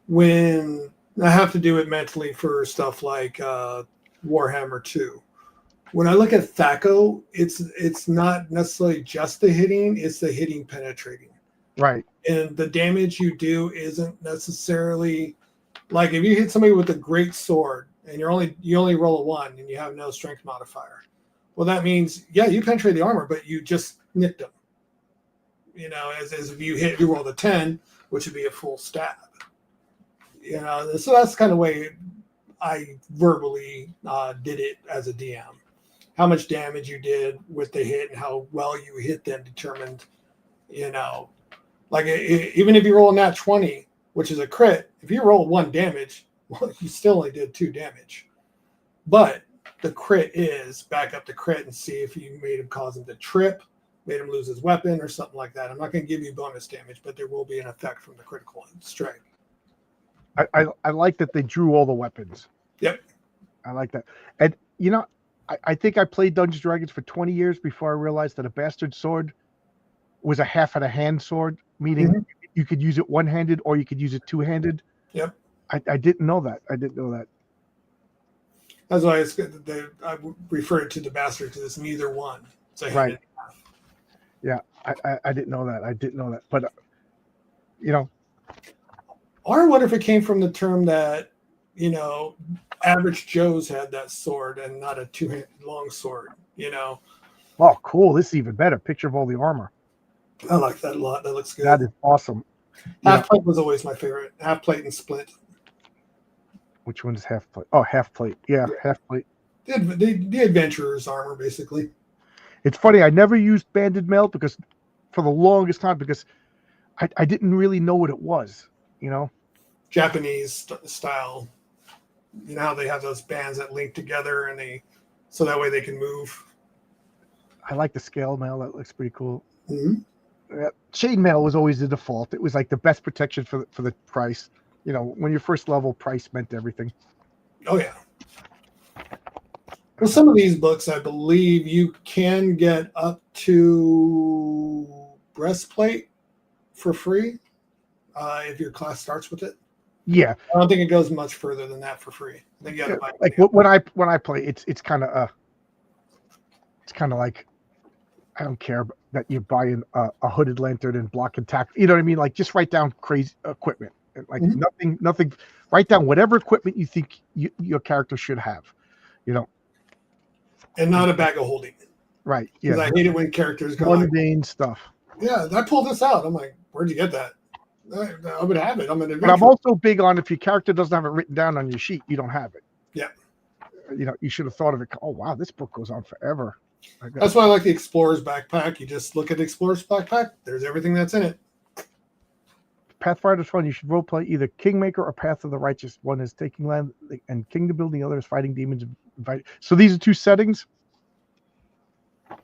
When I have to do it mentally for stuff like Warhammer 2. When I look at THACO, it's not necessarily just the hitting; it's the hitting penetrating. right? And the damage you do isn't necessarily like if you hit somebody with a great sword and you only roll a 1 and you have no strength modifier. Well, that means you penetrate the armor, but you just nicked them. You know, as if you rolled a 10, which would be a full stab. You know, so that's the kind of way I verbally did it as a DM. How much damage you did with the hit and how well you hit them determined, you know, like even if you roll a nat 20, which is a crit, if you roll 1 damage, well, you still only did 2 damage. But the crit is back up the crit and see if you made him cause him to trip, made him lose his weapon or something like that. I'm not going to give you bonus damage, but there will be an effect from the critical strike. I like that they drew all the weapons. Yep. I like that. And, you know, I think I played Dungeons & Dragons for 20 years before I realized that a bastard sword was a half and a hand sword, meaning you could use it one-handed or you could use it two-handed. Yep. I didn't know that. I didn't know that. That's why I referred to the bastard because it's neither one. It's a hand and a half. Yeah, I didn't know that. I didn't know that. But, you know. Or I wonder if it came from the term that, you know, average Joes had that sword and not a two-handed long sword, you know. Oh, cool. This is even better. Picture of all the armor. I like that a lot. That looks good. That is awesome. Half plate was always my favorite. Half plate and splint. Which one's half plate? Oh, half plate. Yeah, half plate. The adventurer's armor, basically. It's funny. I never used banded mail because for the longest time because I didn't really know what it was, you know. Japanese style. You know how they have those bands that link together and so that way they can move. I like the scale mail. That looks pretty cool. Mm-hmm. Chain mail was always the default. It was like the best protection for the price. You know, when you're first level, price meant everything. Oh yeah. Well, some of these books, I believe, you can get up to breastplate for free if your class starts with it. Yeah, I don't think it goes much further than that for free. I think you gotta buy it. Like when I play, it's kind of like I don't care that you're buying a hooded lantern and block and tack. You know what I mean? Like just write down crazy equipment. Like nothing. Write down whatever equipment you think your character should have. You know, and not a bag of holding. Right. Because I hate it when characters go mundane stuff. Yeah, I pulled this out. I'm like, where'd you get that? I would have it. I'm an adventurer. But I'm also big on if your character doesn't have it written down on your sheet, you don't have it. Yeah. You know, you should have thought of it. Oh wow, this book goes on forever. That's why I like the Explorer's Backpack. You just look at the Explorer's Backpack. There's everything that's in it. Pathfinder's fun. You should roleplay either Kingmaker or Path of the Righteous. One is taking land and kingdom building. The other is fighting demons. So these are 2 settings.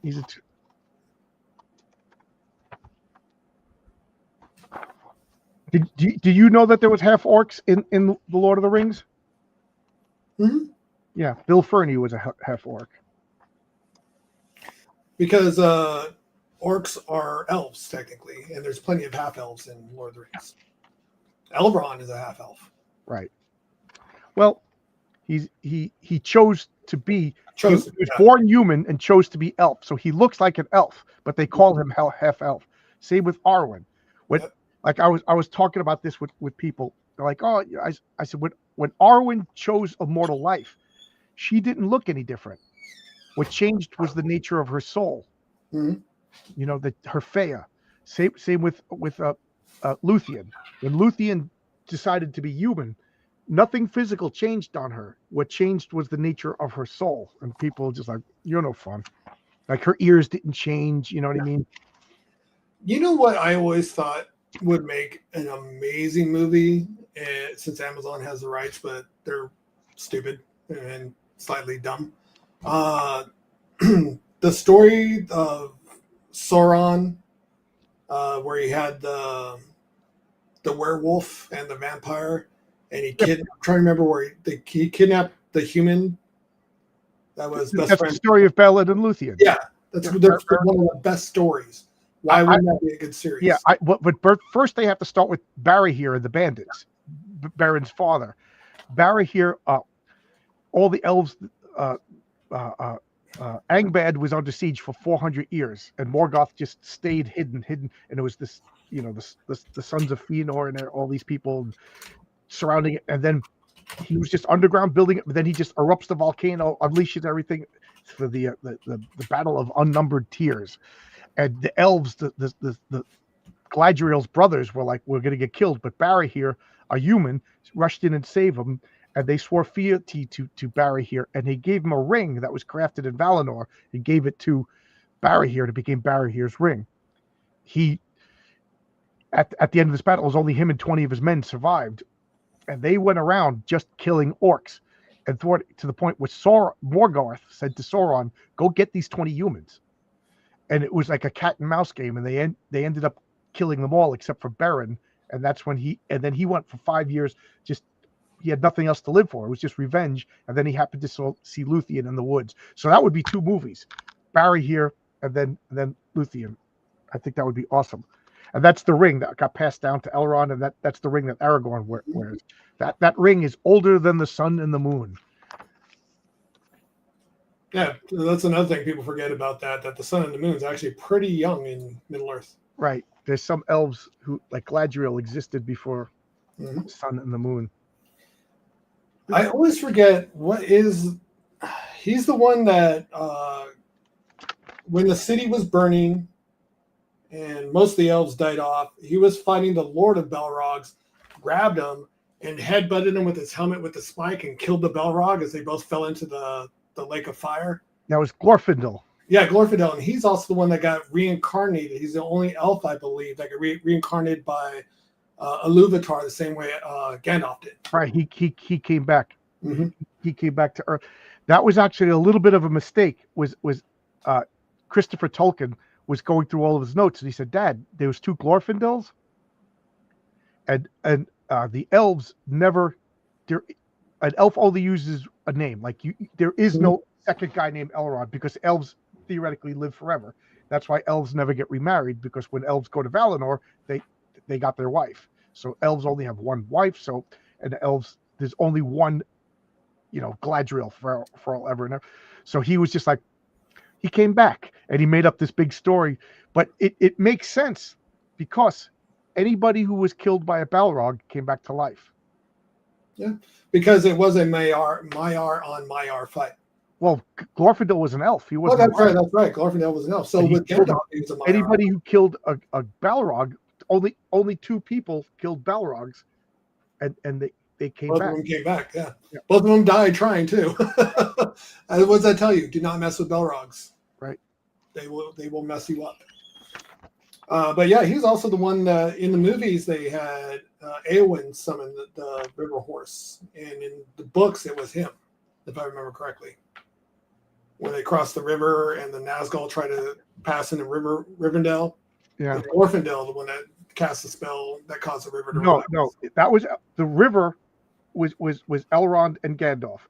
These are 2. Did you know that there was half orcs in the Lord of the Rings? Mm-hmm. Yeah, Bill Ferny was a half orc. Because orcs are elves technically, and there's plenty of half elves in Lord of the Rings. Elrond is a half elf. Right. Well, he chose to be. He was born human and chose to be elf, so he looks like an elf, but they call him half elf. Same with Arwen. Like I was talking about this with people. They're like, oh, I said when Arwen chose a mortal life, she didn't look any different. What changed was the nature of her soul. Mm-hmm. You know, her Fea. Same with Luthien. When Luthien decided to be human, nothing physical changed on her. What changed was the nature of her soul. And people just like, you're no fun. Like her ears didn't change. You know what I mean? You know what I always thought would make an amazing movie, since Amazon has the rights, but they're stupid and slightly dumb. The story of Sauron, where he had the werewolf and the vampire, and I'm trying to remember where he kidnapped the human that was best friend. The story of Ballad and Luthien. Yeah, That's Yeah, one of the best stories. Why wouldn't that be a good series? Yeah, but first they have to start with Barry here and the bandits. Baron's father. Barry here, all the elves, Angband was under siege for 400 years, and Morgoth just stayed hidden, and it was this, the sons of Fëanor and all these people surrounding it, and then he was just underground building it, but then he just erupts the volcano, unleashes everything for the battle of unnumbered tears, and the elves, the Galadriel's brothers were like, we're going to get killed, but Barry here, a human, rushed in and saved them, and they swore fealty to Barry here, and he gave him a ring that was crafted in Valinor, and gave it to Barry here to become Barry here's ring. He, at the end of this battle, it was only him and 20 of his men survived, and they went around just killing orcs, and to the point where Morgoth said to Sauron, go get these 20 humans. And it was like a cat and mouse game, and they ended up killing them all except for Beren, and that's when he went for 5 years, just he had nothing else to live for. It was just revenge, and then he happened to see Luthien in the woods. So that would be 2 movies, Barry here and then Luthien. I think that would be awesome. And that's the ring that got passed down to Elrond, and that's the ring that Aragorn wears. That ring is older than the sun and the moon. Yeah, that's another thing people forget about that the sun and the moon is actually pretty young in Middle-earth. Right. There's some elves who, like Galadriel, existed before the sun and the moon. I always forget he's the one that when the city was burning and most of the elves died off, he was fighting the Lord of Balrogs, grabbed him and headbutted him with his helmet with the spike and killed the Balrog as they both fell into the lake of fire. That was Glorfindel. Yeah, Glorfindel, and he's also the one that got reincarnated. He's the only elf, I believe, that got reincarnated by Iluvatar the same way Gandalf did. Right, he came back. Mm-hmm. He came back to Earth. That was actually a little bit of a mistake. Was Christopher Tolkien was going through all of his notes, and he said, "Dad, there was 2 Glorfindels, and the elves never. An elf only uses a name. Like there is no second guy named Elrond because elves theoretically live forever. That's why elves never get remarried, because when elves go to Valinor, they got their wife. So elves only have one wife. So and elves, there's only one, Galadriel for all ever and ever. So he was just like, he came back and he made up this big story, but it makes sense because anybody who was killed by a Balrog came back to life. Yeah, because it was a Maiar on Maiar fight. Well, Glorfindel was an elf. He wasn't. That's right. That's right. Glorfindel was an elf. So with Gandalf, he was a Maiar. Anybody who killed a Balrog, only 2 people killed Balrogs, and they came back. Both of them came back. Yeah. Both of them died trying too. And what does that tell you? Do not mess with Balrogs. Right. They will mess you up. But yeah, he's also the one in the movies they had Eowyn summon the river horse, and in the books it was him, if I remember correctly. When they crossed the river and the Nazgul tried to pass into Rivendell, yeah, Glorfindel, the one that cast the spell that caused the river to rise. No, that was the river was Elrond and Gandalf,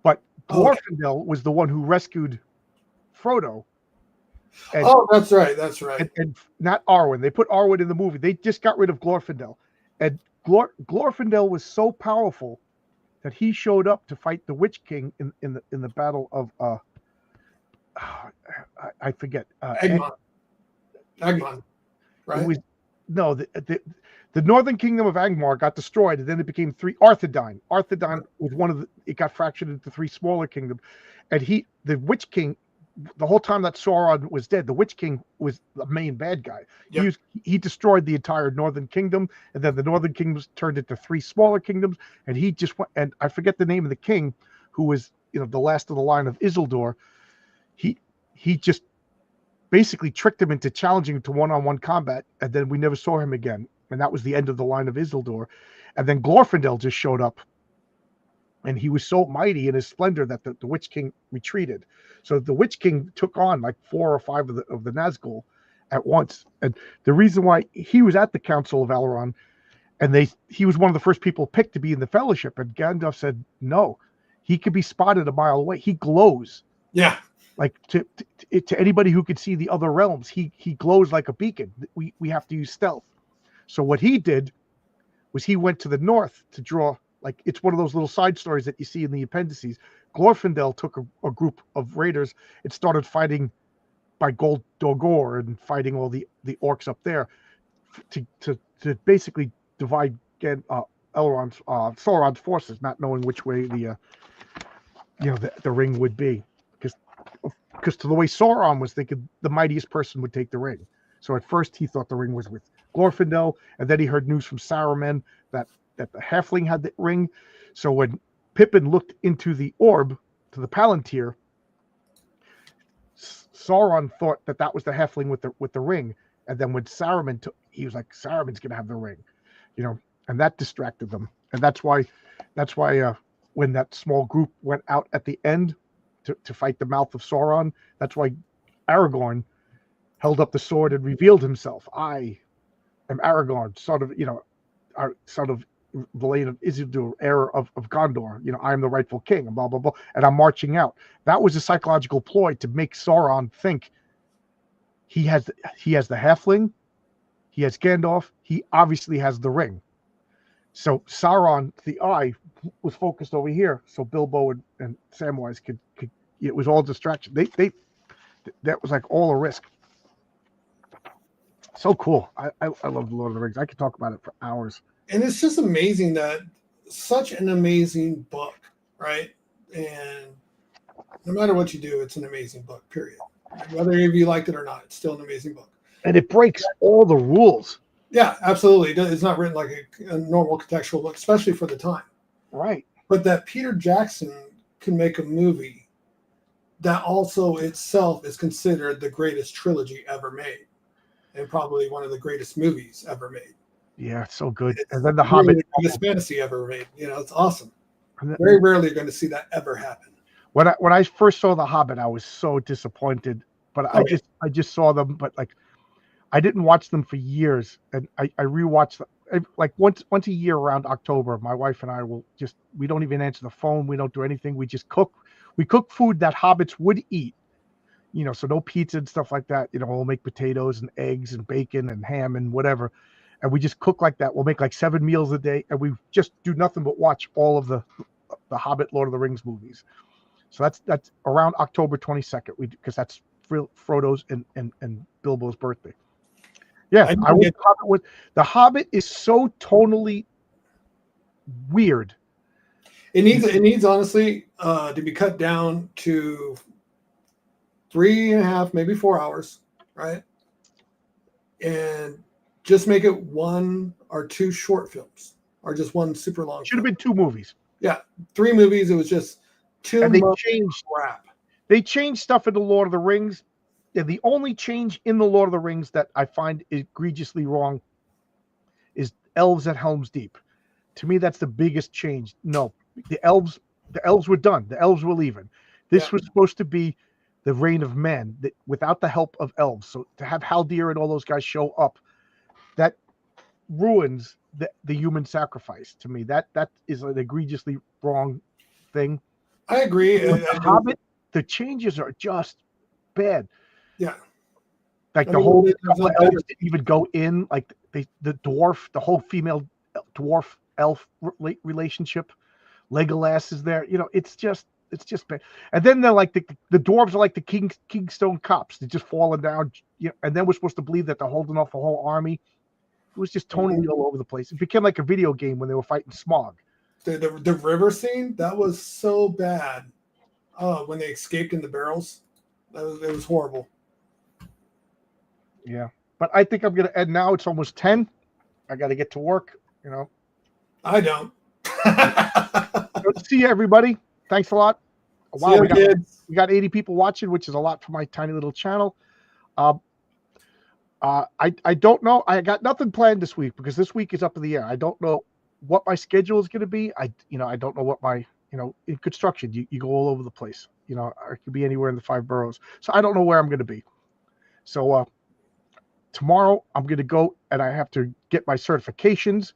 but Glorfindel was the one who rescued Frodo. And, that's right. And not Arwen. They put Arwen in the movie. They just got rid of Glorfindel. And Glorfindel was so powerful that he showed up to fight the Witch King in the battle of I forget. Egmont, right? It was, no, the Northern Kingdom of Angmar got destroyed, and then it became 3 Arthedain. Arthedain was it got fractured into 3 smaller kingdoms. And the Witch King, the whole time that Sauron was dead, the Witch King was the main bad guy. Yep. He destroyed the entire Northern Kingdom, and then the Northern Kingdoms turned into 3 smaller kingdoms, and he just went, and I forget the name of the king, who was the last of the line of Isildur. He just basically tricked him into challenging him to one-on-one combat, and then we never saw him again, and that was the end of the line of Isildur. And then Glorfindel just showed up, and he was so mighty in his splendor that the Witch King retreated. So the Witch King took on like 4 or 5 of the Nazgul at once. And the reason why he was at the Council of Elrond, and he was one of the first people picked to be in the Fellowship, and Gandalf said, no, he could be spotted a mile away. He glows. Yeah. Like to anybody who could see the other realms, he glows like a beacon. We have to use stealth. So what he did was he went to the north to draw. Like, it's one of those little side stories that you see in the appendices. Glorfindel took a group of raiders and started fighting by Gold Dogor and fighting all the orcs up there to basically divide Elrond's Sauron's forces, not knowing which way the ring would be, because to the way Sauron was thinking, the mightiest person would take the ring. So at first he thought the ring was with Glorfindel, and then he heard news from Saruman that the halfling had the ring. So when Pippin looked into the orb to the Palantir, Sauron thought that was the halfling with the ring, and then when Saruman took, he was like, Saruman's gonna have the ring, and that distracted them, and that's why when that small group went out at the end to fight the mouth of Sauron, that's why Aragorn held up the sword and revealed himself. I am Aragorn, son of Valain of Isildur, heir of Gondor. I am the rightful king, and blah blah blah. And I'm marching out. That was a psychological ploy to make Sauron think he has the halfling, he has Gandalf, he obviously has the ring. So Sauron, the eye, was focused over here, so Bilbo and Samwise could it was all distraction. They that was like all a risk. So cool. I love the Lord of the Rings. I could talk about it for hours. And it's just amazing that such an amazing book, right? And no matter what you do, it's an amazing book, period. Whether you liked it or not, it's still an amazing book. And it breaks all the rules. Yeah, absolutely. It's not written like a normal contextual book, especially for the time. Right. But that Peter Jackson can make a movie that also itself is considered the greatest trilogy ever made, and probably one of the greatest movies ever made. Yeah, it's so good. And then the Hobbit, the greatest fantasy ever made. It's awesome. Very rarely going to see that ever happen. When I first saw the Hobbit, I was so disappointed. But I just saw them, but like I didn't watch them for years, and I rewatched them like once a year around October. My wife and I we don't even answer the phone. We don't do anything. We just cook. We cook food that hobbits would eat. So no pizza and stuff like that. We'll make potatoes and eggs and bacon and ham and whatever. And we just cook like that. We'll make like 7 meals a day, and we just do nothing but watch all of the Hobbit, Lord of the Rings movies. So that's around October 22nd, because that's Frodo's and Bilbo's birthday. Yeah, The Hobbit is so tonally weird. It needs honestly to be cut down to 3.5, maybe 4 hours, right? And just make it 1 or 2 short films, or just 1 super long. Should have been 2 movies. Yeah, 3 movies. It was just 2. And they changed stuff in the Lord of the Rings. Yeah, the only change in the Lord of the Rings that I find egregiously wrong is elves at Helm's Deep. To me, that's the biggest change. No, the elves were done. The elves were leaving. This was supposed to be the reign of man, without the help of elves. So to have Haldir and all those guys show up, that ruins the human sacrifice. To me, that is an egregiously wrong thing. I agree. With the Hobbit, the changes are just bad. Yeah, like the whole elves didn't even go in. Like the whole female dwarf elf relationship. Legolas is there. It's just bad. And then they're like the dwarves are like the Kingstone cops. They're just falling down. And then we're supposed to believe that they're holding off a whole army. It was just totally all over the place. It became like a video game when they were fighting Smaug. The river scene, that was so bad. When they escaped in the barrels, it was horrible. Yeah, but I think I'm going to end now. It's almost 10. I got to get to work. I don't. See you, everybody. Thanks a lot. Wow, we got 80 people watching, which is a lot for my tiny little channel. I don't know. I got nothing planned this week because this week is up in the air. I don't know what my schedule is going to be. I don't know what my, in construction, you go all over the place. I could be anywhere in the 5 boroughs. So I don't know where I'm going to be. So tomorrow I'm going to go and I have to get my certifications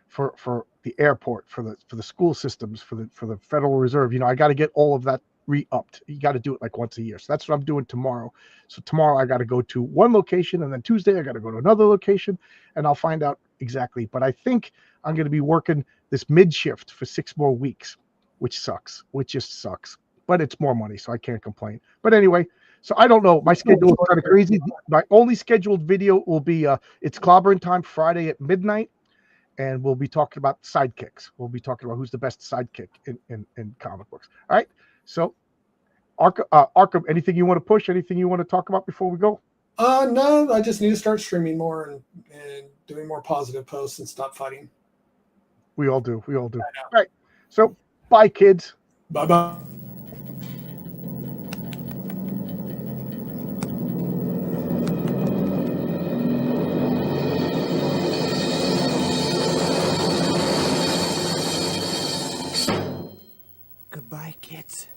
for the airport, for the school systems, for the Federal Reserve. I got to get all of that re-upped. You got to do it like once a year. So that's what I'm doing tomorrow. So tomorrow I got to go to one location, and then Tuesday I got to go to another location, and I'll find out exactly. But I think I'm going to be working this mid shift for 6 more weeks, which sucks, which just sucks. But it's more money, so I can't complain. But anyway, so I don't know. My schedule is kind of crazy. My only scheduled video will be it's clobbering time Friday at midnight, and we'll be talking about sidekicks. We'll be talking about who's the best sidekick in comic books. All right. So Arkham, anything you want to push? Anything you want to talk about before we go? No, I just need to start streaming more and doing more positive posts and stop fighting. We all do. All right. So bye, kids. Bye-bye. Goodbye, kids.